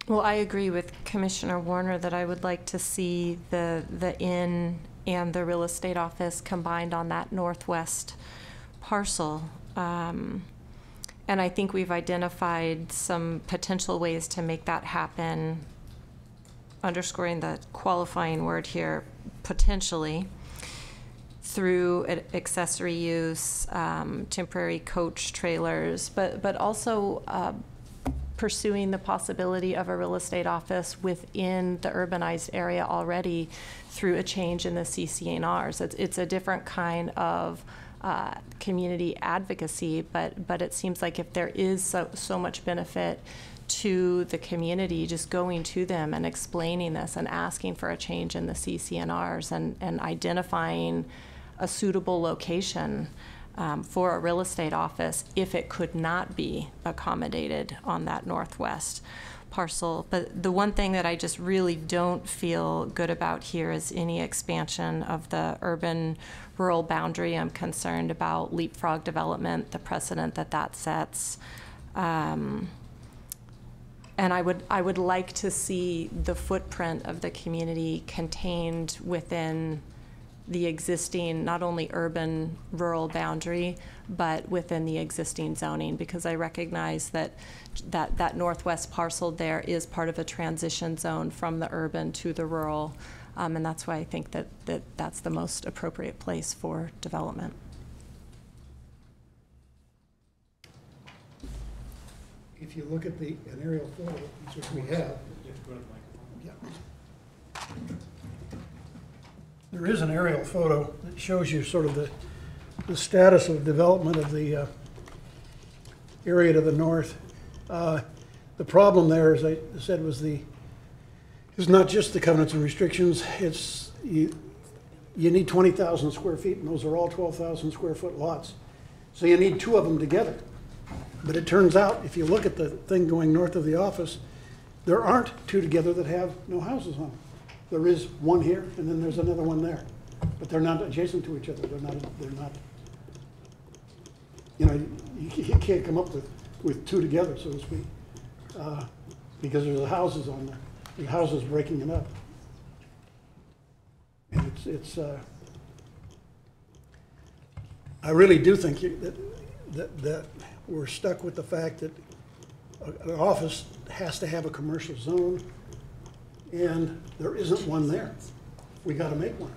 Well, I agree with Commissioner Warner that I would like to see the inn and the real estate office combined on that northwest parcel. And I think we've identified some potential ways to make that happen, underscoring the qualifying word here, potentially, through accessory use, temporary coach trailers, but also pursuing the possibility of a real estate office within the urbanized area already through a change in the CCNRs. It's a different kind of community advocacy, but it seems like if there is so much benefit to the community, just going to them and explaining this and asking for a change in the CCNRs and identifying a suitable location for a real estate office if it could not be accommodated on that northwest parcel. But the one thing that I just really don't feel good about here is any expansion of the urban-rural boundary. I'm concerned about leapfrog development, the precedent that sets. And I would like to see the footprint of the community contained within the existing, not only urban rural boundary, but within the existing zoning, because I recognize that northwest parcel there is part of a transition zone from the urban to the rural, and that's why I think that's the most appropriate place for development. If you look at an aerial photo, which we have. Yeah. There is an aerial photo that shows you sort of the status of development of the area to the north. The problem there, as I said, is not just the covenants and restrictions. It's you need 20,000 square feet, and those are all 12,000 square foot lots. So you need two of them together. But it turns out, if you look at the thing going north of the office, there aren't two together that have no houses on them. There is one here, and then there's another one there. But they're not adjacent to each other. They're not, you know, you can't come up with two together, so to speak, because there's houses on there. The houses breaking it up. And I really do think that we're stuck with the fact that an office has to have a commercial zone, and there isn't one there. We got to make one.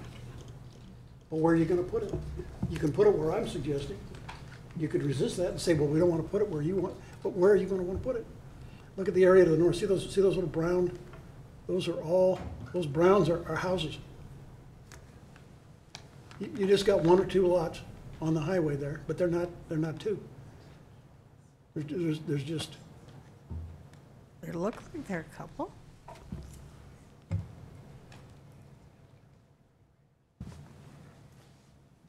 But where are you going to put it? You can put it where I'm suggesting. You could resist that and say, well, we don't want to put it where you want, but where are you going to want to put it? Look at the area to the north. See those little brown? Those browns are houses. You just got one or two lots on the highway there, but they're not two. There's just. There look like there are a couple.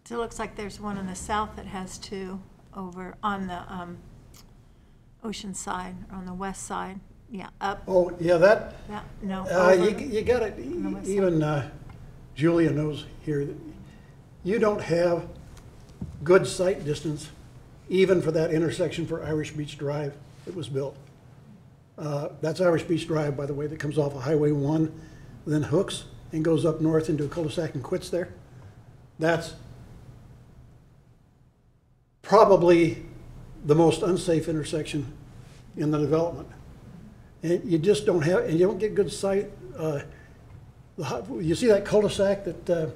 So it looks like there's one on the south that has two over on the ocean side, or on the west side. Yeah, up. Oh, yeah, that. Yeah, no. You got it. Even Julia knows here that you don't have good sight distance, even for that intersection for Irish Beach Drive that was built. That's Irish Beach Drive, by the way, that comes off of Highway 1, then hooks and goes up north into a cul-de-sac and quits there. That's probably the most unsafe intersection in the development. And you just don't have, and you don't get good sight. You see that cul-de-sac that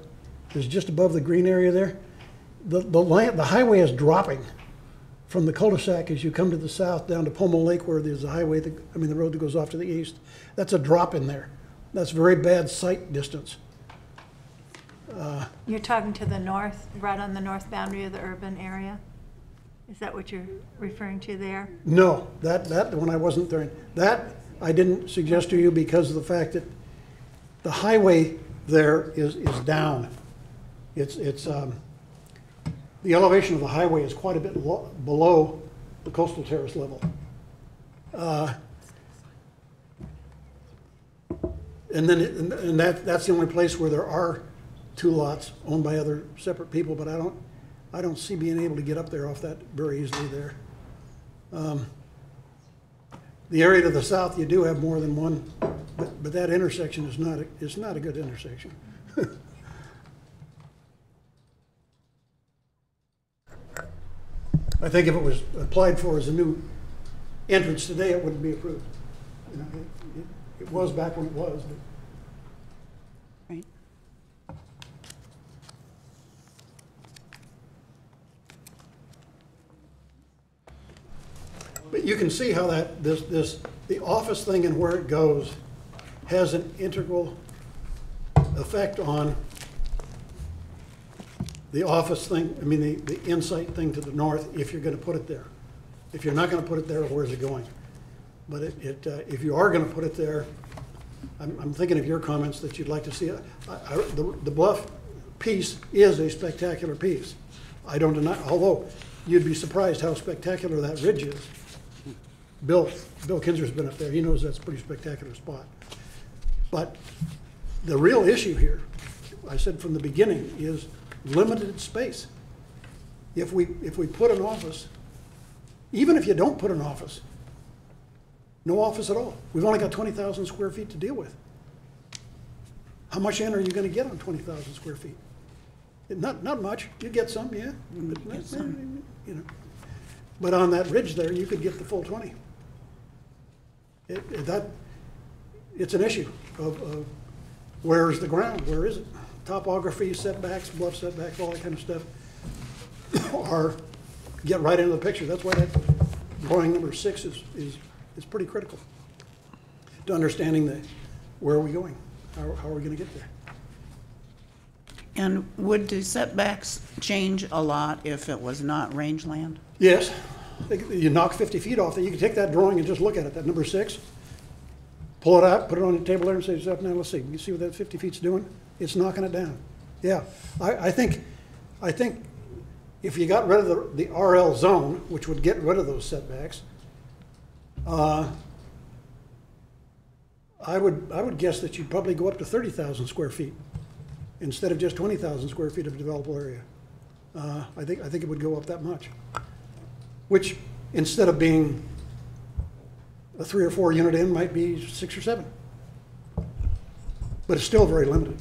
is just above the green area there? The highway is dropping from the cul-de-sac as you come to the south down to Pomo Lake, where there's a highway, the road that goes off to the east. That's a drop in there. That's very bad sight distance. You're talking to the north, right on the north boundary of the urban area? Is that what you're referring to there? No, that one I wasn't there. That I didn't suggest to you because of the fact that the highway there is down. It's the elevation of the highway is quite a bit below the coastal terrace level. And then that's the only place where there are two lots owned by other separate people, but I don't see being able to get up there off that very easily there. The area to the south, you do have more than one, but that intersection is not a good intersection. I think if it was applied for as a new entrance today, it wouldn't be approved. You know, it was back when it was, but. Right. But you can see how that the office thing and where it goes has an integral effect on the office thing, I mean, the insight thing to the north, if you're gonna put it there. If you're not gonna put it there, where's it going? But if you are gonna put it there, I'm thinking of your comments that you'd like to see. The bluff piece is a spectacular piece. I don't deny, although you'd be surprised how spectacular that ridge is. Bill Kinser's been up there. He knows that's a pretty spectacular spot. But the real issue here, I said from the beginning, is limited space. If we put an office, even if you don't put an office, no office at all. We've only got 20,000 square feet to deal with. How much in are you going to get on 20,000 square feet? Not much. You get some, yeah. But not, you know. But on that ridge there, you could get the full 20. It's an issue of where's the ground? Where is it? Topography, setbacks, bluff setbacks, all that kind of stuff get right into the picture. That's why that drawing number 6 is pretty critical to understanding where are we going? How are we going to get there? And would the setbacks change a lot if it was not rangeland? Yes. You knock 50 feet off that. You can take that drawing and just look at it, that number 6, pull it out, put it on the table there and say, now let's see. You see what that 50 feet's doing? It's knocking it down. Yeah. I think if you got rid of the RL zone, which would get rid of those setbacks, I would guess that you'd probably go up to 30,000 square feet instead of just 20,000 square feet of developable area. I think it would go up that much, which instead of being a 3 or 4 unit in might be 6 or 7, but it's still very limited.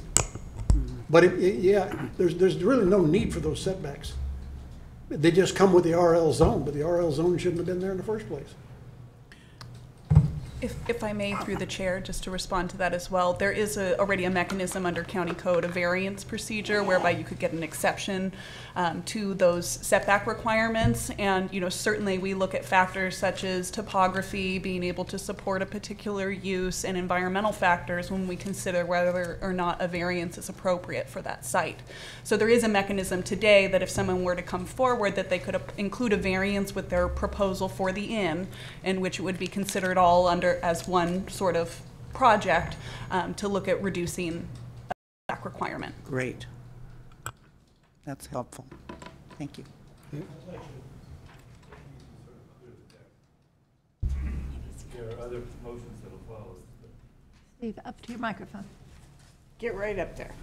But yeah, there's really no need for those setbacks. They just come with the RL zone, but the RL zone shouldn't have been there in the first place. If I may, through the chair, just to respond to that as well, there is already a mechanism under county code, a variance procedure, whereby you could get an exception to those setback requirements. And certainly we look at factors such as topography, being able to support a particular use, and environmental factors when we consider whether or not a variance is appropriate for that site. So there is a mechanism today that if someone were to come forward, that they could include a variance with their proposal for the inn, in which it would be considered all under as one sort of project to look at reducing that requirement. Great. That's helpful. Thank you. There are other motions that will follow. Steve, up to your microphone. Get right up there.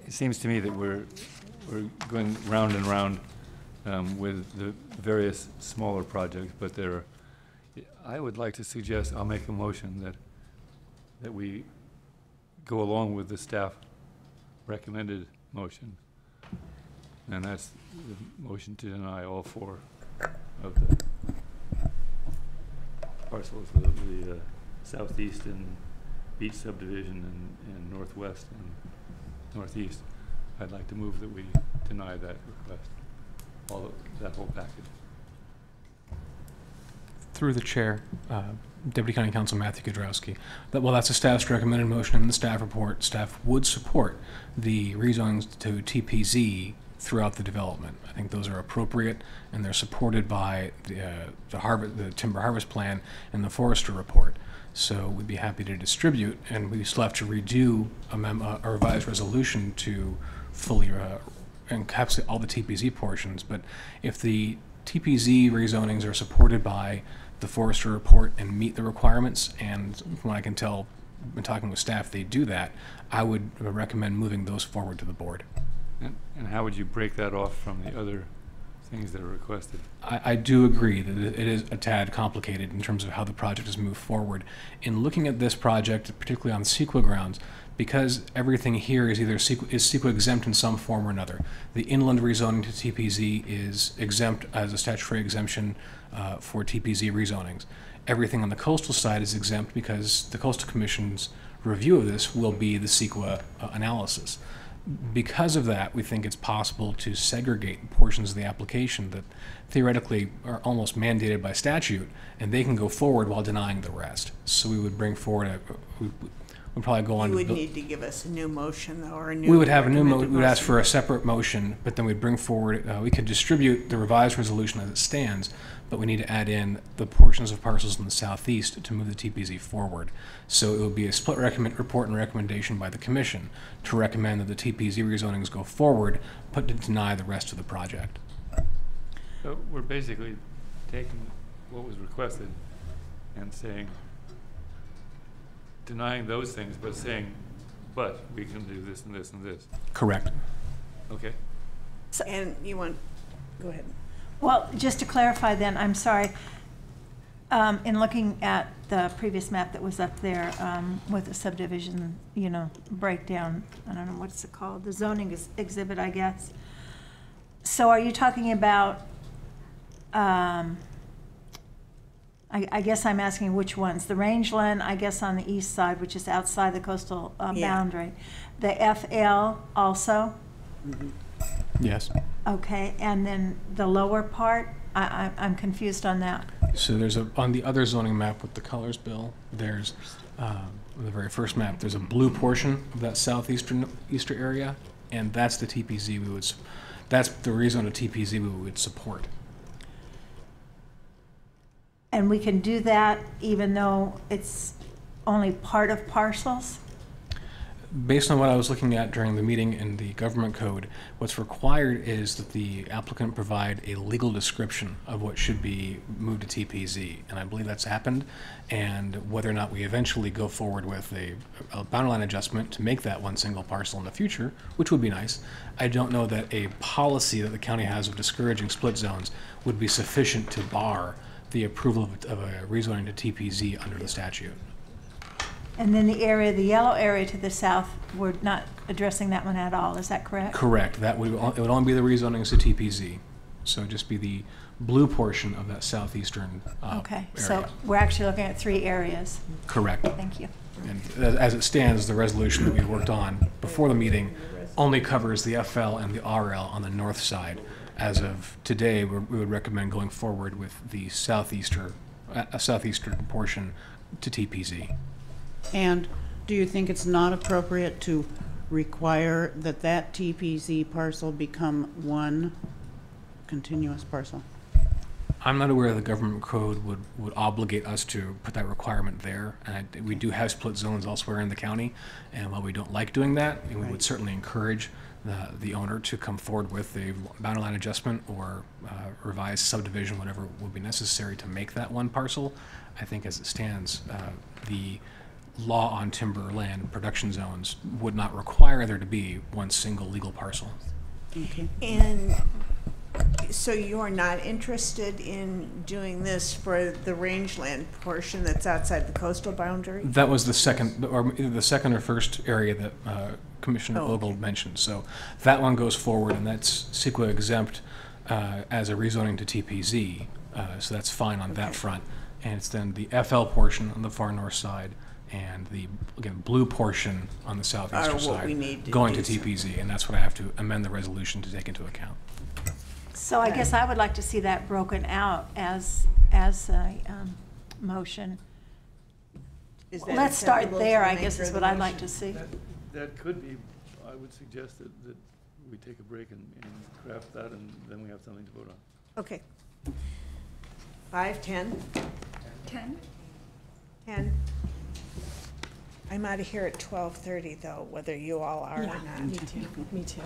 It seems to me that we're going round and round with the various smaller projects, but I would like to suggest, I'll make a motion that we go along with the staff recommended motion, and that's the motion to deny all 4 of the parcels of the southeast and beach subdivision and northwest and northeast. I'd like to move that we deny that request. That whole package. Through the chair, Deputy County Counsel Matthew Kudrowski, that's a staff's recommended motion in the staff report. Staff would support the rezonings to TPZ throughout the development. I think those are appropriate, and they're supported by the timber harvest plan and the forester report. So we'd be happy to distribute, and we still have to redo a revised resolution to fully encapsulate all the TPZ portions. But if the TPZ rezonings are supported by the forester report and meet the requirements, and from what I can tell, been talking with staff, they do that, I would recommend moving those forward to the board. And how would you break that off from the other things that are requested? I do agree that it is a tad complicated in terms of how the project is moved forward. In looking at this project, particularly on CEQA grounds, because everything here is either CEQA exempt in some form or another. The inland rezoning to TPZ is exempt as a statutory exemption for TPZ rezonings. Everything on the coastal side is exempt because the Coastal Commission's review of this will be the CEQA analysis. Because of that, we think it's possible to segregate portions of the application that theoretically are almost mandated by statute, and they can go forward while denying the rest. So we would bring forward we'd probably go on. You would need to give us a new motion, though, or a new. We would have a new recommended we would ask motion. for a separate motion, but then we'd bring forward, we could distribute the revised resolution as it stands, but we need to add in the portions of parcels in the southeast to move the TPZ forward. So it would be a split report and recommendation by the commission to recommend that the TPZ rezonings go forward, but to deny the rest of the project. So we're basically taking what was requested and saying, denying those things, but saying, but we can do this and this and this. Correct. Okay. And you want, go ahead. Well, just to clarify then, I'm sorry, in looking at the previous map that was up there with the subdivision, you know, breakdown, I don't know, what's it called, the zoning exhibit, I guess. So are you talking about, I guess I'm asking which ones, the rangeland, I guess on the east side, which is outside the coastal boundary. The FL also? Yes. Okay, and then the lower part, I'm confused on that. So there's on the other zoning map with the colors, Bill, there's, the very first map, there's a blue portion of that southeastern area, and that's the TPZ that's the rezone to TPZ we would support. And we can do that even though it's only part of parcels? Based on what I was looking at during the meeting in the government code, what's required is that the applicant provide a legal description of what should be moved to TPZ, and I believe that's happened. And whether or not we eventually go forward with a boundary line adjustment to make that one single parcel in the future, which would be nice, I don't know that a policy that the county has of discouraging split zones would be sufficient to bar the approval of a rezoning to TPZ under the statute. And then the area, the yellow area to the south, we're not addressing that one at all, is that correct? Correct. It would only be the rezonings to TPZ. So it'd just be the blue portion of that southeastern Okay, area. so we're actually looking at 3 areas. Correct. Thank you. And as it stands, the resolution that we worked on before the meeting only covers the FL and the RL on the north side. As of today, we would recommend going forward with the southeastern portion to TPZ. And do you think it's not appropriate to require that that TPZ parcel become one continuous parcel? I'm not aware the government code would obligate us to put that requirement there. And we do have split zones elsewhere in the county, and while we don't like doing that, we would certainly encourage the owner to come forward with a boundary line adjustment or revised subdivision, whatever would be necessary to make that one parcel. I think as it stands, the law on timber land production zones would not require there to be one single legal parcel. Okay. And so you're not interested in doing this for the rangeland portion that's outside the coastal boundary? That was the second, or either the second or first area that Commissioner Oh, Ogle okay. mentioned. So that one goes forward, and that's CEQA exempt as a rezoning to TPZ. So that's fine on that front. And it's then the FL portion on the far north side and the, again, blue portion on the southeastern Are what we side need to going to do so. TPZ. And that's what I have to amend the resolution to take into account. So I guess I would like to see that broken out as a motion. Is that Let's start acceptable to there, the I guess maker is of the what I'd like motion? to see. That could be, I would suggest that we take a break and craft that, and then we have something to vote on. Okay. 5, 10? 10? 10. I'm out of here at 12:30, though, whether you all are or not. Me too. Me too.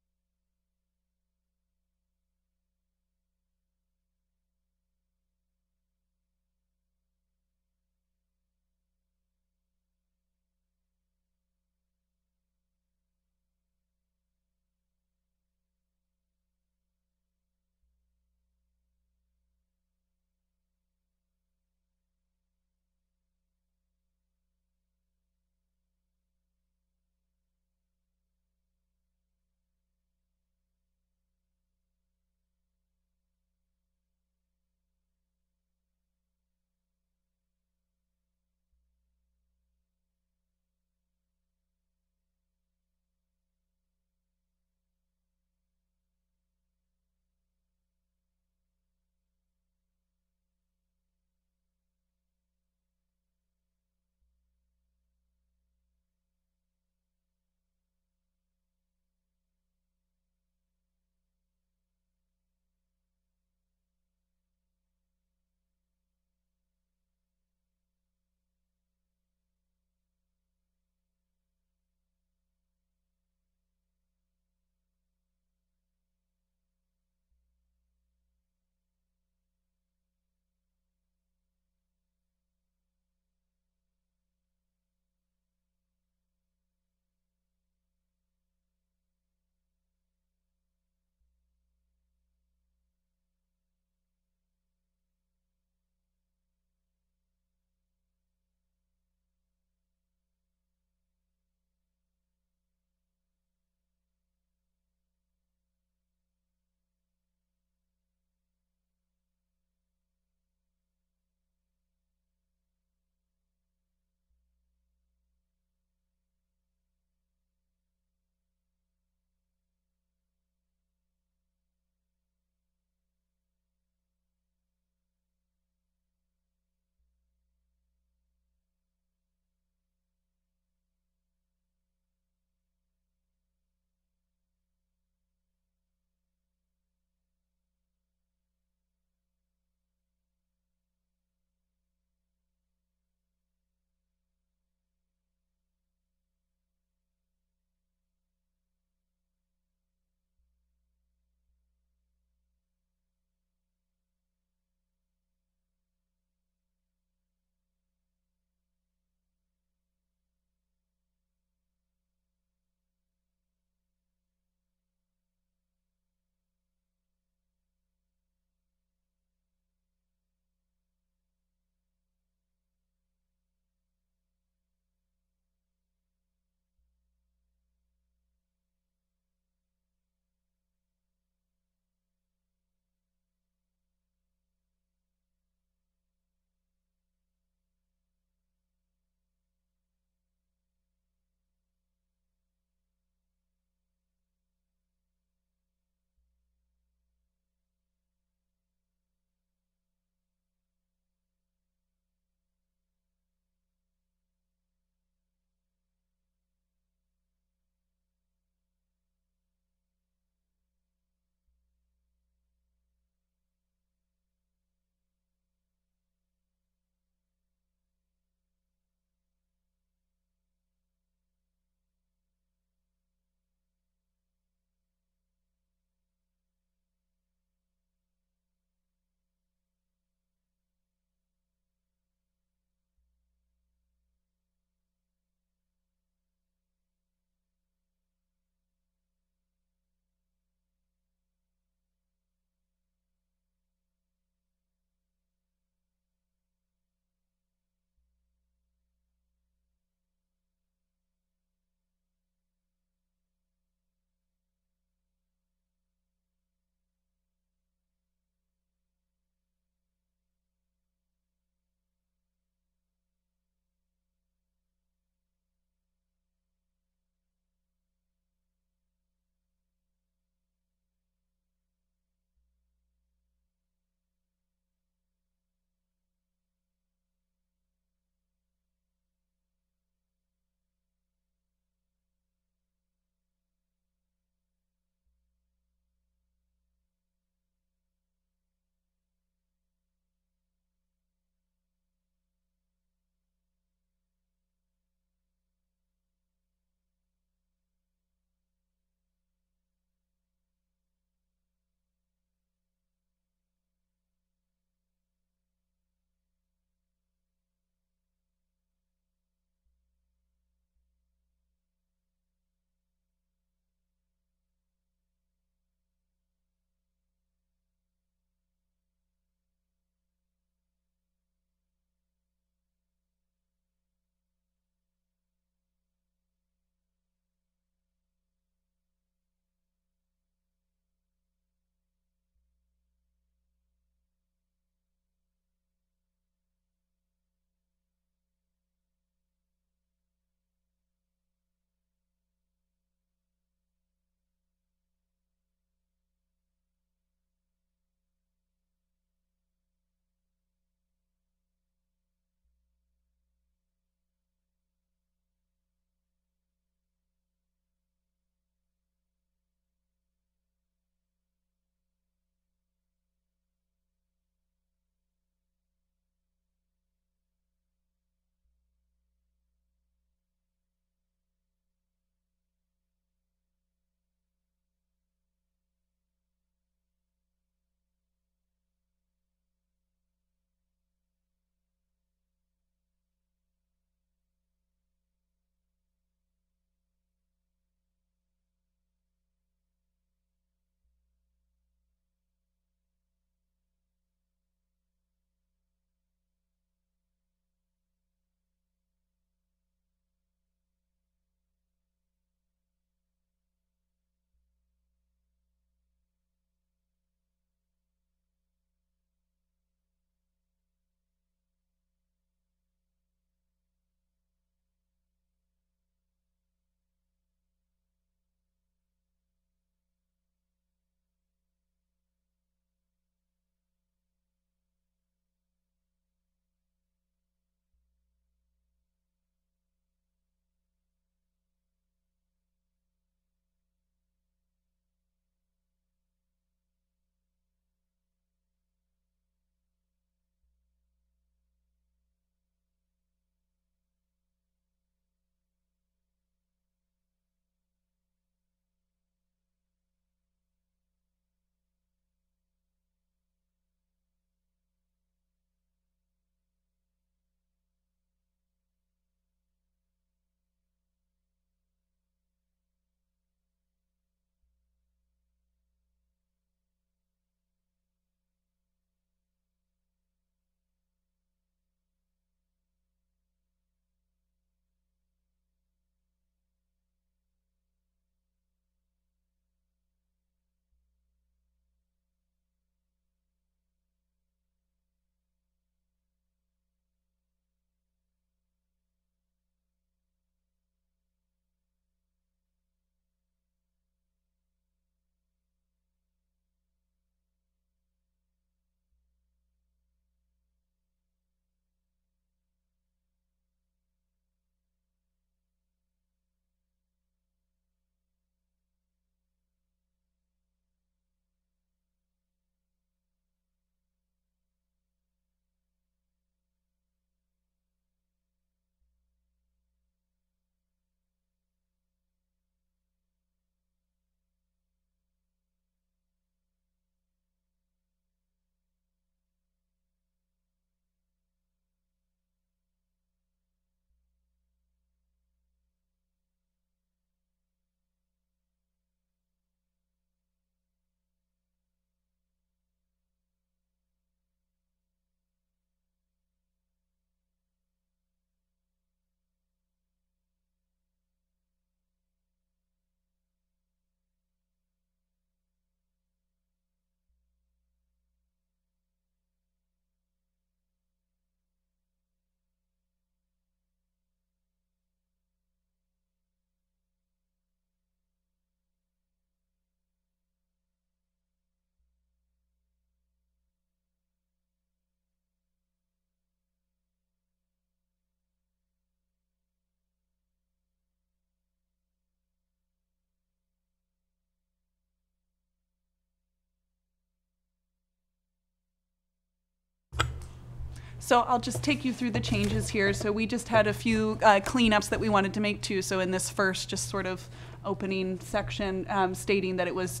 So I'll just take you through the changes here. So we just had a few cleanups that we wanted to make too. So in this first just sort of opening section, stating that it was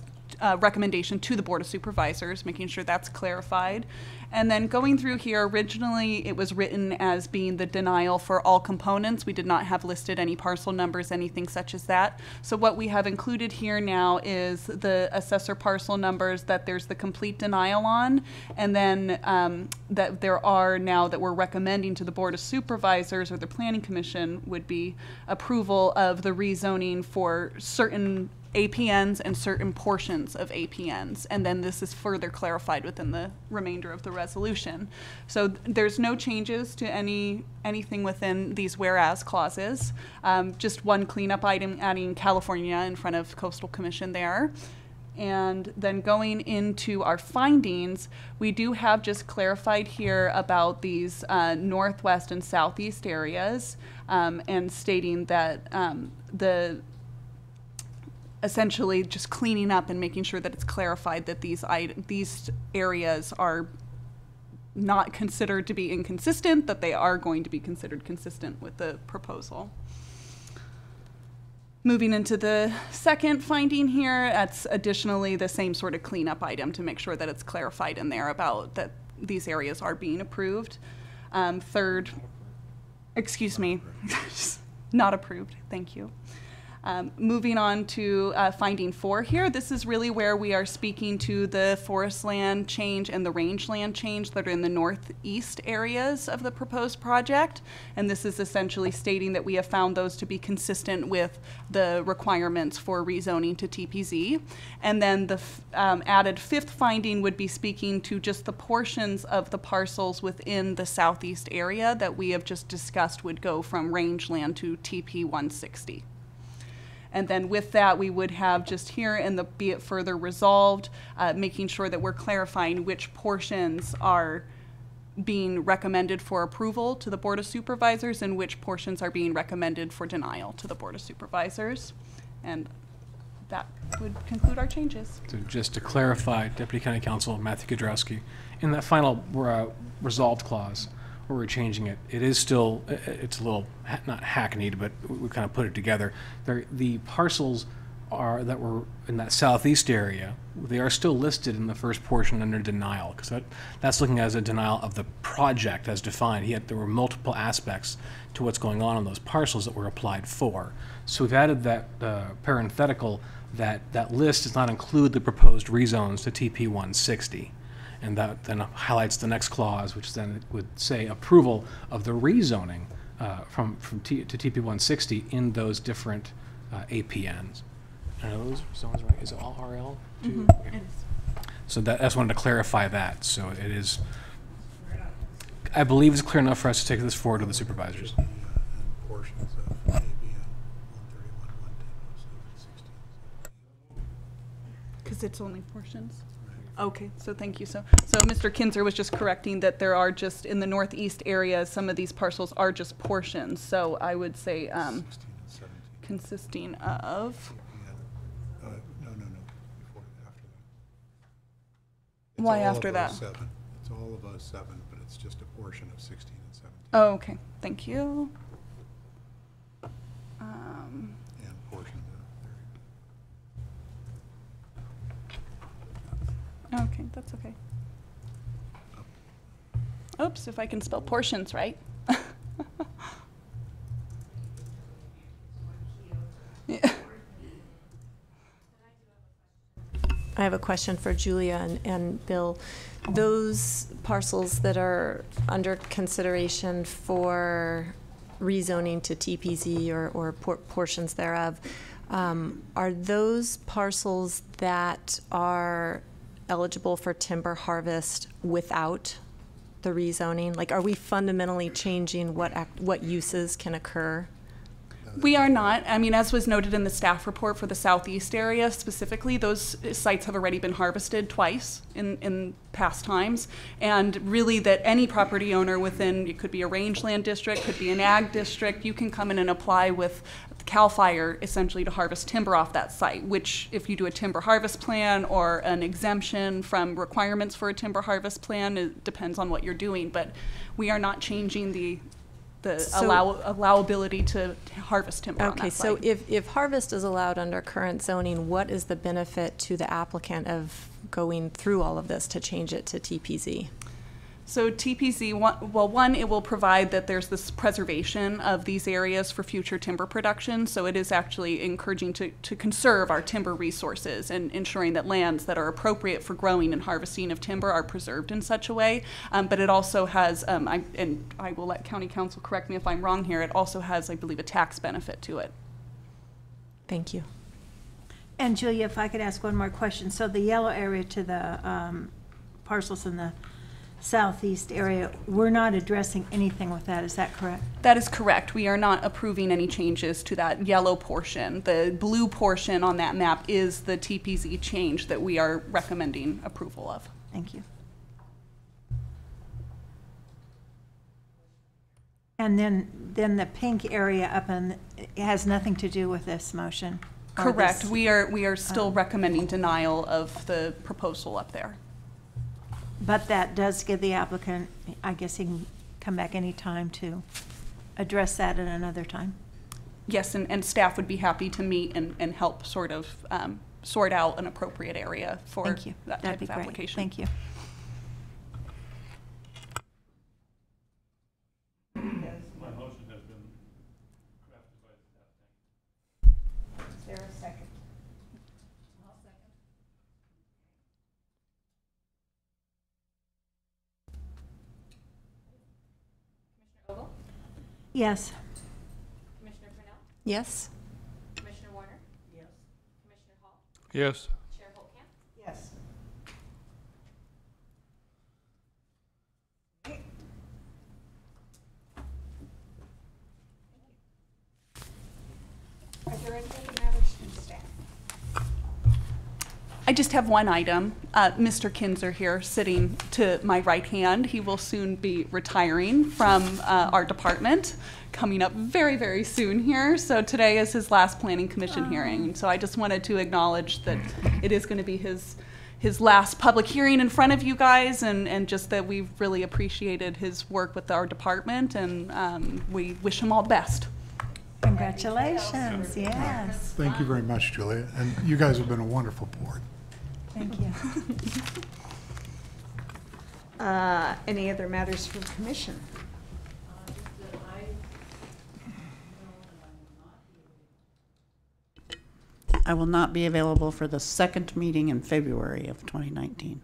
recommendation to the Board of Supervisors, making sure that's clarified. And then going through here, originally it was written as being the denial for all components. We did not have listed any parcel numbers, anything such as that. So what we have included here now is the assessor parcel numbers that there's the complete denial on, and then that there are now that we're recommending to the Board of Supervisors or the Planning Commission would be approval of the rezoning for certain APNs and certain portions of APNs, and then this is further clarified within the remainder of the resolution. So there's no changes to anything within these whereas clauses. Just one cleanup item, adding California in front of Coastal Commission there. And then going into our findings, we do have just clarified here about these northwest and southeast areas, and stating that essentially just cleaning up and making sure that it's clarified that these areas are not considered to be inconsistent, that they are going to be considered consistent with the proposal. Moving into the second finding here, that's additionally the same sort of cleanup item to make sure that it's clarified in there about that these areas are being approved. Third, excuse me, not approved, thank you. Moving on to finding 4 here, this is really where we are speaking to the forest land change and the rangeland change that are in the northeast areas of the proposed project. And this is essentially stating that we have found those to be consistent with the requirements for rezoning to TPZ. And then the added 5th finding would be speaking to just the portions of the parcels within the southeast area that we have just discussed would go from rangeland to TP 160. And then with that, we would have just here in the be it further resolved, making sure that we're clarifying which portions are being recommended for approval to the Board of Supervisors and which portions are being recommended for denial to the Board of Supervisors. And that would conclude our changes. So just to clarify, Deputy County Counsel Matthew Kudrowski, in that final resolved clause, where we're changing it, it is still, it's a little, not hackneyed, but we kind of put it together. The parcels that were in that southeast area, they are still listed in the first portion under denial, because that's looking as a denial of the project as defined, yet there were multiple aspects to what's going on those parcels that were applied for. So we've added that parenthetical that list does not include the proposed rezones to TP 160. And that then highlights the next clause, which then would say approval of the rezoning to TP 160 in those different APNs. And are those zones right? Is it all RL? Mm-hmm. Okay. So I just wanted to clarify that. So it is, I believe it's clear enough for us to take this forward to the supervisors. Portions of ABN 131, 110, Because it's only portions? Okay, so thank you. So Mr. Kinzer was just correcting that there are just in the northeast area, some of these parcels are just portions. So I would say 16 and 17. consisting of. No, before, after that. Why all after of that? 07. It's all of 07, but it's just a portion of 16 and 17. Oh, okay. Thank you. And portion of Okay, that's okay. Oops, if I can spell portions right. Yeah. I have a question for Julia and Bill. Those parcels that are under consideration for rezoning to TPZ or portions thereof, are those parcels that are eligible for timber harvest without the rezoning? Like, are we fundamentally changing what uses can occur? We are not. I mean, as was noted in the staff report for the southeast area specifically, those sites have already been harvested twice in past times. And really that any property owner within, it could be a rangeland district, could be an ag district, you can come in and apply with CAL FIRE essentially to harvest timber off that site, which if you do a timber harvest plan or an exemption from requirements for a timber harvest plan, it depends on what you're doing. But we are not changing the allowability to harvest timber on Okay, that so site. if harvest is allowed under current zoning, what is the benefit to the applicant of going through all of this to change it to TPZ? So TPZ, one, it will provide that there's this preservation of these areas for future timber production. So it is actually encouraging to conserve our timber resources and ensuring that lands that are appropriate for growing and harvesting of timber are preserved in such a way. But it also has, and I will let County Council correct me if I'm wrong here, it also has, I believe, a tax benefit to it. Thank you. And Julia, if I could ask one more question. So the yellow area to the parcels in the southeast area, we're not addressing anything with that, is that correct? That is correct. We are not approving any changes to that yellow portion. The blue portion on that map is the TPZ change that we are recommending approval of. Thank you. And then the pink area up in, it has nothing to do with this motion? or Correct. this- We are still recommending denial of the proposal up there. But that does give the applicant, I guess he can come back anytime to address that at another time. Yes, and staff would be happy to meet and help sort of sort out an appropriate area for Thank you. that That'd type be of great. application. Thank you. My motion has been crafted by the staff. Is there a second? Yes. Commissioner Purnell? Yes? Commissioner Warner? Yes. Commissioner Hall? Yes. Chair Holtcamp? Yes. Are there any other matters from staff? I just have one item. Mr. Kinzer here, sitting to my right hand. He will soon be retiring from our department, coming up very, very soon here. So today is his last Planning Commission hearing. So I just wanted to acknowledge that it is going to be his last public hearing in front of you guys, and just that we've really appreciated his work with our department, and we wish him all the best. Congratulations, yes. Thank you very much, Julia, and you guys have been a wonderful board. Thank you. Any other matters from commission? I will not be available for the second meeting in February of 2019.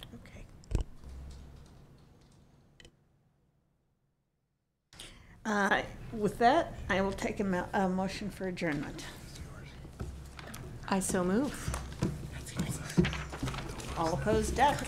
Okay. With that, I will take a motion for adjournment. I so move. All opposed, deck.